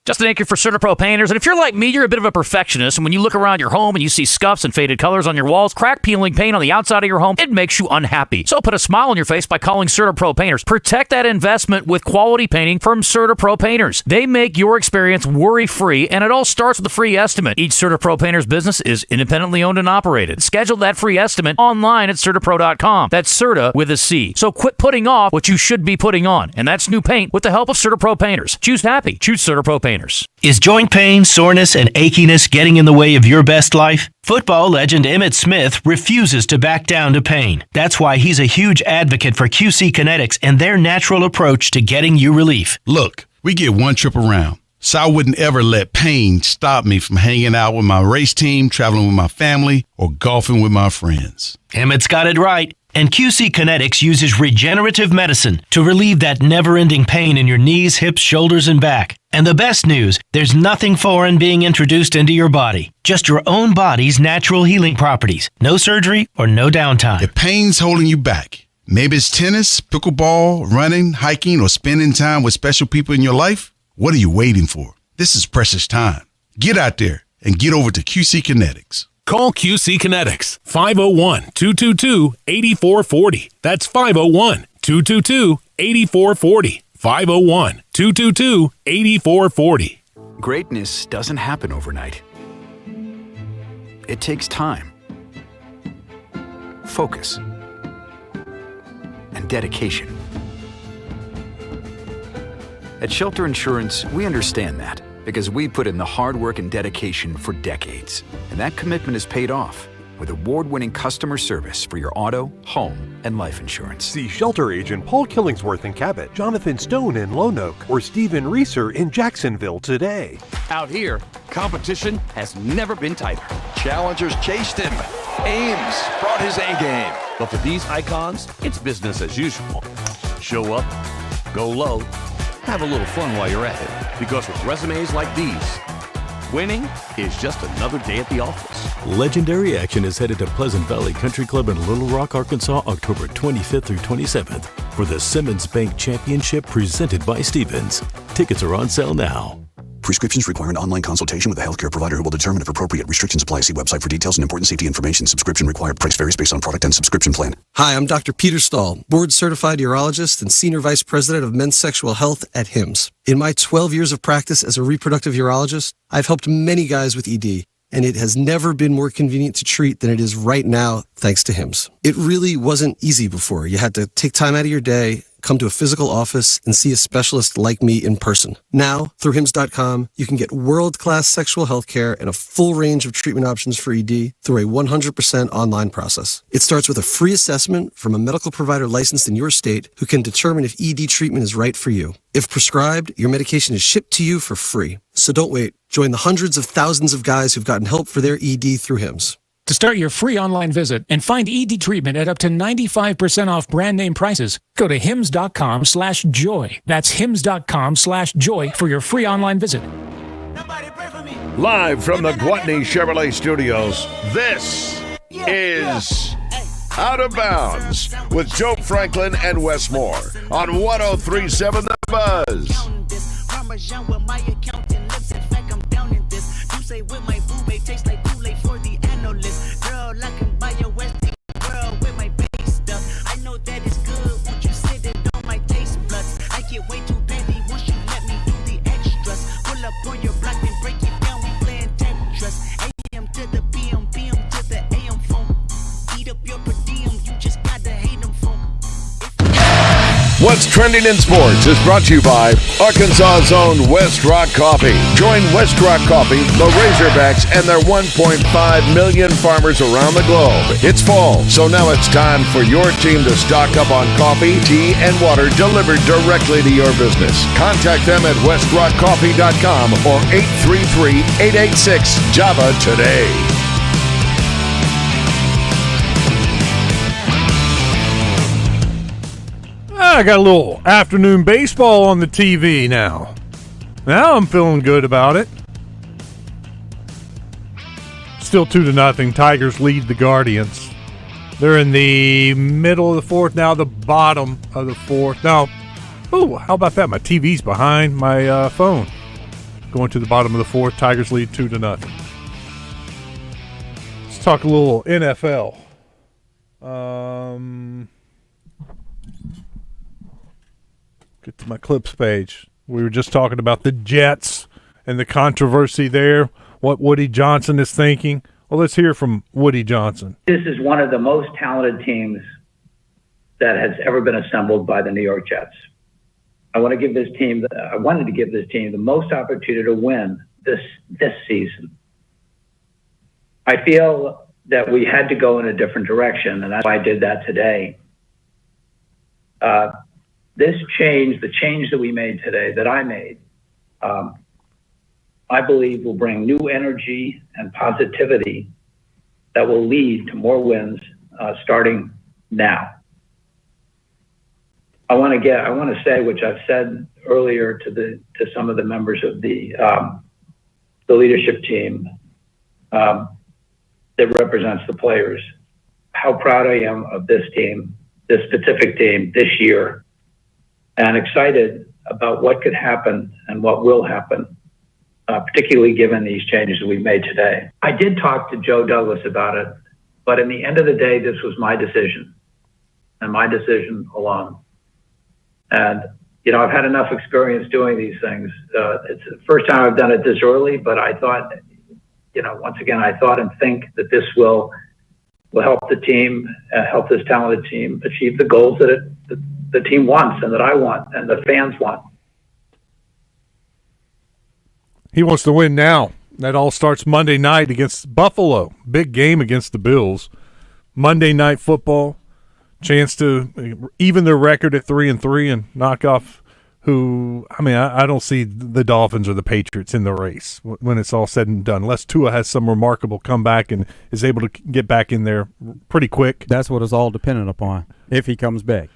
Justin Aker for CertaPro Painters. And if you're like me, you're a bit of a perfectionist. And when you look around your home and you see scuffs and faded colors on your walls, crack peeling paint on the outside of your home, it makes you unhappy. So put a smile on your face by calling CertaPro Painters. Protect that investment with quality painting from CertaPro Painters. They make your experience worry-free, and it all starts with a free estimate. Each CertaPro Painters business is independently owned and operated. Schedule that free estimate online at CertaPro.com. That's Certa with a C. So quit putting off what you should be putting on. And that's new paint with the help of CertaPro Painters. Choose happy. Choose CertaPro Painters. Is joint pain, soreness, and achiness getting in the way of your best life? Football legend Emmitt Smith refuses to back down to pain. That's why he's a huge advocate for QC Kinetics and their natural approach to getting you relief. Look, we get one trip around, so I wouldn't ever let pain stop me from hanging out with my race team, traveling with my family, or golfing with my friends. Emmitt's got it right. And QC Kinetics uses regenerative medicine to relieve that never-ending pain in your knees, hips, shoulders, and back. And the best news, there's nothing foreign being introduced into your body. Just your own body's natural healing properties. No surgery or no downtime. If pain's holding you back, maybe it's tennis, pickleball, running, hiking, or spending time with special people in your life, what are you waiting for? This is precious time. Get out there and get over to QC Kinetics. Call QC Kinetics, 501-222-8440. That's 501-222-8440. 501-222-8440. Greatness doesn't happen overnight. It takes time, focus, and dedication. At Shelter Insurance, we understand that because we put in the hard work and dedication for decades. And that commitment is paid off with award-winning customer service for your auto, home, and life insurance. See Shelter Agent Paul Killingsworth in Cabot, Jonathan Stone in Lone Oak, or Stephen Reeser in Jacksonville today. Out here, competition has never been tighter. Challengers chased him. Ames brought his A-game. But for these icons, it's business as usual. Show up, go low, have a little fun while you're at it. Because with resumes like these, winning is just another day at the office. Legendary Action is headed to Pleasant Valley Country Club in Little Rock, Arkansas, October 25th through 27th for the Simmons Bank Championship presented by Stevens. Tickets are on sale now. Prescriptions require an online consultation with a healthcare provider who will determine if appropriate. Restrictions apply. See website for details and important safety information. Subscription required. Price varies based on product and subscription plan. Hi, I'm Dr. Peter Stahl, board-certified urologist and senior vice president of men's sexual health at HIMSS. In my 12 years of practice as a reproductive urologist, I've helped many guys with ED, and it has never been more convenient to treat than it is right now, thanks to HIMSS. It really wasn't easy before. You had to take time out of your day, come to a physical office, and see a specialist like me in person. Now, through HIMSS.com, you can get world-class sexual health care and a full range of treatment options for ED through a 100% online process. It starts with a free assessment from a medical provider licensed in your state who can determine if ED treatment is right for you. If prescribed, your medication is shipped to you for free. So don't wait. Join the hundreds of thousands of guys who've gotten help for their ED through HIMSS. To start your free online visit and find ED treatment at up to 95% off brand name prices, go to hims.com/joy. That's hims.com/joy for your free online visit. Live from the Gwatney Chevrolet Studios, this is Out of Bounds with Joe Franklin and Wess Moore on 103.7 The Buzz. What's Trending in Sports is brought to you by Arkansas's own West Rock Coffee. Join West Rock Coffee, the Razorbacks, and their 1.5 million farmers around the globe. It's fall, so now it's time for your team to stock up on coffee, tea, and water delivered directly to your business. Contact them at westrockcoffee.com or 833-886-JAVA today. I got a little afternoon baseball on the TV now. Now I'm feeling good about it. Still 2-0. Tigers lead the Guardians. They're in the middle of the fourth, now the bottom of the fourth. Now, how about that? My TV's behind my phone. Going to the bottom of the fourth. Tigers lead 2-0. Let's talk a little NFL. Get to my clips page. We were just talking about the Jets and the controversy there, what Woody Johnson is thinking. Well, let's hear from Woody Johnson. This is one of the most talented teams that has ever been assembled by the New York Jets. I wanted to give this team the most opportunity to win this season. I feel that we had to go in a different direction, and that's why I did that today. This change, the change that we made today, that I made, I believe will bring new energy and positivity that will lead to more wins starting now. I want to say, which I've said earlier to some of the members of the leadership team that represents the players, how proud I am of this team, this specific team this year, and excited about what could happen and what will happen, particularly given these changes that we've made today. I did talk to Joe Douglas about it, but in the end of the day, this was my decision, and my decision alone. And, I've had enough experience doing these things. It's the first time I've done it this early, but I thought, once again, I thought and think that this will help the team, help this talented team achieve the goals that the team wants and that I want and the fans want. He wants to win now. That all starts Monday night against Buffalo. Big game against the Bills. Monday Night Football. Chance to even their record at 3-3 and knock off I don't see the Dolphins or the Patriots in the race when it's all said and done, unless Tua has some remarkable comeback and is able to get back in there pretty quick. That's what it's all dependent upon, if he comes back.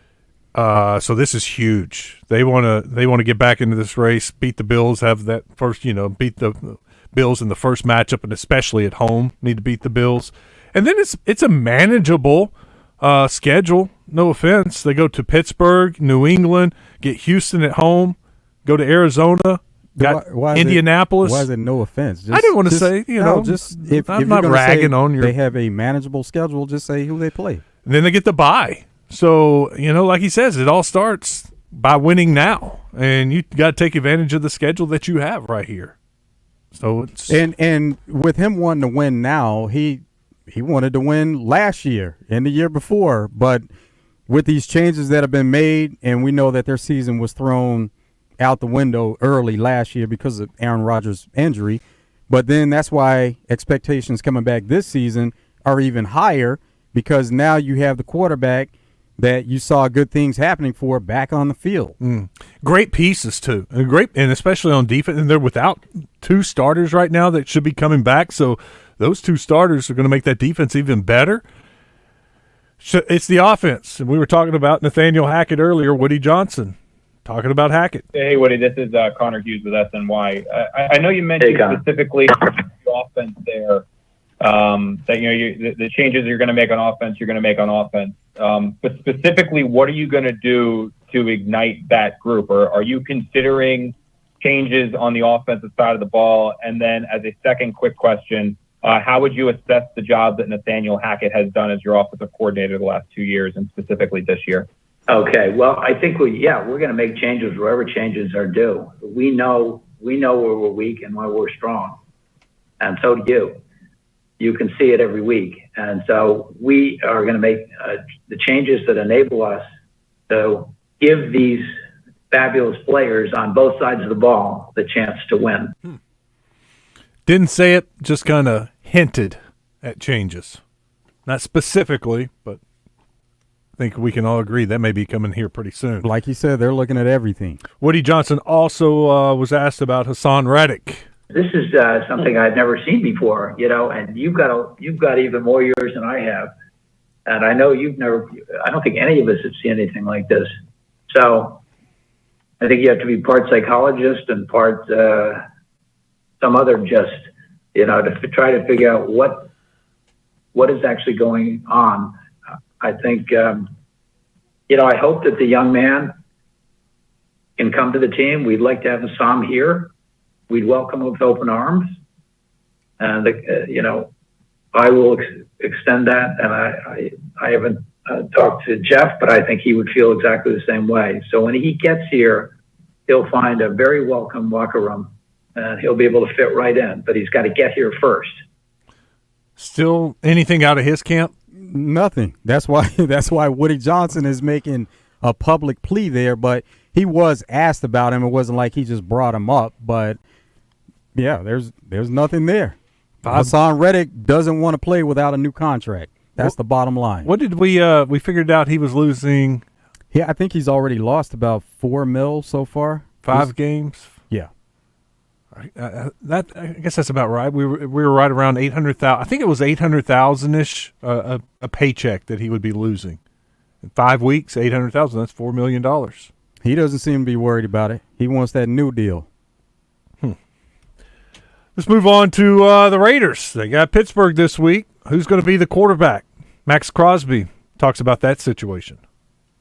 So this is huge. They want to get back into this race, beat the Bills, have that first, beat the Bills in the first matchup, and especially at home, need to beat the Bills. And then it's a manageable schedule. No offense. They go to Pittsburgh, New England, get Houston at home, go to Arizona, Got why is Indianapolis. Why is it no offense? I didn't want to say, just if I'm you're not gonna ragging say on your. They have a manageable schedule. Just say who they play. And then they get the bye. So, like he says, it all starts by winning now. And you got to take advantage of the schedule that you have right here. So it's and with him wanting to win now, he wanted to win last year and the year before, but with these changes that have been made, and we know that their season was thrown out the window early last year because of Aaron Rodgers' injury, but then that's why expectations coming back this season are even higher because now you have the quarterback that you saw good things happening for back on the field. Great pieces too, and especially on defense. And they're without two starters right now that should be coming back. So those two starters are going to make that defense even better. So it's the offense, and we were talking about Nathaniel Hackett earlier. Woody Johnson talking about Hackett. Hey Woody, this is Connor Hughes with SNY. I know you mentioned specifically the offense there. That the changes you're going to make on offense, you're going to make on offense. But specifically, what are you going to do to ignite that group? Or are you considering changes on the offensive side of the ball? And then as a second quick question, how would you assess the job that Nathaniel Hackett has done as your offensive coordinator the last 2 years and specifically this year? Okay. Well, I think we're going to make changes wherever changes are due. We know where we're weak and where we're strong. And so do you. You can see it every week. And so we are going to make the changes that enable us to give these fabulous players on both sides of the ball the chance to win. Didn't say it, just kind of hinted at changes. Not specifically, but I think we can all agree that may be coming here pretty soon. Like you said, they're looking at everything. Woody Johnson also was asked about Hassan Reddick. This is something I've never seen before, and you've got even more years than I have. And I know I don't think any of us have seen anything like this. So I think you have to be part psychologist and part some other to try to figure out what is actually going on. I think, I hope that the young man can come to the team. We'd like to have Hassan here. We'd welcome him with open arms. And, I will extend that. And I haven't talked to Jeff, but I think he would feel exactly the same way. So when he gets here, he'll find a very welcome locker room and he'll be able to fit right in, but he's got to get here first. Still anything out of his camp? Nothing. That's why Woody Johnson is making a public plea there, but he was asked about him. It wasn't like he just brought him up, but yeah, there's nothing there. Hassan Reddick doesn't want to play without a new contract. That's the bottom line. What did we figured out he was losing? Yeah, I think he's already lost about $4 million so far. 5 games. Yeah. That I guess that's about right. We were right around 800,000. I think it was 800,000 ish a paycheck that he would be losing in 5 weeks. 800,000. That's $4 million. He doesn't seem to be worried about it. He wants that new deal. Let's move on to the Raiders. They got Pittsburgh this week. Who's going to be the quarterback? Max Crosby talks about that situation.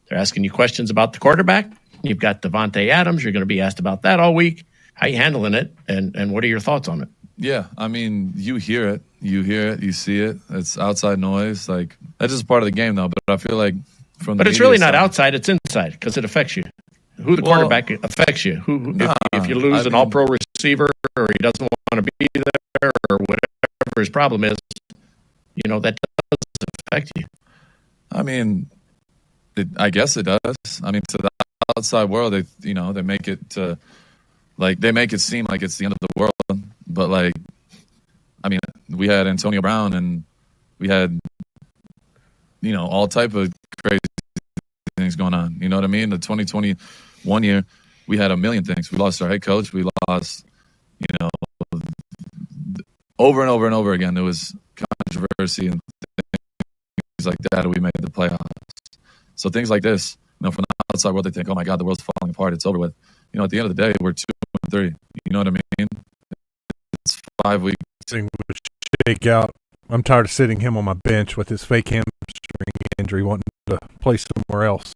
They're asking you questions about the quarterback. You've got Devontae Adams. You're going to be asked about that all week. How you handling it, and what are your thoughts on it? Yeah, I mean, you hear it, you see it. It's outside noise. Like, that's just part of the game, though. But I feel like But it's really not outside; it's inside because it affects you. Who the quarterback affects you. If you lose an All-Pro receiver, or he doesn't want to be there, or whatever his problem is, that does affect you. I mean, I guess it does. I mean, to the outside world, they make it to. Like, they make it seem like it's the end of the world, but, like, I mean, we had Antonio Brown and we had, all type of crazy things going on. You know what I mean? The 2021 year, we had a million things. We lost our head coach. We lost, over and over and over again. There was controversy and things like that. We made the playoffs. So things like this, from the outside world, they think, oh, my God, the world's falling apart. It's over with. At the end of the day, we're 2-3. You know what I mean? It's 5 weeks. Shake out. I'm tired of sitting him on my bench with his fake hamstring injury, wanting to play somewhere else.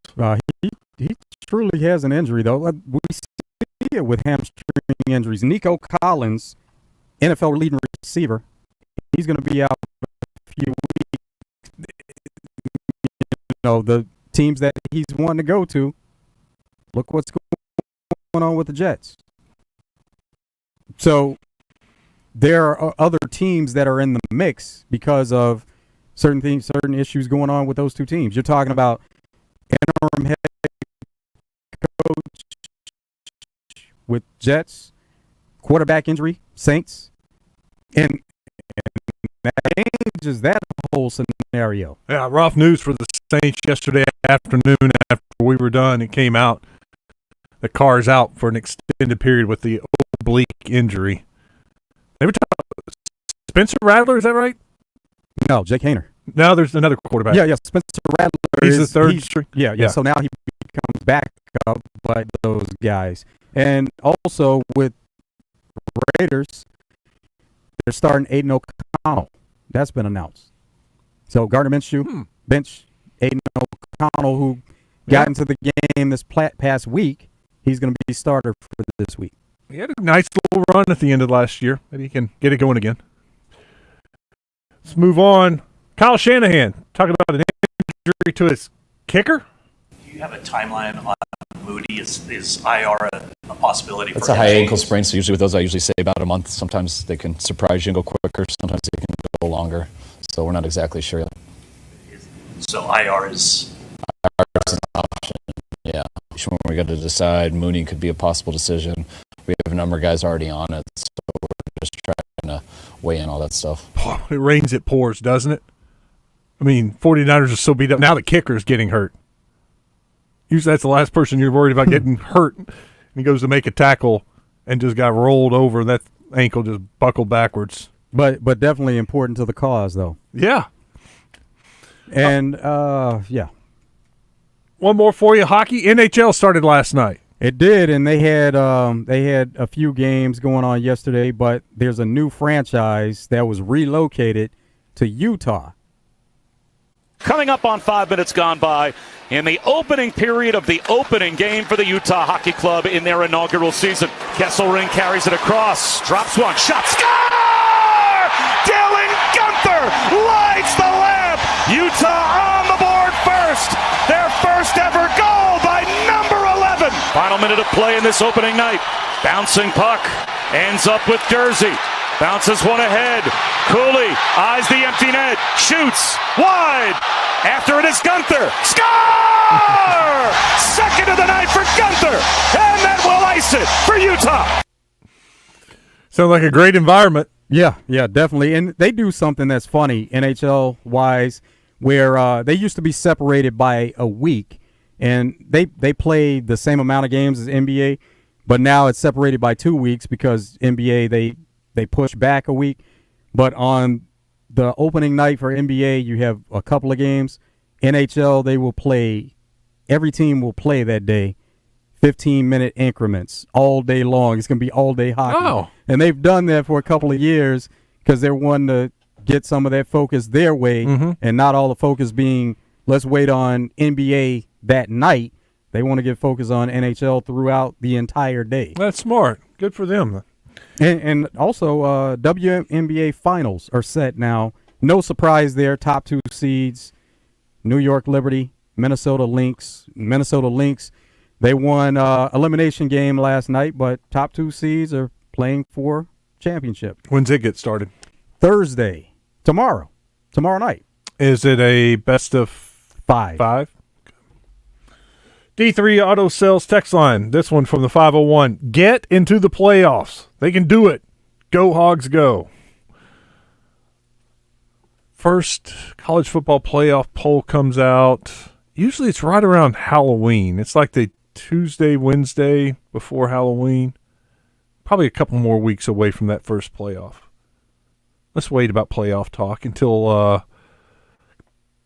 He truly has an injury, though. We see it with hamstring injuries. Nico Collins, NFL leading receiver, he's going to be out for a few weeks. You know, the teams that he's wanting to go to, look what's going on with the Jets. So there are other teams that are in the mix because of certain things, certain issues going on with those two teams. You're talking about interim head coach with Jets, quarterback injury, Saints, and that changes that whole scenario. Yeah, rough news for the Saints yesterday afternoon after we were done. It came out the Carr's out for an extended period with the oblique injury. They were talking Spencer Rattler, is that right? No, Jake Hayner. No, there's another quarterback. Yeah, Spencer Rattler. He's the third string. Yeah. So now he becomes back up by those guys. And also with Raiders, they're starting Aiden O'Connell. That's been announced. So Gardner Minshew, bench Aiden O'Connell, who got into the game this past week. He's going to be starter for this week. He had a nice little run at the end of last year. Maybe he can get it going again. Let's move on. Kyle Shanahan talking about an injury to his kicker. Do you have a timeline on Moody? Is IR a possibility? It's a high ankle sprain, so usually with those I usually say about a month. Sometimes they can surprise you and go quicker. Sometimes they can go longer. So we're not exactly sure. So IR is an option. Yeah. When we got to decide, Mooney could be a possible decision. We have a number of guys already on it, so we're just trying to weigh in all that stuff. It rains, it pours, doesn't it? I mean, 49ers are so beat up. Now the kicker's getting hurt. Usually that's the last person you're worried about getting hurt. And he goes to make a tackle and just got rolled over. That ankle just buckled backwards. But definitely important to the cause, though. Yeah. And, yeah. One more for you. Hockey. NHL started last night. It did, and they had a few games going on yesterday, but there's a new franchise that was relocated to Utah. Coming up on 5 minutes gone by in the opening period of the opening game for the Utah Hockey Club in their inaugural season. Kesselring carries it across, drops one, shot, score! Dylan Gunther lights the lamp! Utah on the board first! Their first ever goal by number 11! Final minute of play in this opening night. Bouncing puck, ends up with Jersey. Bounces one ahead. Cooley eyes the empty net. Shoots wide. After it is Gunther. Score! Second of the night for Gunther. And that will ice it for Utah. Sounds like a great environment. Yeah, definitely. And they do something that's funny, NHL-wise, where they used to be separated by a week. And they play the same amount of games as NBA. But now it's separated by 2 weeks because NBA, they push back a week. But on the opening night for NBA, you have a couple of games. NHL, every team will play that day, 15-minute increments all day long. It's going to be all-day hockey. Oh. And they've done that for a couple of years because they're wanting to get some of that focus their way and not all the focus being, let's wait on NBA that night. They want to get focus on NHL throughout the entire day. That's smart. Good for them. And also, WNBA finals are set now. No surprise there. Top 2 seeds, New York Liberty, Minnesota Lynx. Minnesota Lynx, they won elimination game last night, but top 2 seeds are playing for championship. When's it get started? Thursday. Tomorrow night. Is it a best of 5? D3 Auto Sales text line. This one from the 501. Get into the playoffs. They can do it. Go Hogs, go. First college football playoff poll comes out. Usually it's right around Halloween. It's like the Tuesday, Wednesday before Halloween. Probably a couple more weeks away from that first playoff. Let's wait about playoff talk until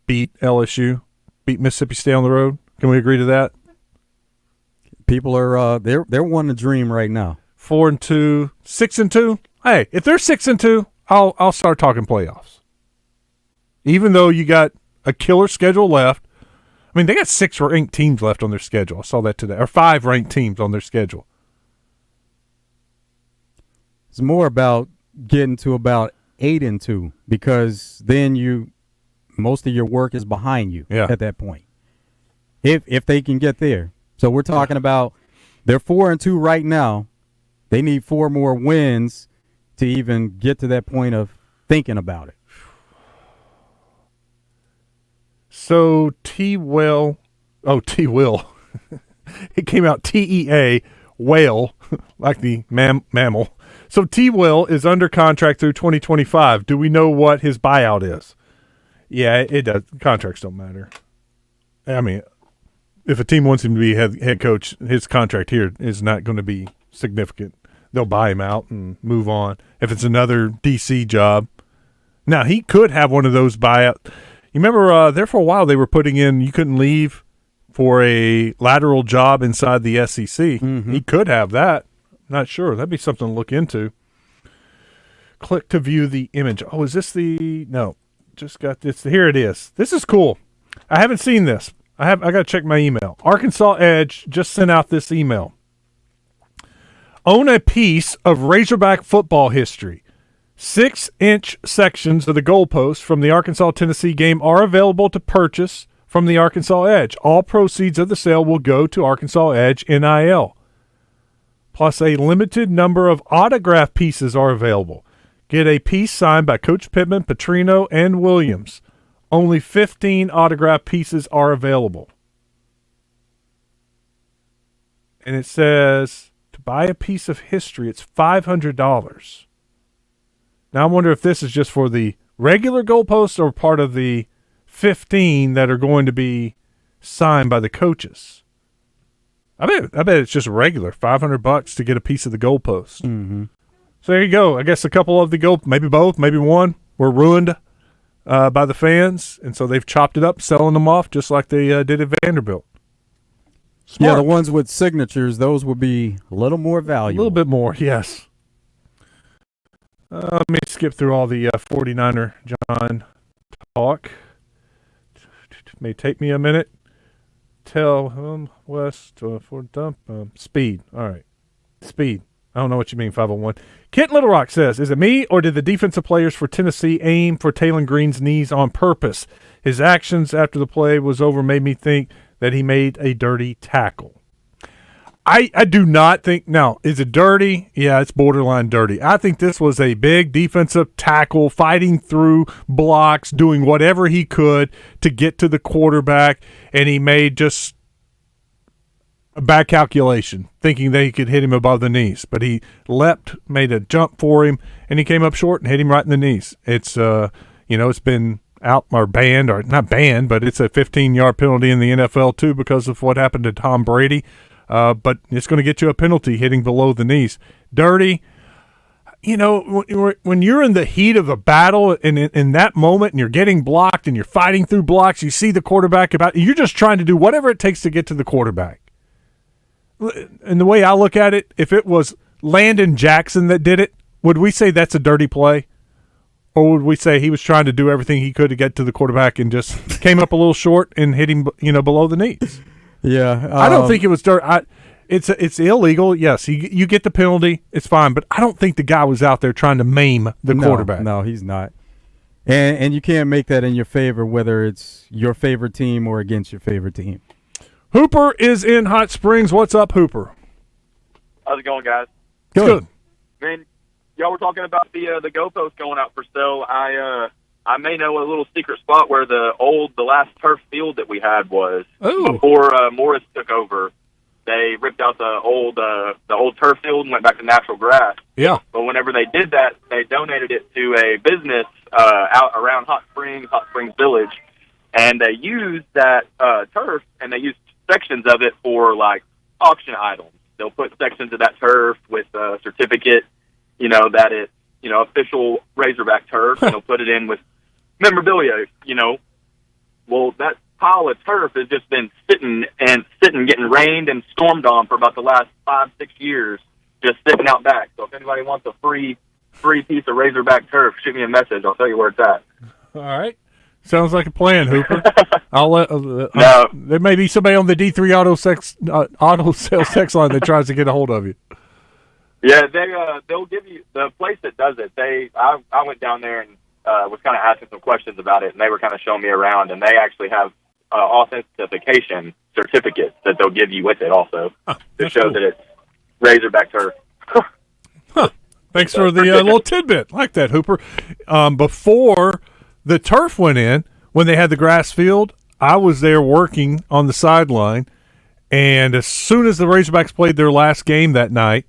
beat LSU, beat Mississippi State on the road. Can we agree to that? People are they're wanting to dream right now. 4-2, 6-2. Hey, if they're 6-2, I'll start talking playoffs. Even though you got a killer schedule left. I mean, they got 6 ranked teams left on their schedule. I saw that today. Or 5 ranked teams on their schedule. It's more about getting to about 8-2 because then most of your work is behind you at that point. If they can get there. So we're talking about they're 4-2 right now. They need 4 more wins to even get to that point of thinking about it. So T-Will. It came out TEA, whale, like the mammal. So T-Will is under contract through 2025. Do we know what his buyout is? Yeah, it does. Contracts don't matter. I mean, if a team wants him to be head coach, his contract here is not going to be significant. They'll buy him out and move on. If it's another DC job. Now, he could have one of those buyout. You remember there for a while they were putting in you couldn't leave for a lateral job inside the SEC. Mm-hmm. He could have that. Not sure. That'd be something to look into. Click to view the image. Oh, is this the – no. Just got this. Here it is. This is cool. I haven't seen this. I got to check my email. Arkansas Edge just sent out this email. Own a piece of Razorback football history. 6-inch sections of the goalpost from the Arkansas-Tennessee game are available to purchase from the Arkansas Edge. All proceeds of the sale will go to Arkansas Edge NIL. Plus a limited number of autograph pieces are available. Get a piece signed by Coach Pittman, Petrino, and Williams. Only 15 autograph pieces are available. And it says to buy a piece of history, it's $500. Now, I wonder if this is just for the regular goalposts or part of the 15 that are going to be signed by the coaches. I bet it's just regular, $500 to get a piece of the goalpost. Mm-hmm. So there you go. I guess a couple of the maybe both, maybe one, were ruined by the fans, and so they've chopped it up, selling them off just like they did at Vanderbilt. Smart. Yeah, the ones with signatures, those would be a little more valuable. A little bit more, yes. Let me skip through all the 49er John talk. May take me a minute. Tell Wess for dump speed. All right, speed. I don't know what you mean, 501. Kent Little Rock says, is it me or did the defensive players for Tennessee aim for Taylon Green's knees on purpose? His actions after the play was over made me think that he made a dirty tackle. I do not think – now, is it dirty? Yeah, it's borderline dirty. I think this was a big defensive tackle, fighting through blocks, doing whatever he could to get to the quarterback, and he made just a bad calculation, thinking that he could hit him above the knees. But he leapt, made a jump for him, and he came up short and hit him right in the knees. It's it's been out or banned, or not banned, but it's a 15-yard penalty in the NFL too because of what happened to Tom Brady. But it's going to get you a penalty hitting below the knees. Dirty. You know, when you're in the heat of a battle and in that moment and you're getting blocked and you're fighting through blocks, you see the quarterback you're just trying to do whatever it takes to get to the quarterback. And the way I look at it, if it was Landon Jackson that did it, would we say that's a dirty play? Or would we say he was trying to do everything he could to get to the quarterback and just came up a little short and hit him, below the knees? Yeah. I don't think it was dirt. It's illegal. Yes, you get the penalty. It's fine. But I don't think the guy was out there trying to maim the quarterback. No, he's not. And you can't make that in your favor, whether it's your favorite team or against your favorite team. Hooper is in Hot Springs. What's up, Hooper? How's it going, guys? Good. Man, y'all were talking about the goalpost going out for sale. I may know a little secret spot where the last turf field that we had was. Ooh. Before Morris took over. They ripped out the old turf field and went back to natural grass. Yeah. But whenever they did that, they donated it to a business out around Hot Springs Village, and they used that turf and they used sections of it for like auction items. They'll put sections of that turf with a certificate, that it's official Razorback turf, and they'll put it in with memorabilia. Well, that pile of turf has just been sitting, getting rained and stormed on for about the last 5-6 years, just sitting out back. So if anybody wants a free piece of Razorback turf, shoot me a message. I'll tell you where it's at. All right. Sounds like a plan, Hooper. I'll let. No. There may be somebody on the D3 auto sales text line that tries to get a hold of you. Yeah, they'll give you the place that does it. I went down there and was kind of asking some questions about it, and they were kind of showing me around, and they actually have authentication certificates that they'll give you with it also to show that it's Razorback turf. Thanks for the little tidbit. Like that, Hooper. Before the turf went in, when they had the grass field, I was there working on the sideline, and as soon as the Razorbacks played their last game that night,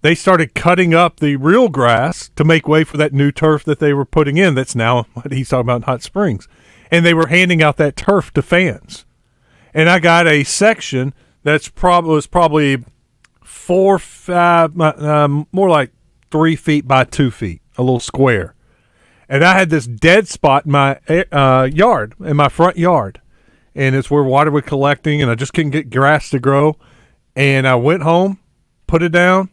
they started cutting up the real grass to make way for that new turf that they were putting in. That's now what he's talking about in Hot Springs. And they were handing out that turf to fans. And I got a section was probably 4, 5, more like 3 feet by 2 feet, a little square. And I had this dead spot in my yard, in my front yard. And it's where water was collecting, and I just couldn't get grass to grow. And I went home, put it down,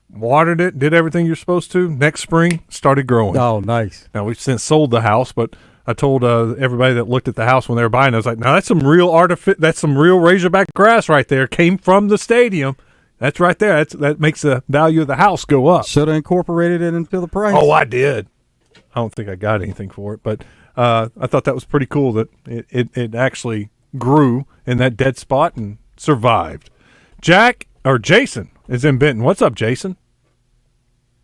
watered it, did everything you're supposed to. Next spring, started growing. Oh, nice. Now, we've since sold the house, but I told everybody that looked at the house when they were buying it, I was like, now that's some real that's some real Razorback grass right there. Came from the stadium. That's right there. That makes the value of the house go up. Should have incorporated it into the price. Oh, I did. I don't think I got anything for it, but I thought that was pretty cool that it actually grew in that dead spot and survived. Jason is in Benton. What's up, Jason?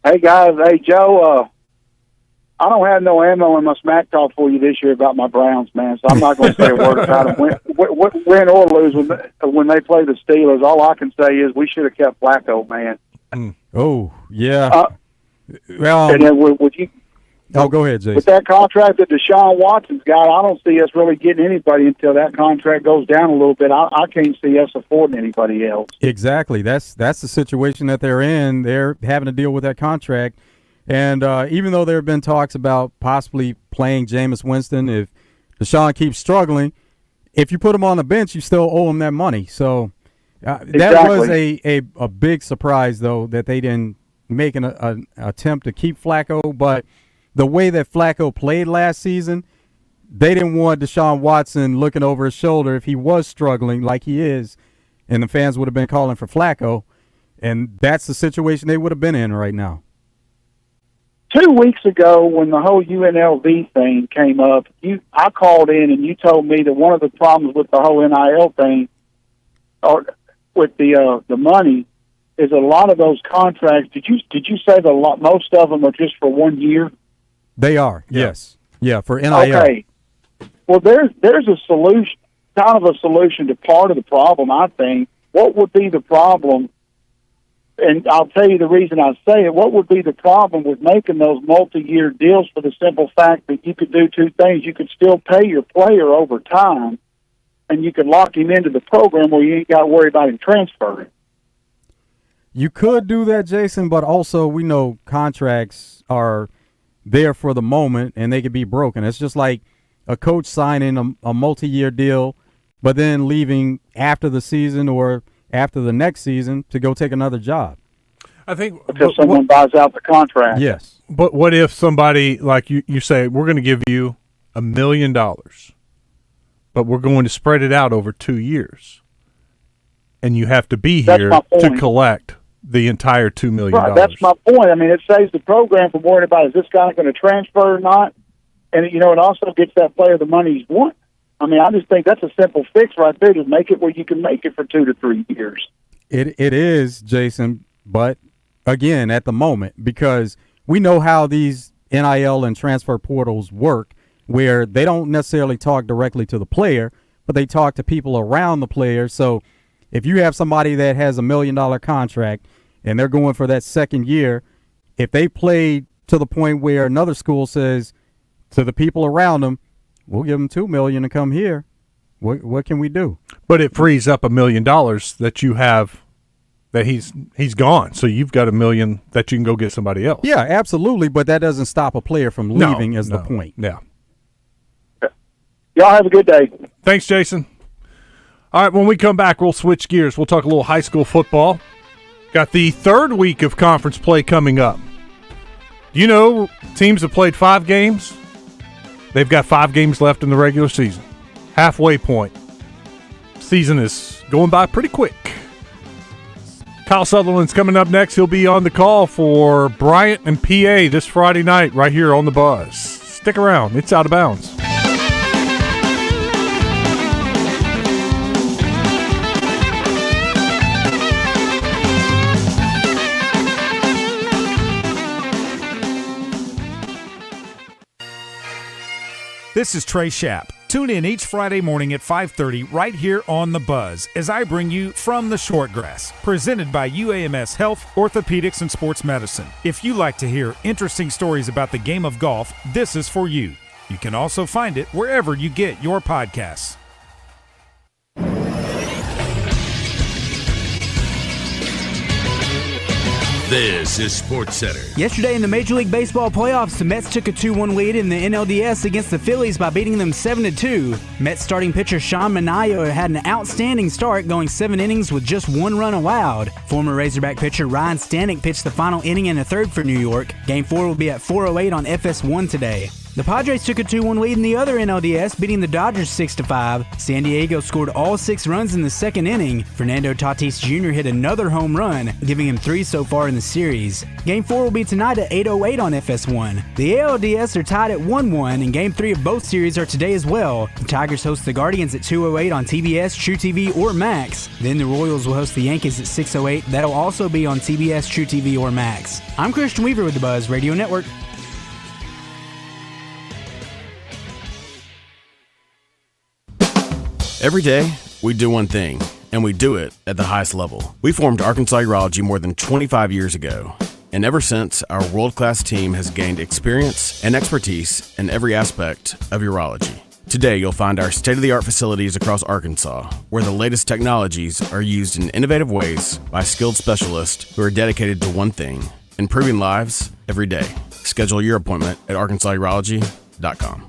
Hey, guys. Hey, Joe. I don't have no ammo in my smack talk for you this year about my Browns, man, so I'm not going to say a word about them. Win or lose when they play the Steelers, all I can say is we should have kept Flacco, man. Oh, yeah. And then would you... Oh, go ahead, Jason. With that contract that Deshaun Watson's got, I don't see us really getting anybody until that contract goes down a little bit. I can't see us affording anybody else. Exactly. That's the situation that they're in. They're having to deal with that contract. And even though there have been talks about possibly playing Jameis Winston, if Deshaun keeps struggling, if you put him on the bench, you still owe him that money. So that was a big surprise, though, that they didn't make an attempt to keep Flacco. But the way that Flacco played last season, they didn't want Deshaun Watson looking over his shoulder if he was struggling like he is, and the fans would have been calling for Flacco. And that's the situation they would have been in right now. 2 weeks ago, when the whole UNLV thing came up, I called in and you told me that one of the problems with the whole NIL thing, or with the money, is a lot of those contracts. Did you say most of them are just for 1 year? They are, yes, yeah, for NIL. Okay. Well, there's a solution, kind of a solution to part of the problem. I think. What would be the problem? And I'll tell you the reason I say it. What would be the problem with making those multi-year deals for the simple fact that you could do two things? You could still pay your player over time, and you could lock him into the program where you ain't got to worry about him transferring. You could do that, Jason, but also we know contracts are there for the moment, and they could be broken. It's just like a coach signing a multi-year deal, but then leaving after the season or after the next season to go take another job. I think until someone buys out the contract. Yes. But what if somebody, like you say, we're going to give you $1 million, but we're going to spread it out over 2 years, and you have to be here to collect the entire $2 million. Right, that's my point. I mean, it saves the program from worrying about, is this guy going to transfer or not? And, it also gets that player the money he's won. I mean, I just think that's a simple fix right there to make it where you can make it for 2 to 3 years. It is, Jason, but again, at the moment, because we know how these NIL and transfer portals work, where they don't necessarily talk directly to the player, but they talk to people around the player. So if you have somebody that has $1 million contract and they're going for that second year, if they play to the point where another school says to the people around them, we'll give them $2 million to come here, what can we do? But it frees up $1 million that you have, that he's gone. So you've got $1 million that you can go get somebody else. Yeah, absolutely. But that doesn't stop a player from leaving the point. Yeah. Y'all have a good day. Thanks, Jason. All right, when we come back, we'll switch gears. We'll talk a little high school football. Got the third week of conference play coming up. You know, teams have played 5 games. They've got 5 games left in the regular season. Halfway point. Season is going by pretty quick. Kyle Sutherland's coming up next. He'll be on the call for Bryant and PA this Friday night right here on the Buzz. Stick around. It's Out of Bounds. This is Trey Schapp. Tune in each Friday morning at 5:30 right here on The Buzz as I bring you From the Shortgrass, presented by UAMS Health, Orthopedics, and Sports Medicine. If you like to hear interesting stories about the game of golf, this is for you. You can also find it wherever you get your podcasts. This is Sports Center. Yesterday in the Major League Baseball playoffs, the Mets took a 2-1 lead in the NLDS against the Phillies by beating them 7-2. Mets starting pitcher Sean Manaea had an outstanding start, going 7 innings with just 1 run allowed. Former Razorback pitcher Ryan Stanek pitched the final inning and a third for New York. Game 4 will be at 4:08 on FS1 today. The Padres took a 2-1 lead in the other NLDS, beating the Dodgers 6-5. San Diego scored all 6 runs in the second inning. Fernando Tatis Jr. hit another home run, giving him 3 so far in the series. Game 4 will be tonight at 8:08 on FS1. The ALDS are tied at 1-1, and Game 3 of both series are today as well. The Tigers host the Guardians at 2:08 on TBS, TrueTV, or Max. Then the Royals will host the Yankees at 6:08. That'll also be on TBS, TrueTV, or Max. I'm Christian Weaver with the Buzz Radio Network. Every day, we do one thing, and we do it at the highest level. We formed Arkansas Urology more than 25 years ago, and ever since, our world-class team has gained experience and expertise in every aspect of urology. Today, you'll find our state-of-the-art facilities across Arkansas, where the latest technologies are used in innovative ways by skilled specialists who are dedicated to one thing, improving lives every day. Schedule your appointment at arkansasurology.com.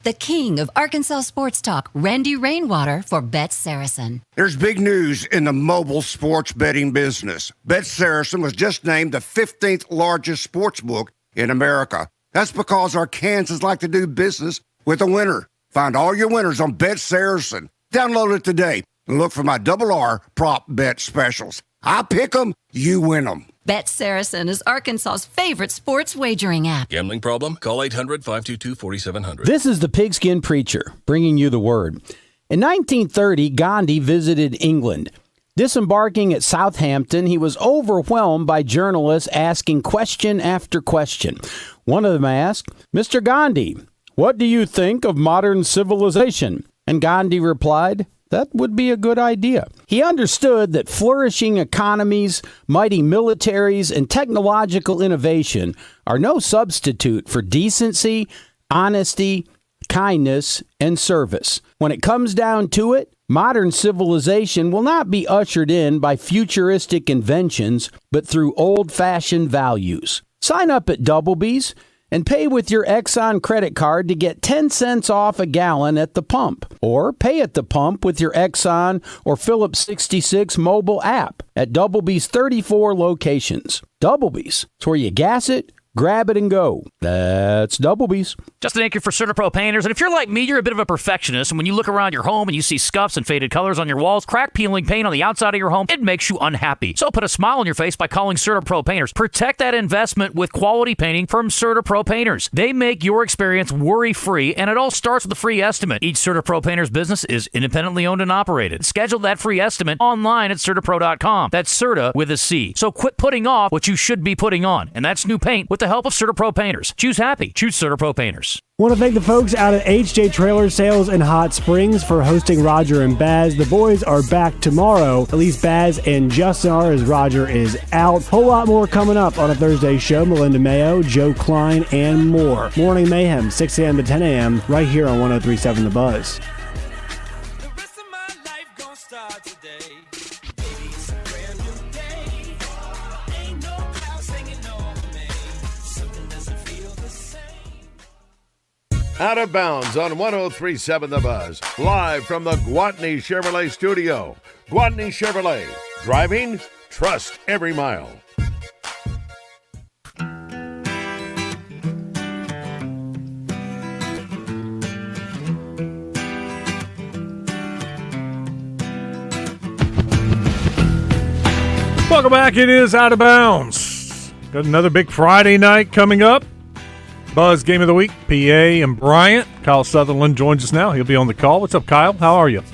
The king of Arkansas sports talk, Randy Rainwater for Bet Saracen. There's big news in the mobile sports betting business. Bet Saracen was just named the 15th largest sports book in America. That's because our Kansans like to do business with a winner. Find all your winners on Bet Saracen. Download it today and look for my R prop bet specials. I pick them, you win them. Bet Saracen is Arkansas's favorite sports wagering app. Gambling problem? Call 800-522-4700. This is the Pigskin Preacher, bringing you the word. In 1930, Gandhi visited England. Disembarking at Southampton, he was overwhelmed by journalists asking question after question. One of them asked, "Mr. Gandhi, what do you think of modern civilization?" And Gandhi replied, "That would be a good idea." He understood that flourishing economies, mighty militaries, and technological innovation are no substitute for decency, honesty, kindness, and service. When it comes down to it, modern civilization will not be ushered in by futuristic inventions, but through old-fashioned values. Sign up at Doublebee's and pay with your Exxon credit card to get 10 cents off a gallon at the pump. Or pay at the pump with your Exxon or Phillips 66 mobile app at Doublebee's 34 locations. Doublebee's, it's where you gas it, grab it, and go. That's Doublebee's. Justin Anker for CertaPro Painters. And if you're like me, you're a bit of a perfectionist. And when you look around your home and you see scuffs and faded colors on your walls, crack peeling paint on the outside of your home, it makes you unhappy. So put a smile on your face by calling CertaPro Painters. Protect that investment with quality painting from CertaPro Painters. They make your experience worry-free, and it all starts with a free estimate. Each CertaPro Painters business is independently owned and operated. Schedule that free estimate online at CertaPro.com. That's Certa with a C. So quit putting off what you should be putting on. And that's new paint with the help of CertaPro Painters. Choose happy. Choose CertaPro Painters. Want to thank the folks out at HJ Trailer Sales in Hot Springs for hosting Roger and Baz. The boys are back tomorrow. At least Baz and Justin are, as Roger is out. Whole lot more coming up on a Thursday show. Melinda Mayo, Joe Klein, and more. Morning Mayhem, 6 a.m. to 10 a.m. right here on 103.7 The Buzz. Out of Bounds on 103.7 The Buzz. Live from the Gwatney Chevrolet studio. Gwatney Chevrolet. Driving, trust every mile. Welcome back. It is Out of Bounds. Got another big Friday night coming up. Buzz Game of the Week, PA and Bryant. Kyle Sutherland joins us now. He'll be on the call. What's up, Kyle? How are you?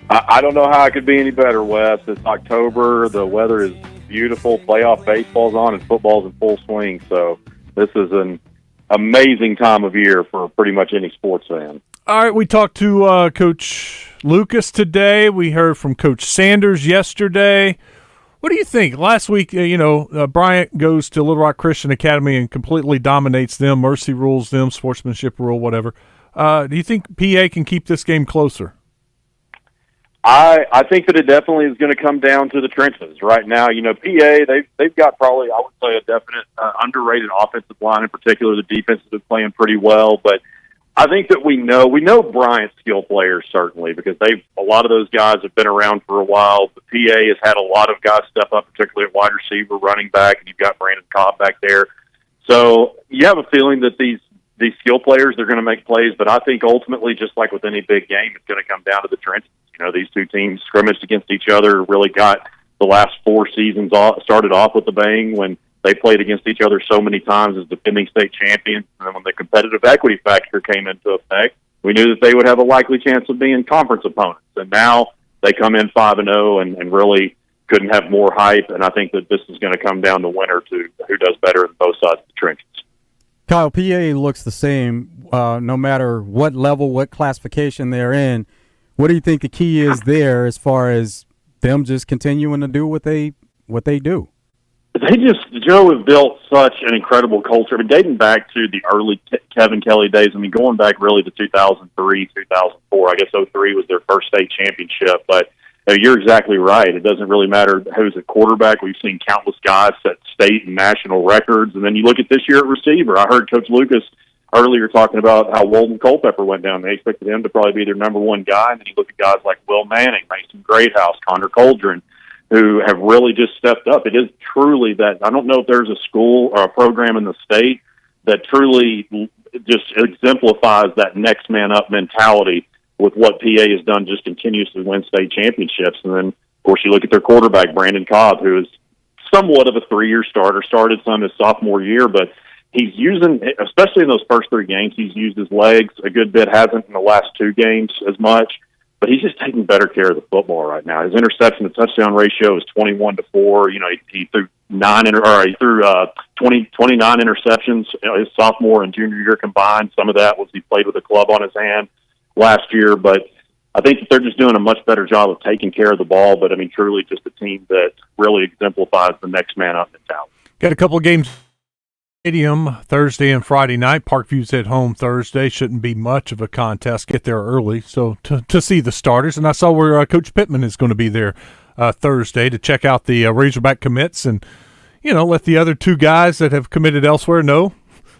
I don't know how I could be any better, Wes. It's October. The weather is beautiful. Playoff baseball's on and football's in full swing. So this is an amazing time of year for pretty much any sports fan. All right, we talked to Coach Lucas today. We heard from Coach Sanders yesterday. What do you think? Last week, Bryant goes to Little Rock Christian Academy and completely dominates them, mercy rules them, sportsmanship rule, whatever. Do you think PA can keep this game closer? I think that it definitely is going to come down to the trenches. Right now, PA, they've got probably, I would say, a definite underrated offensive line in particular. The defense has been playing pretty well, but I think that we know Bryant's skill players certainly because a lot of those guys have been around for a while. The PA has had a lot of guys step up, particularly at wide receiver, running back, and you've got Brandon Cobb back there. So you have a feeling that these skill players, they're going to make plays, but I think ultimately, just like with any big game, it's going to come down to the trenches. These two teams scrimmaged against each other, really got the last 4 seasons started off with a bang when they played against each other so many times as defending state champions. And then when the competitive equity factor came into effect, we knew that they would have a likely chance of being conference opponents. And now they come in 5-0 and really couldn't have more hype. And I think that this is going to come down the winner to who does better in both sides of the trenches. Kyle, PA looks the same no matter what level, what classification they're in. What do you think the key is there as far as them just continuing to do what they do? They just, Joe, have built such an incredible culture. I mean, dating back to the early Kevin Kelly days, going back really to 2003, 2004. I guess 2003 was their first state championship. But you're exactly right. It doesn't really matter who's at quarterback. We've seen countless guys set state and national records. And then you look at this year at receiver. I heard Coach Lucas earlier talking about how Walden Culpepper went down. They expected him to probably be their number one guy. And then you look at guys like Will Manning, Mason Greathouse, Connor Coldren, who have really just stepped up. It is truly that, I don't know if there's a school or a program in the state that truly just exemplifies that next man up mentality with what PA has done, just continues to win state championships. And then, of course, you look at their quarterback, Brandon Cobb, who is somewhat of a 3-year starter, started some his sophomore year, but he's using, especially in those first 3 games, he's used his legs a good bit, hasn't in the last 2 games as much. But he's just taking better care of the football right now. His interception to touchdown ratio is 21-4. He threw 29 interceptions his sophomore and junior year combined. Some of that was he played with a club on his hand last year. But I think that they're just doing a much better job of taking care of the ball. But, truly just a team that really exemplifies the next man up mentality. Got a couple of games Stadium Thursday and Friday night. Parkview's at home Thursday. Shouldn't be much of a contest. Get there early so to see the starters. And I saw where Coach Pittman is going to be there Thursday to check out the Razorback commits and, let the other 2 guys that have committed elsewhere know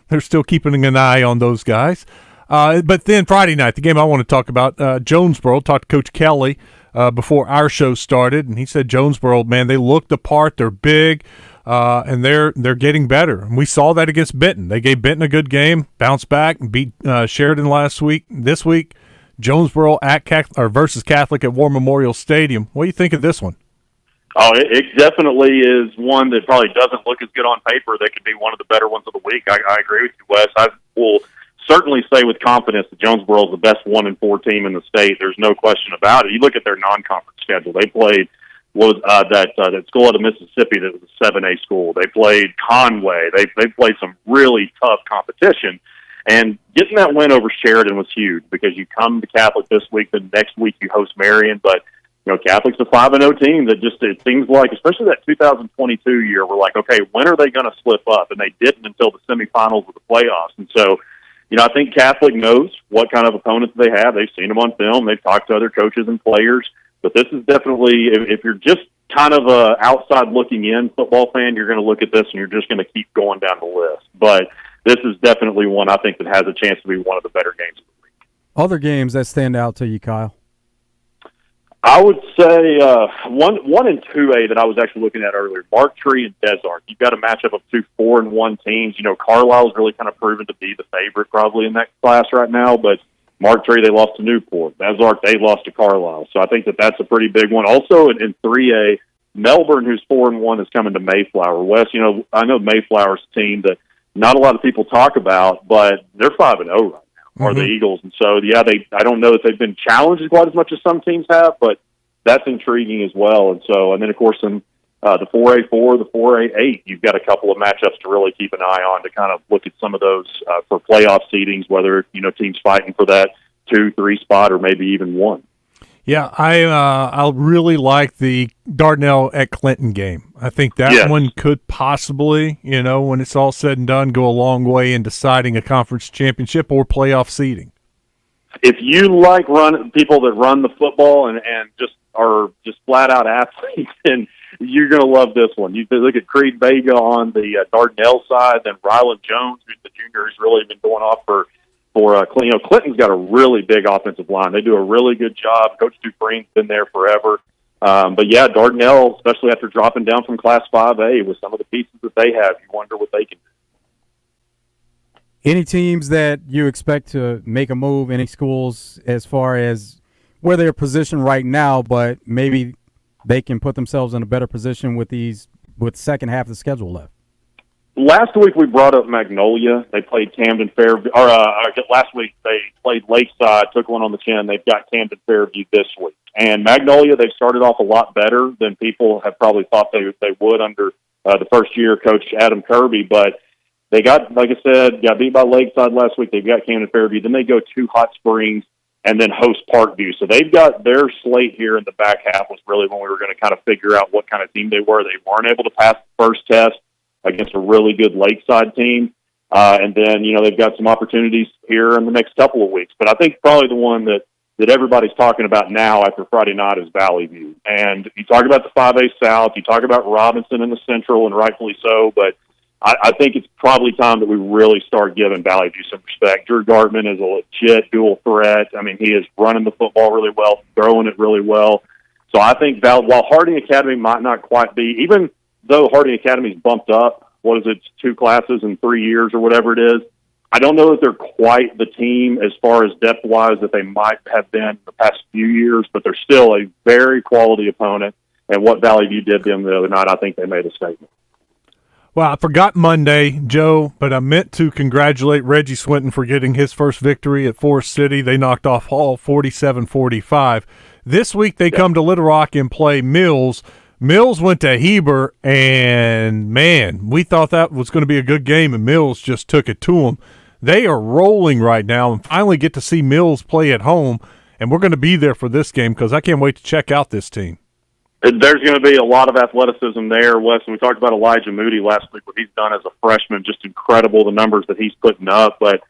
they're still keeping an eye on those guys. But then Friday night, the game I want to talk about, Jonesboro. Talked to Coach Kelly before our show started, and he said Jonesboro, man, they look the part. They're big. And they're getting better. And we saw that against Benton. They gave Benton a good game, bounced back, and beat Sheridan last week. This week, Jonesboro versus Catholic at War Memorial Stadium. What do you think of this one? Oh, it definitely is one that probably doesn't look as good on paper. That could be one of the better ones of the week. I agree with you, Wes. I will certainly say with confidence that Jonesboro is the best 1-4 team in the state. There's no question about it. You look at their non-conference schedule. They played that school out of Mississippi that was a 7A school. They played Conway. They played some really tough competition. And getting that win over Sheridan was huge because you come to Catholic this week, the next week you host Marion. But, Catholic's a 5-0 team that just, it seems like, especially that 2022 year, we're like, okay, when are they going to slip up? And they didn't until the semifinals of the playoffs. And so, I think Catholic knows what kind of opponents they have. They've seen them on film. They've talked to other coaches and players. But this is definitely, if you're just kind of a outside looking in football fan, you're going to look at this and you're just going to keep going down the list. But this is definitely one I think that has a chance to be one of the better games of the week. Other games that stand out to you, Kyle? I would say 1 and 2A that I was actually looking at earlier, Mark Tree and Desart. You've got a matchup of 2 4-1 teams. Carlisle's really kind of proven to be the favorite probably in that class right now, but Mark Tree, they lost to Newport. Desart, they lost to Carlisle. So I think that that's a pretty big one. Also in 3A, Melbourne, who's 4-1, is coming to Mayflower. Wes, I know Mayflower's a team that not a lot of people talk about, but they're 5-0 right now, are the Eagles. And so, I don't know that they've been challenged quite as much as some teams have, but that's intriguing as well. And so, and then, of course, in the 4A4, the 4A8, you've got a couple of matchups to really keep an eye on to kind of look at some of those for playoff seedings, whether, teams fighting for that 2-3 spot or maybe even 1. Yeah, I really like the Dardanelle at Clinton game. I think that one could possibly, when it's all said and done, go a long way in deciding a conference championship or playoff seeding. If you like people that run the football and just are just flat out athletes, then you're going to love this one. You look at Creed Vega on the Dardanelle side, then Ryland Jones, who's the junior, who's really been going off for Clinton. Clinton's got a really big offensive line. They do a really good job. Coach Dufresne's been there forever. But Dardanelle, especially after dropping down from Class 5A, with some of the pieces that they have, you wonder what they can do. Any teams that you expect to make a move, any schools as far as where they're positioned right now, but maybe they can put themselves in a better position with second half of the schedule left? Last week we brought up Magnolia. They played Camden Fairview. Last week they played Lakeside, took one on the chin. They've got Camden Fairview this week. And Magnolia, they've started off a lot better than people have probably thought they would under the first year Coach Adam Kirby. But they got, like I said, got beat by Lakeside last week. They've got Camden Fairview. Then they go to Hot Springs and then host Parkview. So they've got their slate here in the back half was really when we were going to kind of figure out what kind of team they were. They weren't able to pass the first test against a really good Lakeside team. And then, they've got some opportunities here in the next couple of weeks. But I think probably the one that everybody's talking about now after Friday night is Valley View. And you talk about the 5A South, you talk about Robinson in the Central, and rightfully so, but I think it's probably time that we really start giving Valley View some respect. Drew Gartman is a legit dual threat. I mean, he is running the football really well, throwing it really well. So I think while Harding Academy might not quite be, even though Harding Academy's bumped up, 2 classes in 3 years or whatever it is, I don't know that they're quite the team as far as depth-wise that they might have been in the past few years, but they're still a very quality opponent. And what Valley View did to them the other night, I think they made a statement. Well, I forgot Monday, Joe, but I meant to congratulate Reggie Swinton for getting his first victory at Forest City. They knocked off Hall 47-45. This week they come to Little Rock and play Mills. Mills went to Heber, and, man, we thought that was going to be a good game, and Mills just took it to them. They are rolling right now and finally get to see Mills play at home, and we're going to be there for this game because I can't wait to check out this team. There's going to be a lot of athleticism there, Wes. And we talked about Elijah Moody last week, what he's done as a freshman, just incredible, the numbers that he's putting up. But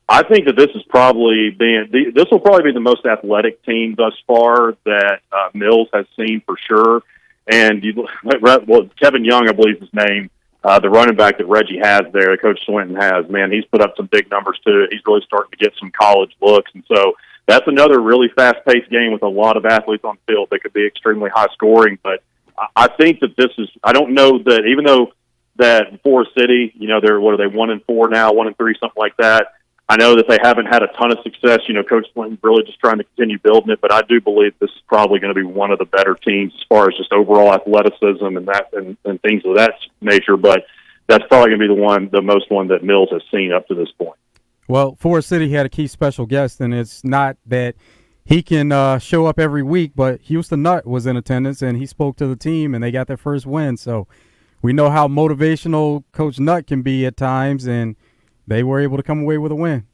I think that this will probably be the most athletic team thus far that Mills has seen for sure. And Kevin Young, I believe is his name, the running back that Reggie has there, that Coach Swinton has, man, he's put up some big numbers too. He's really starting to get some college looks. And so that's another really fast-paced game with a lot of athletes on the field that could be extremely high-scoring. But I think that I don't know that, even though that Forest City, they're 1-4 now, 1-3, something like that. I know that they haven't had a ton of success. Coach Swinton's really just trying to continue building it, but I do believe this is probably going to be one of the better teams as far as just overall athleticism and things of that nature. But that's probably going to be the most one that Mills has seen up to this point. Well, Forest City had a key special guest, and it's not that he can show up every week, but Houston Nutt was in attendance, and he spoke to the team, and they got their first win. So we know how motivational Coach Nutt can be at times, and they were able to come away with a win.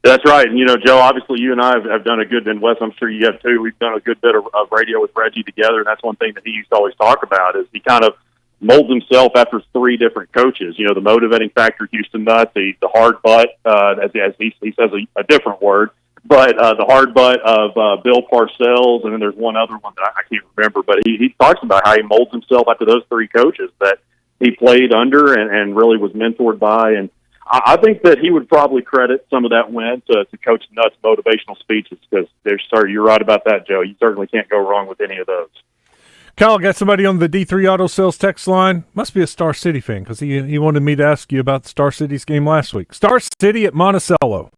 That's right. And, Joe, obviously you and I have done a good, and Wes, I'm sure you have too, we've done a good bit of radio with Reggie together, and that's one thing that he used to always talk about is he kind of molds himself after 3 different coaches. The motivating factor, Houston Nutt, the hard butt, as he says a different word, but the hard butt of Bill Parcells, and then there's one other one that I can't remember, but he talks about how he molds himself after those 3 coaches that he played under and really was mentored by. And I think that he would probably credit some of that win to Coach Nutt's motivational speeches because you're right about that, Joe. You certainly can't go wrong with any of those. Kyle, got somebody on the D3 Auto Sales text line. Must be a Star City fan because he wanted me to ask you about Star City's game last week. Star City at Monticello.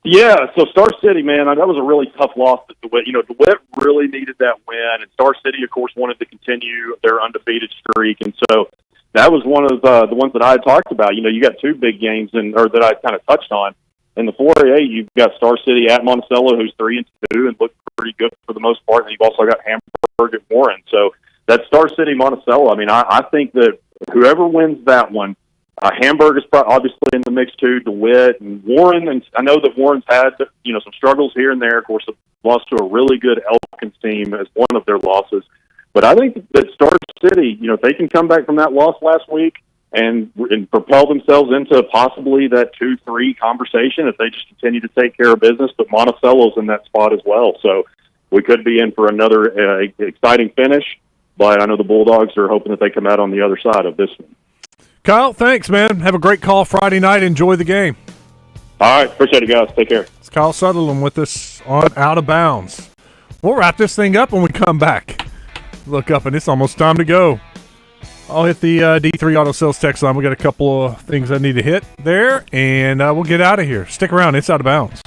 Yeah, so Star City, man, that was a really tough loss to DeWitt. DeWitt really needed that win, and Star City, of course, wanted to continue their undefeated streak, and so that was one of the ones that I had talked about. You got two big games, or that I kind of touched on. In the 4A, you've got Star City at Monticello, who's 3-2 and looked pretty good for the most part, and you've also got Hamburg at Warren. So that Star City Monticello, I think that whoever wins that one, Hamburg is obviously in the mix too, DeWitt and Warren. And I know that Warren's had some struggles here and there. Of course, lost to a really good Elkins team as one of their losses. But I think that Star City, if they can come back from that loss last week and propel themselves into possibly that 2-3 conversation, if they just continue to take care of business. But Monticello's in that spot as well, so we could be in for another exciting finish. But I know the Bulldogs are hoping that they come out on the other side of this one. Kyle, thanks, man. Have a great call Friday night. Enjoy the game. All right. Appreciate it, guys. Take care. It's Kyle Sutherland with us on Out of Bounds. We'll wrap this thing up when we come back. Look up, and it's almost time to go. I'll hit the D3 Auto Sales text line. We got a couple of things I need to hit there, and we'll get out of here. Stick around. It's Out of Bounds.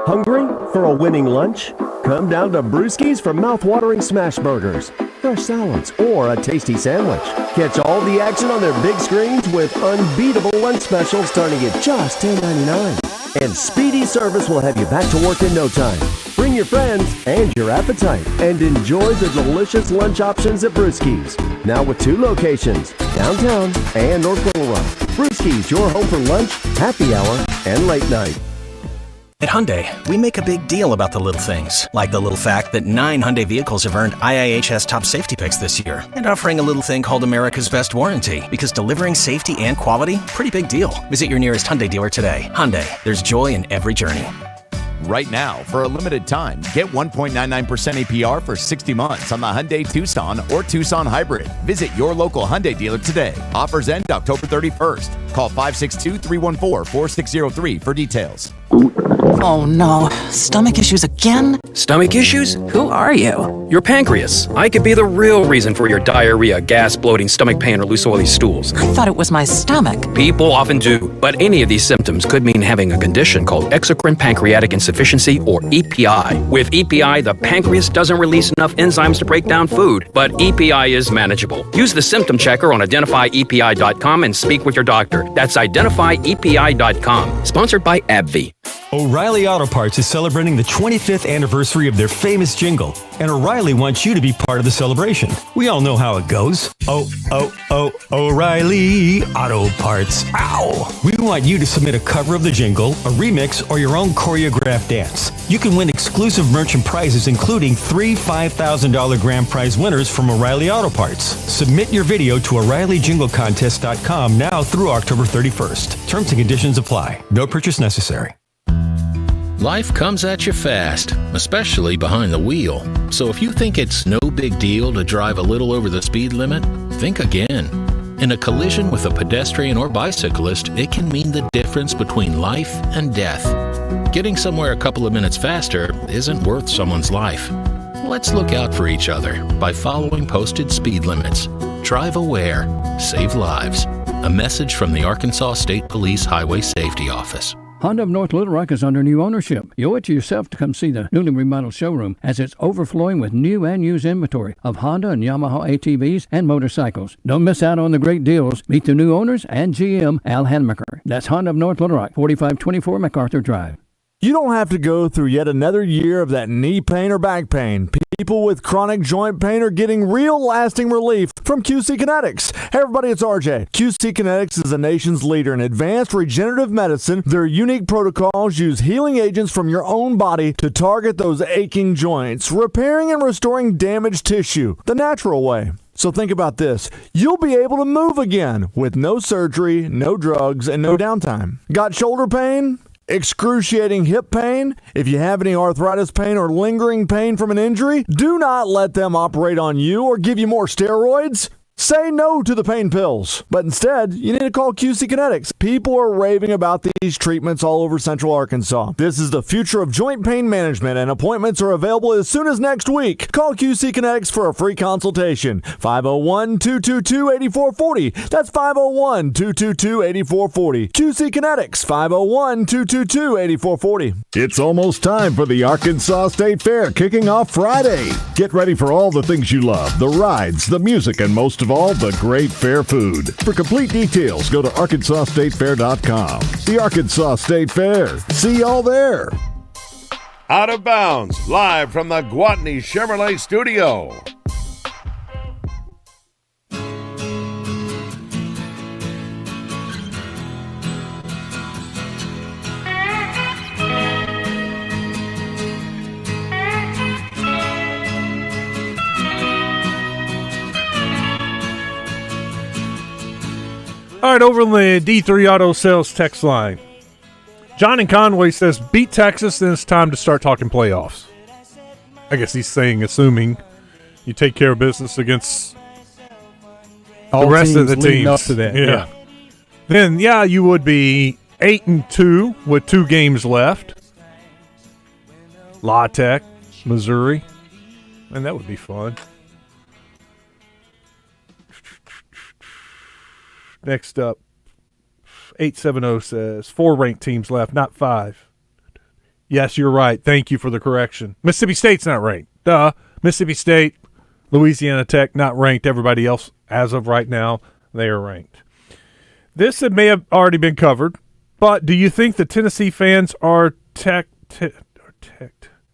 Hungry for a winning lunch? Come down to Brewski's for mouth-watering smash burgers, fresh salads, or a tasty sandwich. Catch all the action on their big screens with unbeatable lunch specials starting at just $10.99. And speedy service will have you back to work in no time. Bring your friends and your appetite and enjoy the delicious lunch options at Brewski's. Now with 2 locations, downtown and North Little Rock. Brewski's, your home for lunch, happy hour, and late night. At Hyundai, we make a big deal about the little things, like the little fact that 9 Hyundai vehicles have earned IIHS top safety picks this year, and offering a little thing called America's Best Warranty, because delivering safety and quality, pretty big deal. Visit your nearest Hyundai dealer today. Hyundai, there's joy in every journey. Right now, for a limited time, get 1.99% APR for 60 months on the Hyundai Tucson or Tucson Hybrid. Visit your local Hyundai dealer today. Offers end October 31st. Call 562-314-4603 for details. Oh no, stomach issues again? Stomach issues? Who are you? Your pancreas. I could be the real reason for your diarrhea, gas, bloating, stomach pain, or loose oily stools. I thought it was my stomach. People often do, but any of these symptoms could mean having a condition called exocrine pancreatic insufficiency, or EPI. With EPI, the pancreas doesn't release enough enzymes to break down food, but EPI is manageable. Use the symptom checker on identifyepi.com and speak with your doctor. That's identifyepi.com. Sponsored by AbbVie. O'Reilly Auto Parts is celebrating the 25th anniversary of their famous jingle, and O'Reilly wants you to be part of the celebration. We all know how it goes. O'Reilly Auto Parts. Ow! We want you to submit a cover of the jingle, a remix, or your own choreographed dance. You can win exclusive merch and prizes, including 3 $5,000 grand prize winners from O'Reilly Auto Parts. Submit your video to O'ReillyJingleContest.com now through October 31st. Terms and conditions apply. No purchase necessary. Life comes at you fast, especially behind the wheel. So if you think it's no big deal to drive a little over the speed limit, think again. In a collision with a pedestrian or bicyclist, it can mean the difference between life and death. Getting somewhere a couple of minutes faster isn't worth someone's life. Let's look out for each other by following posted speed limits. Drive aware, save lives. A message from the Arkansas State Police Highway Safety Office. Honda of North Little Rock is under new ownership. You owe it to yourself to come see the newly remodeled showroom, as it's overflowing with new and used inventory of Honda and Yamaha ATVs and motorcycles. Don't miss out on the great deals. Meet the new owners and GM, Al Hanmaker. That's Honda of North Little Rock, 4524 MacArthur Drive. You don't have to go through yet another year of that knee pain or back pain. People with chronic joint pain are getting real lasting relief from QC Kinetics. Hey everybody, it's RJ. QC Kinetics is the nation's leader in advanced regenerative medicine. Their unique protocols use healing agents from your own body to target those aching joints, repairing and restoring damaged tissue the natural way. So think about this. You'll be able to move again with no surgery, no drugs, and no downtime. Got shoulder pain? Excruciating hip pain? If you have any arthritis pain or lingering pain from an injury, do not let them operate on you or give you more steroids. Say no to the pain pills, but instead, you need to call QC Kinetics. People are raving about these treatments all over Central Arkansas. This is the future of joint pain management, and appointments are available as soon as next week. Call QC Kinetics for a free consultation. 501-222-8440. That's 501-222-8440. QC Kinetics, 501-222-8440. It's almost time for the Arkansas State Fair, kicking off Friday. Get ready for all the things you love, the rides, the music, and most of all, the great fair food. For complete details, go to ArkansasStateFair.com. The Arkansas State Fair. See y'all there. Out of Bounds, live from the Gwatney Chevrolet Studio. All right, over on the D3 Auto Sales text line. John in Conway says, beat Texas, then it's time to start talking playoffs. I guess he's saying, assuming you take care of business against the rest of the teams. Up to that. Yeah. Then, you would be 8-2 with 2 games left. La Tech, Missouri. And that would be fun. Next up, 870 says 4 ranked teams left, not 5. Yes, you're right. Thank you for the correction. Mississippi State's not ranked. Duh. Mississippi State, Louisiana Tech, not ranked. Everybody else, as of right now, they are ranked. This may have already been covered, but do you think the Tennessee fans are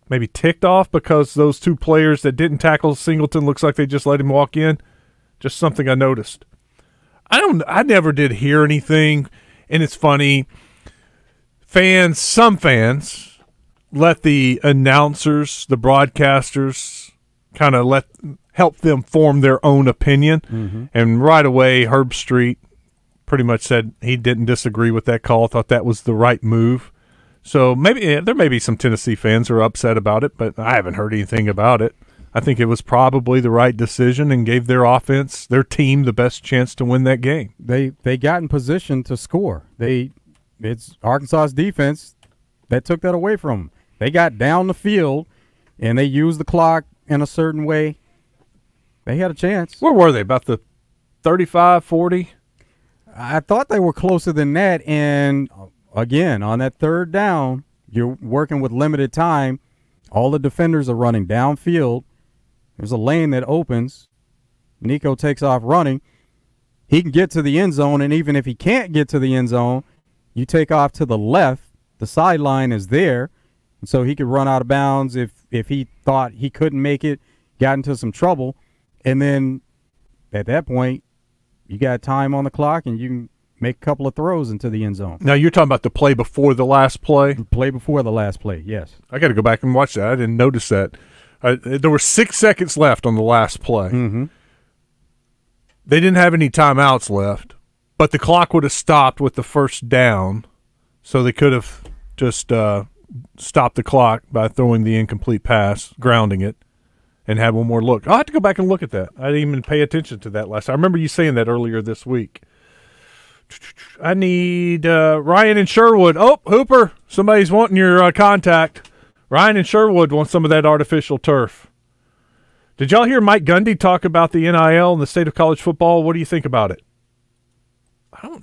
maybe ticked off because those 2 players that didn't tackle Singleton looks like they just let him walk in? Just something I noticed. I never did hear anything, and it's funny. Some fans let the announcers, the broadcasters, kind of help them form their own opinion. Mm-hmm. And right away, Herb Street pretty much said he didn't disagree with that call, thought that was the right move. So maybe there may be some Tennessee fans who are upset about it, but I haven't heard anything about it. I think it was probably the right decision and gave their offense, their team, the best chance to win that game. They got in position to score. It's Arkansas's defense that took that away from them. They got down the field, and they used the clock in a certain way. They had a chance. Where were they, about the 35, 40? I thought they were closer than that, and, again, on that third down, you're working with limited time. All the defenders are running downfield. There's a lane that opens. Nico takes off running. He can get to the end zone, and even if he can't get to the end zone, you take off to the left. The sideline is there, and so he could run out of bounds if he thought he couldn't make it, got into some trouble. And then at that point, you got time on the clock, and you can make a couple of throws into the end zone. Now, you're talking about the play before the last play? Play before the last play, yes. I got to go back and watch that. I didn't notice that. There were 6 seconds left on the last play. Mm-hmm. They didn't have any timeouts left, but the clock would have stopped with the first down, so they could have just stopped the clock by throwing the incomplete pass, grounding it, and had one more look. I'll have to go back and look at that. I didn't even pay attention to that last time. I remember you saying that earlier this week. I need Ryan in Sherwood. Oh, Hooper, somebody's wanting your contact. Ryan in Sherwood wants some of that artificial turf. Did y'all hear Mike Gundy talk about the NIL and the state of college football? What do you think about it?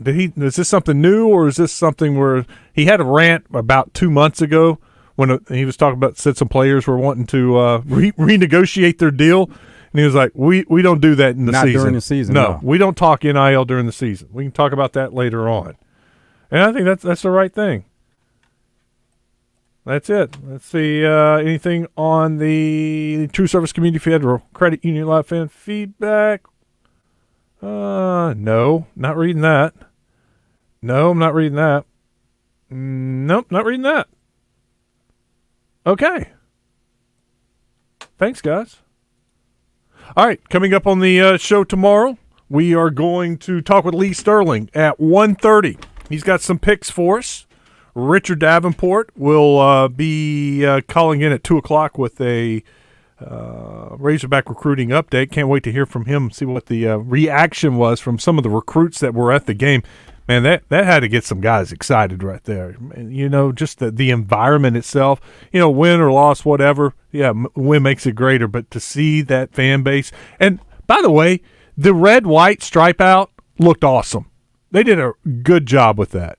Is this something new, or is this something where he had a rant about 2 months ago when he was talking about, said some players were wanting to renegotiate their deal, and he was like, we don't do that in the season. Not during the season. No, we don't talk NIL during the season. We can talk about that later on. And I think that's the right thing. That's it. Let's see. Anything on the True Service Community Federal Credit Union Live fan feedback? No, not reading that. No, I'm not reading that. Nope, not reading that. Okay. Thanks, guys. All right, coming up on the show tomorrow, we are going to talk with Lee Sterling at 1:30. He's got some picks for us. Richard Davenport will be calling in at 2 o'clock with a Razorback recruiting update. Can't wait to hear from him, see what the reaction was from some of the recruits that were at the game. Man, that had to get some guys excited right there. You know, just the environment itself, you know, win or loss, whatever. Yeah, win makes it greater. But to see that fan base. And, by the way, the red-white stripe out looked awesome. They did a good job with that.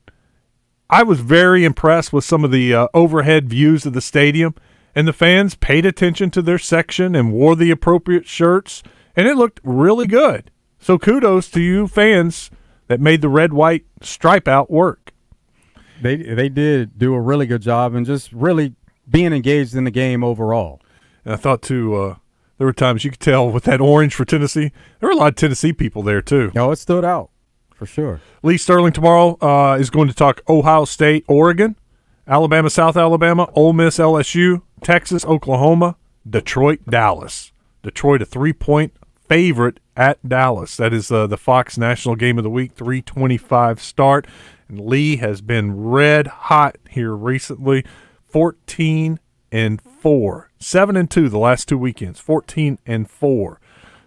I was very impressed with some of the overhead views of the stadium. And the fans paid attention to their section and wore the appropriate shirts. And it looked really good. So kudos to you fans that made the red-white stripe out work. They did do a really good job and just really being engaged in the game overall. And I thought, too, there were times you could tell with that orange for Tennessee, there were a lot of Tennessee people there, too. Oh, it stood out for sure. Lee Sterling tomorrow is going to talk Ohio State, Oregon, Alabama, South Alabama, Ole Miss, LSU, Texas, Oklahoma, Detroit, Dallas. Detroit, a 3-point favorite at Dallas. That is the Fox National Game of the Week, 3:25 start. And Lee has been red hot here recently, 14-4, 7-2 the last 2 weekends, 14-4.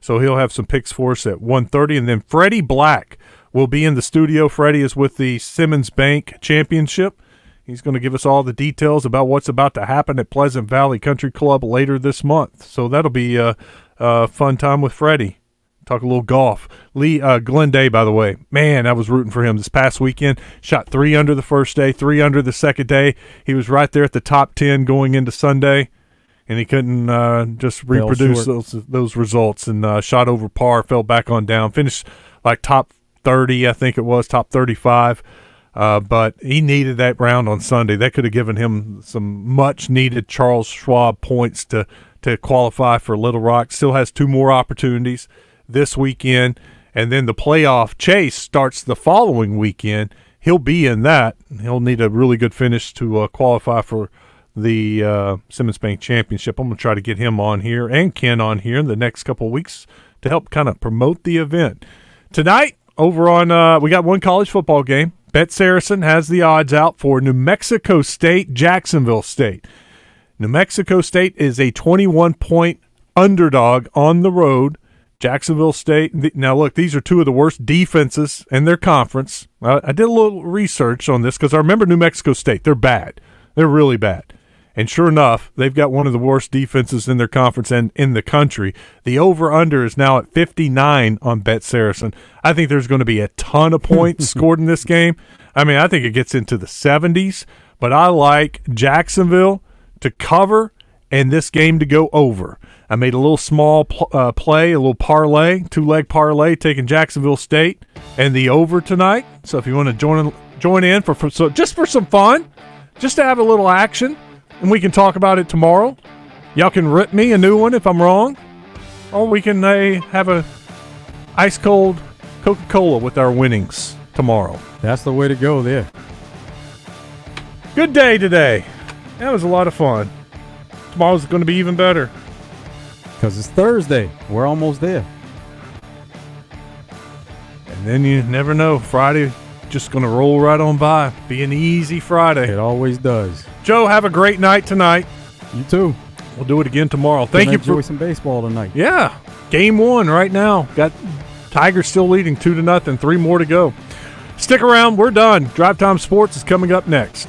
So he'll have some picks for us at 1:30. And then Freddie Black will be in the studio. Freddie is with the Simmons Bank Championship. He's going to give us all the details about what's about to happen at Pleasant Valley Country Club later this month. So that'll be a fun time with Freddie. Talk a little golf. Glenn Day, by the way, man, I was rooting for him this past weekend. Shot 3 under the first day, 3 under the second day. He was right there at the top 10 going into Sunday, and he couldn't just reproduce those results and shot over par, fell back on down, finished like top 30, I think it was, top 35. But he needed that round on Sunday. That could have given him some much-needed Charles Schwab points to qualify for Little Rock. Still has 2 more opportunities this weekend, and then the playoff chase starts the following weekend. He'll be in that. He'll need a really good finish to qualify for the Simmons Bank Championship. I'm going to try to get him on here and Ken on here in the next couple of weeks to help kind of promote the event. Tonight, over on we got one college football game. Bet Saracen has the odds out for New Mexico State, Jacksonville State. New Mexico State is a 21-point underdog on the road. Jacksonville State, now look, these are 2 of the worst defenses in their conference. I did a little research on this because I remember New Mexico State. They're bad. They're really bad. And sure enough, they've got one of the worst defenses in their conference and in the country. The over-under is now at 59 on Bet Saracen. I think there's going to be a ton of points scored in this game. I mean, I think it gets into the 70s, but I like Jacksonville to cover and this game to go over. I made a little small play, a little parlay, 2-leg parlay, taking Jacksonville State and the over tonight. So if you want to join in for just for some fun, just to have a little action, and we can talk about it tomorrow. Y'all can rip me a new one if I'm wrong, or we can have a ice-cold Coca-Cola with our winnings tomorrow. That's the way to go there. Good day today. That was a lot of fun. Tomorrow's going to be even better. Because it's Thursday. We're almost there. And then you never know. Friday just going to roll right on by. Be an easy Friday. It always does. Joe, have a great night tonight. You too. We'll do it again tomorrow. Thank you for enjoy some baseball tonight. Yeah. Game 1 right now. Got Tigers still leading 2-0, 3 more to go. Stick around. We're done. Drive Time Sports is coming up next.